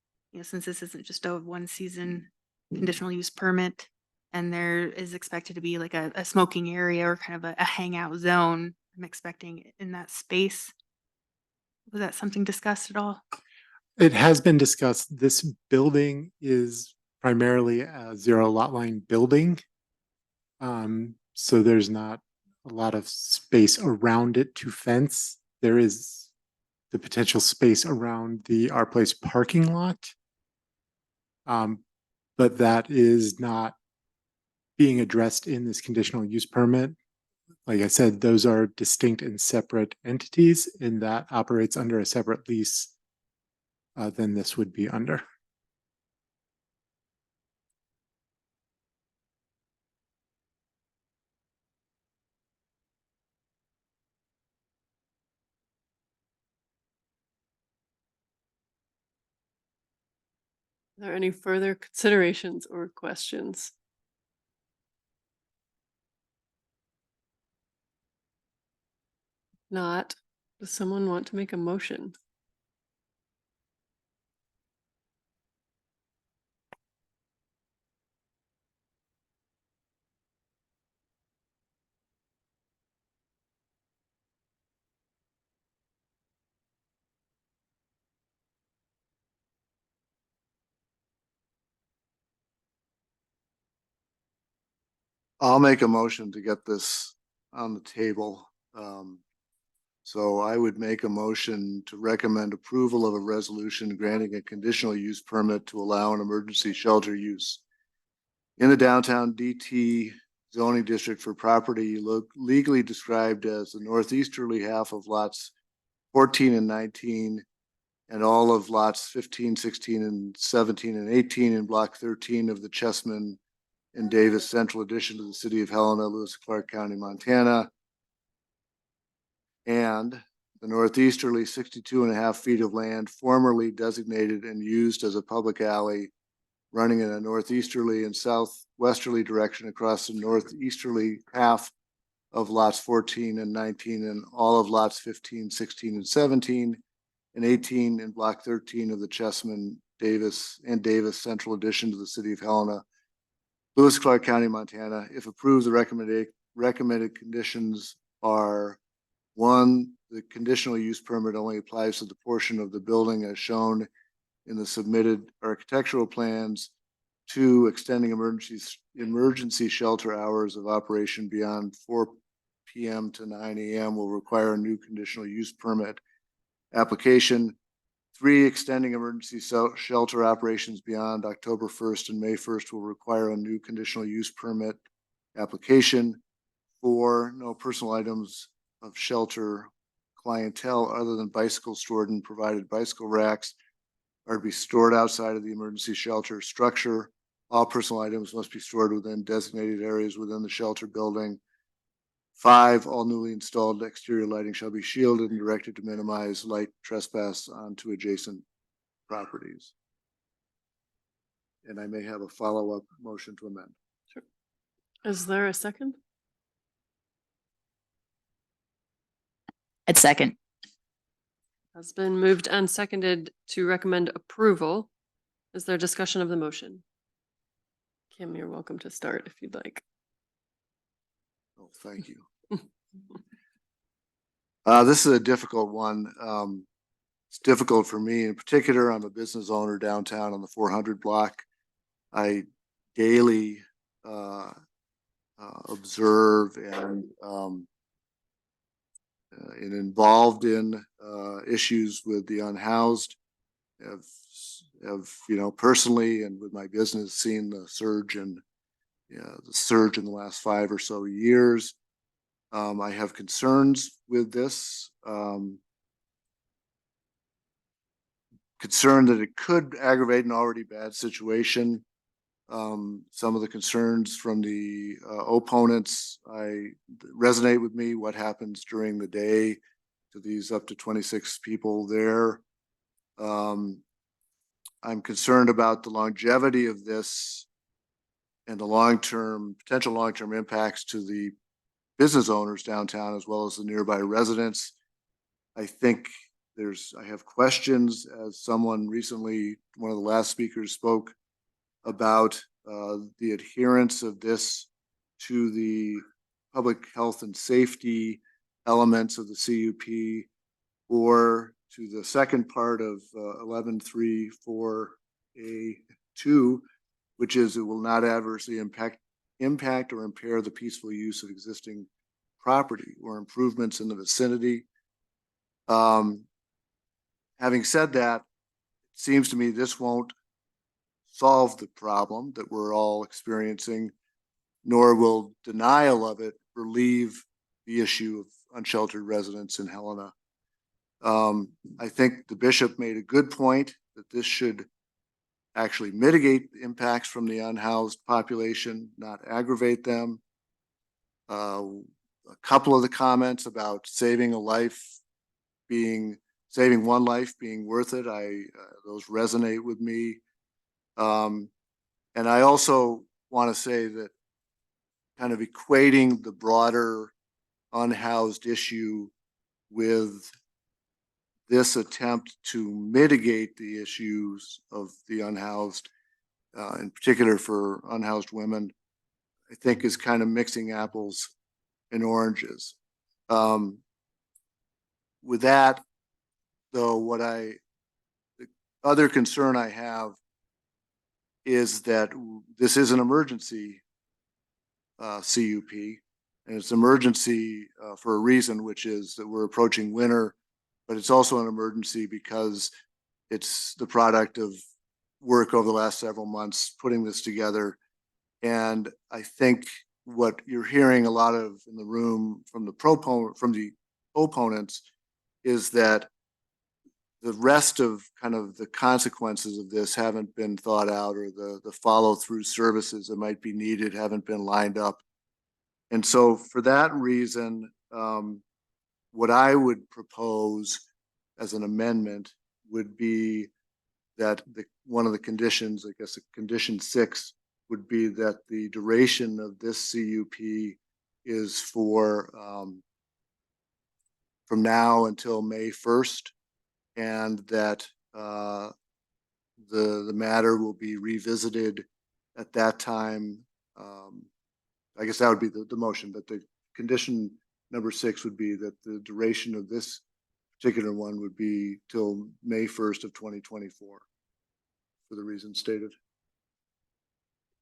since this isn't just a one season conditional use permit, and there is expected to be like a smoking area or kind of a hangout zone, I'm expecting in that space. Was that something discussed at all? It has been discussed. This building is primarily a zero lot line building. So there's not a lot of space around it to fence. There is the potential space around the Our Place parking lot. But that is not being addressed in this conditional use permit. Like I said, those are distinct and separate entities, and that operates under a separate lease than this would be under. Are there any further considerations or questions? Not, does someone want to make a motion? I'll make a motion to get this on the table. So I would make a motion to recommend approval of a resolution granting a conditional use permit to allow an emergency shelter use in the downtown DT zoning district for property legally described as the northeasterly half of lots 14 and 19 and all of lots 15, 16, and 17 and 18 in block 13 of the Chessman and Davis Central Addition to the city of Helena, Lewis, Clark County, Montana. And the northeasterly 62.5 feet of land formerly designated and used as a public alley running in a northeasterly and southwesterly direction across the northeasterly half of lots 14 and 19 and all of lots 15, 16, and 17 and 18 in block 13 of the Chessman, Davis Central Addition to the city of Helena, Lewis, Clark County, Montana. If approved, the recommended conditions are: 1, the conditional use permit only applies to the portion of the building as shown in the submitted architectural plans. 2, extending emergency shelter hours of operation beyond 4 p.m. to 9 a.m. will require a new conditional use permit application. 3, extending emergency shelter operations beyond October 1st and May 1st will require a new conditional use permit application. 4, no personal items of shelter clientele other than bicycles stored in provided bicycle racks are to be stored outside of the emergency shelter structure. All personal items must be stored within designated areas within the shelter building. 5, all newly installed exterior lighting shall be shielded and directed to minimize light trespass onto adjacent properties. And I may have a follow-up motion to amend. Sure. Is there a second? I'd second. Has been moved and seconded to recommend approval. Is there discussion of the motion? Kim, you're welcome to start if you'd like. Oh, thank you. This is a difficult one. It's difficult for me in particular. I'm a business owner downtown on the 400 block. I daily observe and involved in issues with the unhoused. Have personally and with my business seen the surge in the last 5 or so years. I have concerns with this. Concerned that it could aggravate an already bad situation. Some of the concerns from the opponents resonate with me. What happens during the day to these up to 26 people there? I'm concerned about the longevity of this and the potential long-term impacts to the business owners downtown as well as the nearby residents. I think I have questions, as someone recently, one of the last speakers spoke about the adherence of this to the public health and safety elements of the CUP, or to the second part of 11.3.4A2, which is it will not adversely impact or impair the peaceful use of existing property or improvements in the vicinity. Having said that, it seems to me this won't solve the problem that we're all experiencing, nor will denial of it relieve the issue of unsheltered residents in Helena. I think the bishop made a good point that this should actually mitigate the impacts from the unhoused population, not aggravate them. A couple of the comments about saving one life being worth it, those resonate with me. And I also want to say that kind of equating the broader unhoused issue with this attempt to mitigate the issues of the unhoused, in particular for unhoused women, I think is kind of mixing apples and oranges. With that, though, the other concern I have is that this is an emergency CUP, and it's emergency for a reason, which is that we're approaching winter, but it's also an emergency because it's the product of work over the last several months putting this together. And I think what you're hearing a lot of in the room from the opponents is that the rest of kind of the consequences of this haven't been thought out, or the follow-through services that might be needed haven't been lined up. And so for that reason, what I would propose as an amendment would be that one of the conditions, I guess condition 6, would be that the duration of this CUP is for from now until May 1st, and that the matter will be revisited at that time. I guess that would be the motion, but the condition number 6 would be that the duration of this particular one would be till May 1st of 2024 for the reasons stated.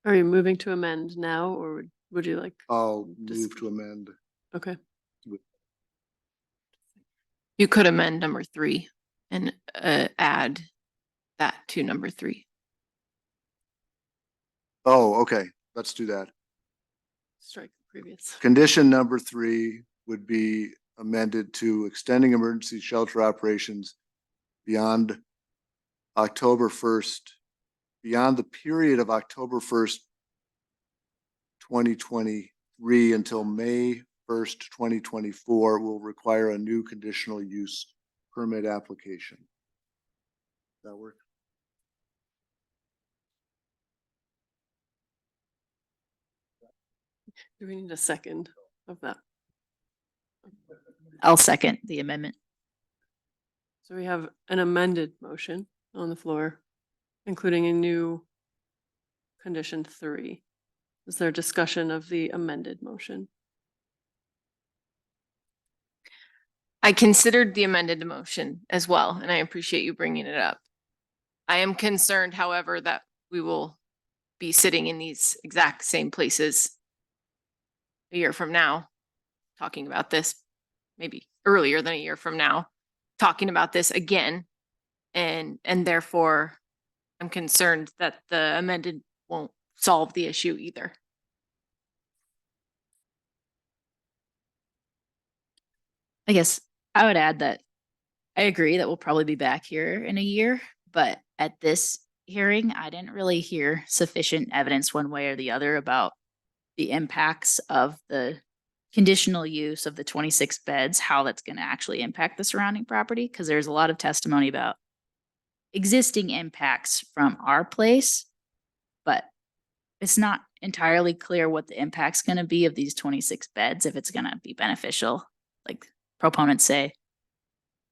Are you moving to amend now, or would you like? I'll move to amend. Okay. You could amend number 3. and add that to number 3. Oh, okay, let's do that. Strike the previous. Condition number 3 would be amended to extending emergency shelter operations beyond October 1st, beyond the period of October 1st, 2023 until May 1st, 2024 will require a new conditional use permit application. That work? Do we need a second of that? I'll second the amendment. So we have an amended motion on the floor, including a new condition 3. Is there discussion of the amended motion? I considered the amended motion as well, and I appreciate you bringing it up. I am concerned, however, that we will be sitting in these exact same places a year from now, talking about this, maybe earlier than a year from now, talking about this again. And therefore I'm concerned that the amended won't solve the issue either. I guess I would add that I agree that we'll probably be back here in a year, but at this hearing, I didn't really hear sufficient evidence one way or the other about the impacts of the conditional use of the 26 beds, how that's going to actually impact the surrounding property. Because there's a lot of testimony about existing impacts from our place, but it's not entirely clear what the impact's going to be of these 26 beds, if it's going to be beneficial, like proponents say,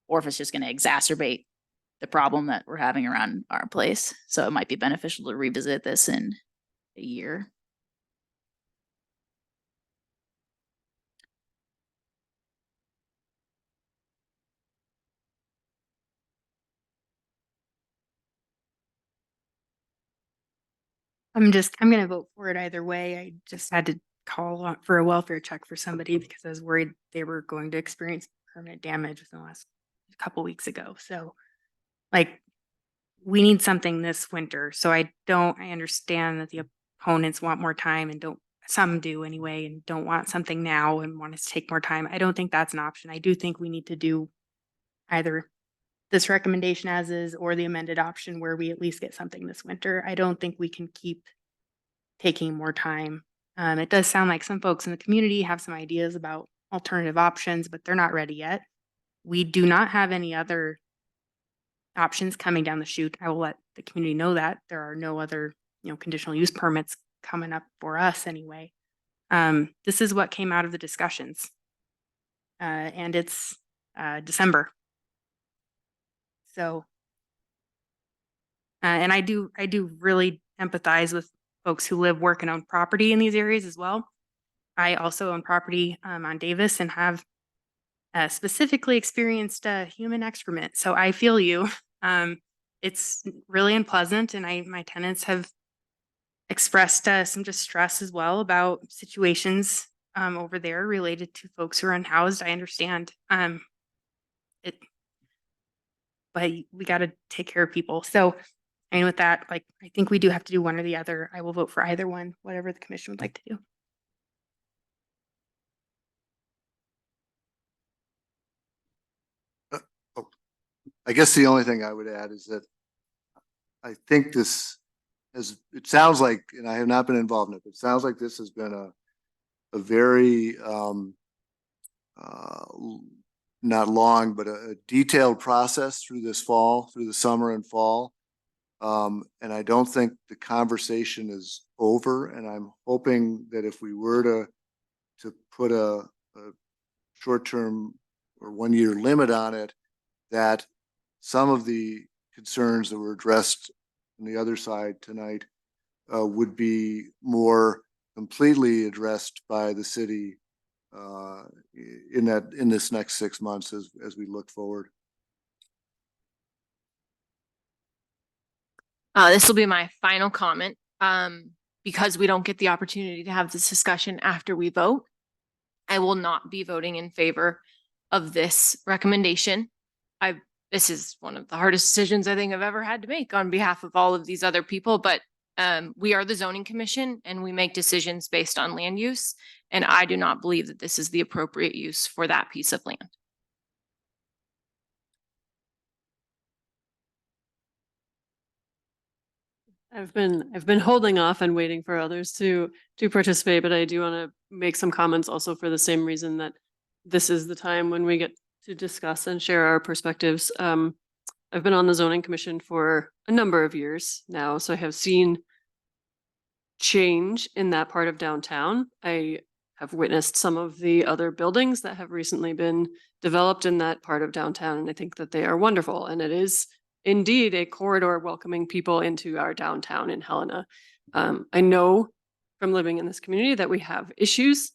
or if it's just going to exacerbate the problem that we're having around our place. So it might be beneficial to revisit this in a year. I'm going to vote for it either way. I just had to call for a welfare check for somebody because I was worried they were going to experience permanent damage within the last couple weeks ago. So like, we need something this winter. So I understand that the opponents want more time and some do anyway, and don't want something now and want us to take more time. I don't think that's an option. I do think we need to do either this recommendation as is or the amended option where we at least get something this winter. I don't think we can keep taking more time. It does sound like some folks in the community have some ideas about alternative options, but they're not ready yet. We do not have any other options coming down the chute. I will let the community know that there are no other, conditional use permits coming up for us anyway. This is what came out of the discussions. And it's December. So, and I do really empathize with folks who live, work, and own property in these areas as well. I also own property on Davis and have specifically experienced human excrement. So I feel you. It's really unpleasant, and my tenants have expressed some distress as well about situations over there related to folks who are unhoused. I understand. But we got to take care of people. So, and with that, I think we do have to do one or the other. I will vote for either one, whatever the commission would like to do. I guess the only thing I would add is that I think it sounds like, and I have not been involved in it, but it sounds like this has been a very, not long, but a detailed process through this fall, through the summer and fall. And I don't think the conversation is over. And I'm hoping that if we were to put a short-term or 1-year limit on it, that some of the concerns that were addressed on the other side tonight would be more completely addressed by the city in this next 6 months as we look forward. This will be my final comment. Because we don't get the opportunity to have this discussion after we vote, I will not be voting in favor of this recommendation. I this is one of the hardest decisions I think I've ever had to make on behalf of all of these other people, but we are the zoning commission and we make decisions based on land use. And I do not believe that this is the appropriate use for that piece of land. I've been holding off and waiting for others to participate, but I do want to make some comments also for the same reason that this is the time when we get to discuss and share our perspectives. I've been on the zoning commission for a number of years now, so I have seen change in that part of downtown. I have witnessed some of the other buildings that have recently been developed in that part of downtown, and I think that they are wonderful. And it is indeed a corridor welcoming people into our downtown in Helena. I know from living in this community that we have issues,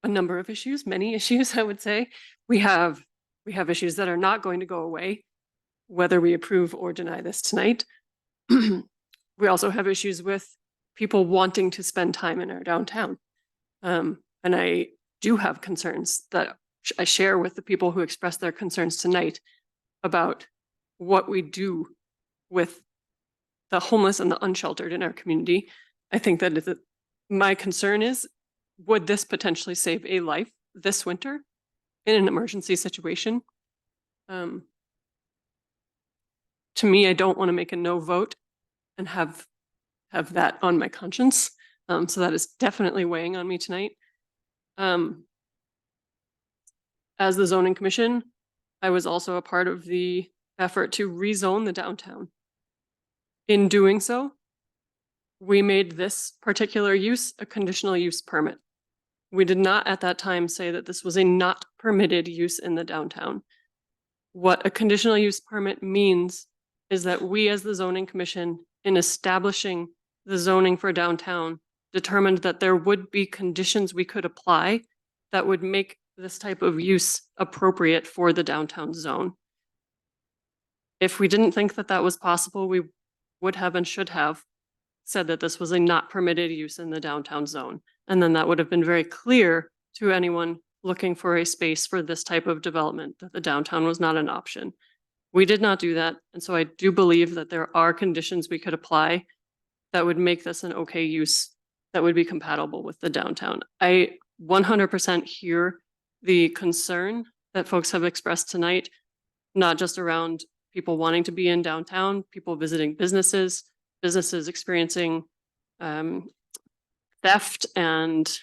a number of issues, many issues, I would say. We have issues that are not going to go away, whether we approve or deny this tonight. We also have issues with people wanting to spend time in our downtown. And I do have concerns that I share with the people who expressed their concerns tonight about what we do with the homeless and the unsheltered in our community. I think that my concern is, would this potentially save a life this winter in an emergency situation? To me, I don't want to make a no vote and have that on my conscience. So that is definitely weighing on me tonight. As the zoning commission, I was also a part of the effort to rezone the downtown. In doing so, we made this particular use a conditional use permit. We did not at that time say that this was a not permitted use in the downtown. What a conditional use permit means is that we as the zoning commission, in establishing the zoning for downtown, determined that there would be conditions we could apply that would make this type of use appropriate for the downtown zone. If we didn't think that that was possible, we would have and should have said that this was a not permitted use in the downtown zone. And then that would have been very clear to anyone looking for a space for this type of development, that the downtown was not an option. We did not do that. And so I do believe that there are conditions we could apply that would make this an okay use that would be compatible with the downtown. I 100% hear the concern that folks have expressed tonight, not just around people wanting to be in downtown, people visiting businesses experiencing theft and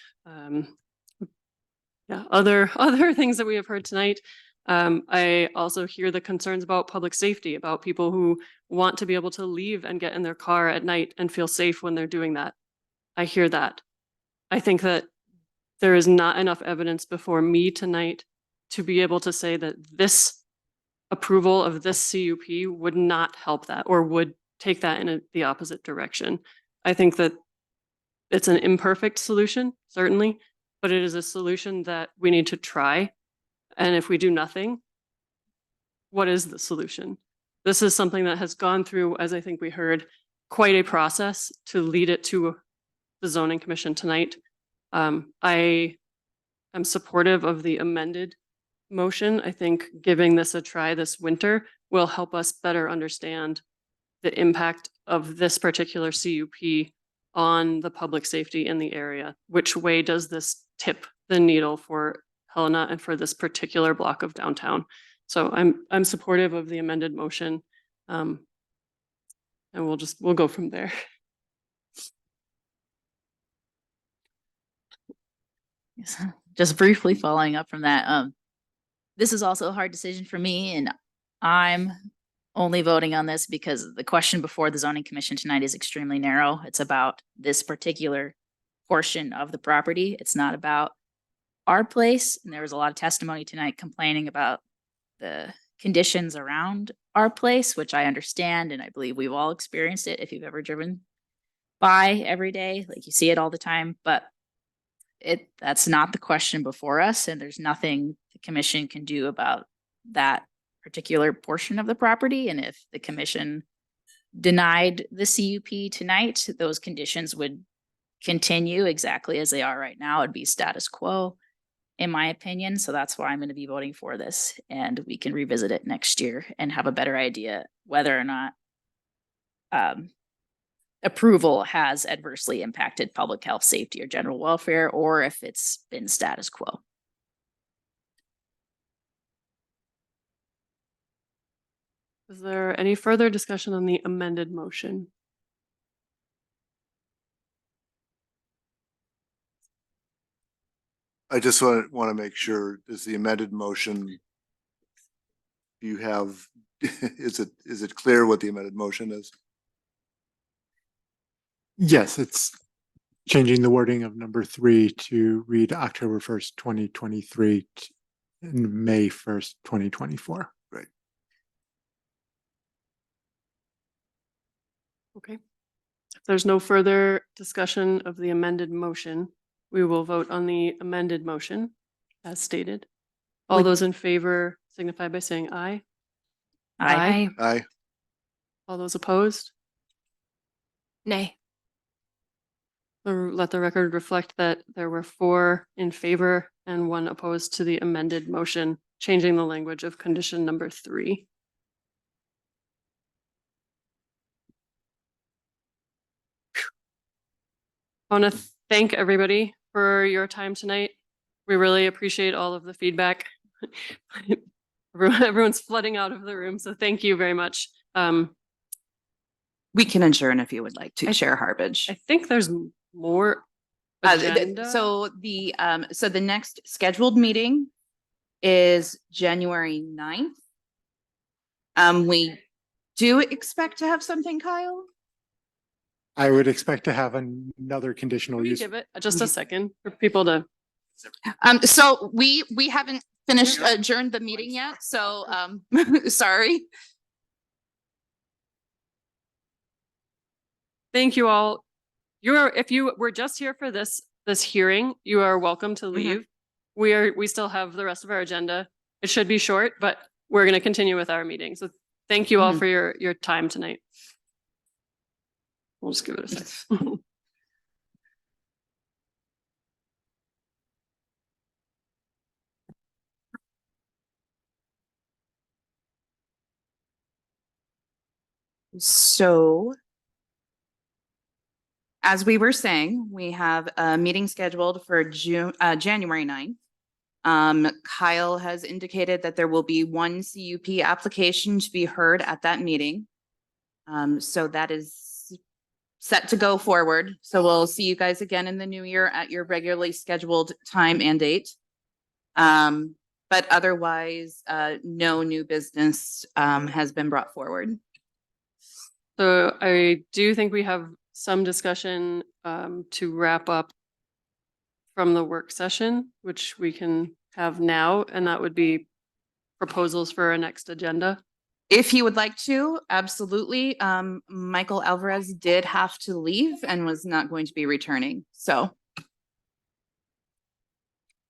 other things that we have heard tonight. I also hear the concerns about public safety, about people who want to be able to leave and get in their car at night and feel safe when they're doing that. I hear that. I think that there is not enough evidence before me tonight to be able to say that this approval of this CUP would not help that or would take that in the opposite direction. I think that it's an imperfect solution, certainly, but it is a solution that we need to try. And if we do nothing, what is the solution? This is something that has gone through, as I think we heard, quite a process to lead it to the zoning commission tonight. I am supportive of the amended motion. I think giving this a try this winter will help us better understand the impact of this particular CUP on the public safety in the area. Which way does this tip the needle for Helena and for this particular block of downtown? So I'm supportive of the amended motion. And we'll go from there. Yes. Just briefly following up from that, this is also a hard decision for me, and I'm only voting on this because the question before the zoning commission tonight is extremely narrow. It's about this particular portion of the property. It's not about our place. And there was a lot of testimony tonight complaining about the conditions around our place, which I understand, and I believe we've all experienced it if you've ever driven by every day, like you see it all the time, but that's not the question before us, and there's nothing the commission can do about that particular portion of the property. And if the commission denied the CUP tonight, those conditions would continue exactly as they are right now. It'd be status quo. in my opinion. So that's why I'm going to be voting for this, and we can revisit it next year and have a better idea whether or not approval has adversely impacted public health, safety, or general welfare, or if it's been status quo. Is there any further discussion on the amended motion? I just want to make sure, is the amended motion, do you have, is it clear what the amended motion is? Yes, it's changing the wording of number 3 to read October 1st, 2023 and May 1st, 2024. Right. Okay. If there's no further discussion of the amended motion, we will vote on the amended motion as stated. All those in favor signify by saying aye. Aye. Aye. All those opposed? Nay. Let the record reflect that there were 4 in favor and 1 opposed to the amended motion, changing the language of condition number 3. I want to thank everybody for your time tonight. We really appreciate all of the feedback. Everyone's flooding out of the room, so thank you very much. We can adjourn if you would like to, Chair Harbage. I think there's more agenda. So the next scheduled meeting is January 9th. We do expect to have something, Kyle? I would expect to have another conditional Can we use. give it just a second for people to. So we haven't finished adjourned the meeting yet, so sorry. Thank you all. If you were just here for this hearing, you are welcome to leave. We still have the rest of our agenda. It should be short, but we're going to continue with our meeting. So thank you all for your time tonight. We'll just give it a second. So as we were saying, we have a meeting scheduled for January 9th. Kyle has indicated that there will be 1 CUP application to be heard at that meeting. So that is set to go forward. So we'll see you guys again in the new year at your regularly scheduled time and date. But otherwise, no new business has been brought forward. So I do think we have some discussion to wrap up from the work session, which we can have now, and that would be proposals for a next agenda. If you would like to, absolutely. Michael Alvarez did have to leave and was not going to be returning, so.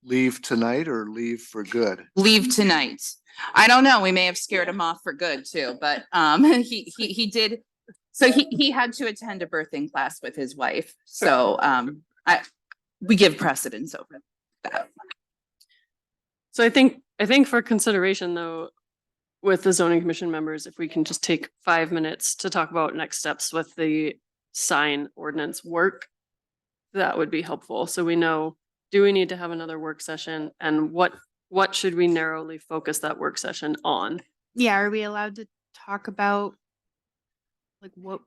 Leave tonight or leave for good? Leave tonight. I don't know, we may have scared him off for good too, but he did. So he had to attend a birthing class with his wife, so we give precedence over that. So I think for consideration though, with the zoning commission members, if we can just take 5 minutes to talk about next steps with the sign ordinance work, that would be helpful. So we know, do we need to have another work session, and what should we narrowly focus that work session on? Yeah, are we allowed to talk about like what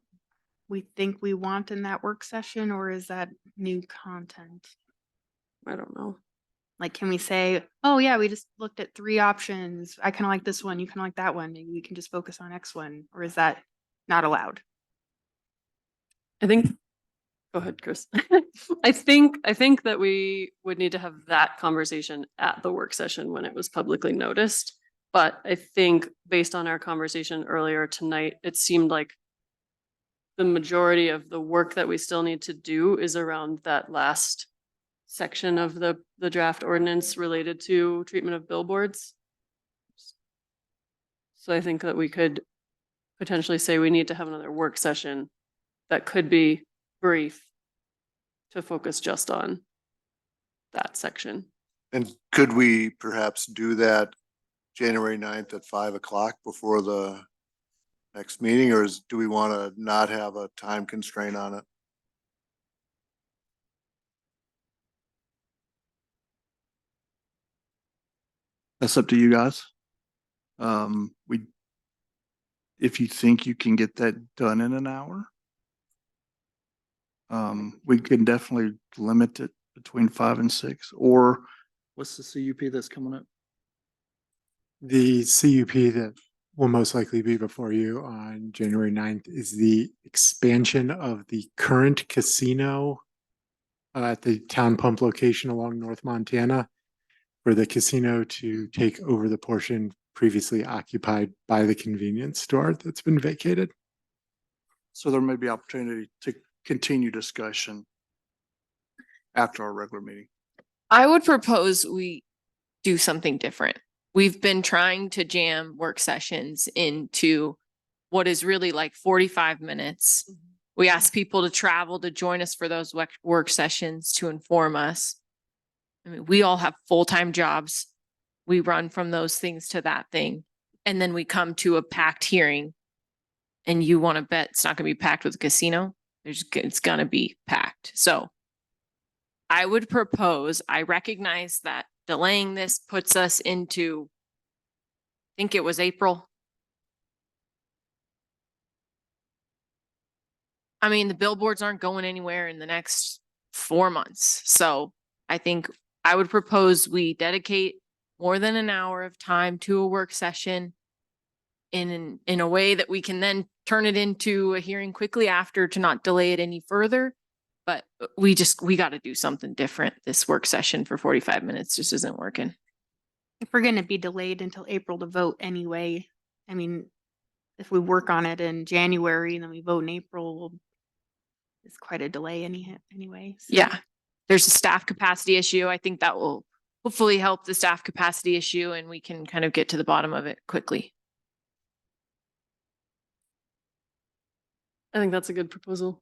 we think we want in that work session, or is that new content? I don't know. Like, can we say, oh yeah, we just looked at 3 options. I kind of like this one, you kind of like that one. Maybe we can just focus on X one, or is that not allowed? I think, go ahead, Chris. I think that we would need to have that conversation at the work session when it was publicly noticed. But I think based on our conversation earlier tonight, it seemed like the majority of the work that we still need to do is around that last section of the draft ordinance related to treatment of billboards. So I think that we could potentially say we need to have another work session that could be brief to focus just on that section. And could we perhaps do that January 9th at 5 o'clock before the next meeting, or do we want to not have a time constraint on it? That's up to you guys. If you think you can get that done in an hour, we can definitely limit it between 5 and 6, or what's the CUP that's coming up? The CUP that will most likely be before you on January 9th is the expansion of the current casino at the town pump location along North Montana, for the casino to take over the portion previously occupied by the convenience store that's been vacated. So there may be opportunity to continue discussion after our regular meeting. I would propose we do something different. We've been trying to jam work sessions into what is really like 45 minutes. We ask people to travel to join us for those work sessions to inform us. I mean, we all have full-time jobs. We run from those things to that thing. And then we come to a packed hearing. And you want to bet it's not going to be packed with a casino? It's going to be packed. So I would propose, I recognize that delaying this puts us into, I think it was April. I mean, the billboards aren't going anywhere in the next 4 months. So I think I would propose we dedicate more than an hour of time to a work session in a way that we can then turn it into a hearing quickly after to not delay it any further. But we got to do something different. This work session for 45 minutes just isn't working. If we're gonna be delayed until April to vote anyway, I mean, if we work on it in January and then we vote in April, it's quite a delay anyway. So. Yeah, there's a staff capacity issue. I think that will hopefully help the staff capacity issue and we can kind of get to the bottom of it quickly. I think that's a good proposal.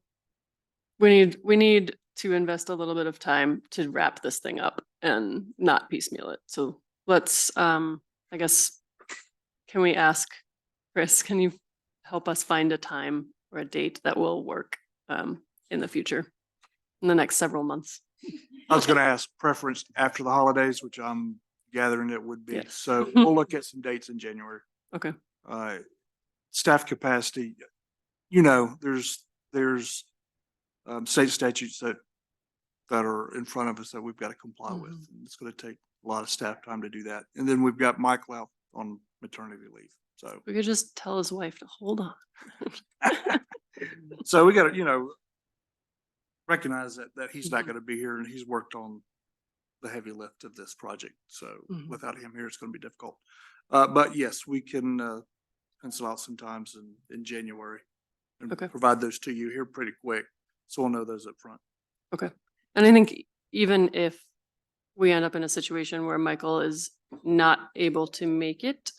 We need to invest a little bit of time to wrap this thing up and not piecemeal it. So let's, I guess, can we ask Chris, can you help us find a time or a date that will work in the future, in the next several months? I was going to ask preference after the holidays, which I'm gathering it would be. Yes. So we'll look at some dates in January. Okay. Staff capacity, you know, there's state statutes that are in front of us that we've got to comply with. And it's going to take a lot of staff time to do that. And then we've got Michael out on maternity leave. So We could just tell his wife to hold on. so we got to, you know, recognize that he's not going to be here and he's worked on the heavy lift of this project. So without him here, it's going to be difficult. But yes, we can pencil out some times in January and provide those to you here pretty quick. So we'll know those up front. Okay. And I think even if we end up in a situation where Michael is not able to make it,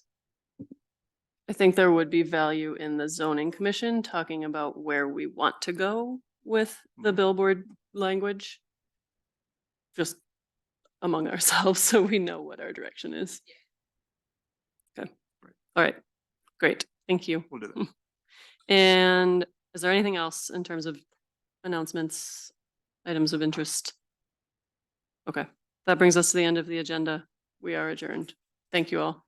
I think there would be value in the zoning commission talking about where we want to go with the billboard language. Just among ourselves, so we know what our direction is. Okay. All right. Great. Thank you. We'll do that. And is there anything else in terms of announcements, items of interest? Okay. That brings us to the end of the agenda. We are adjourned. Thank you all.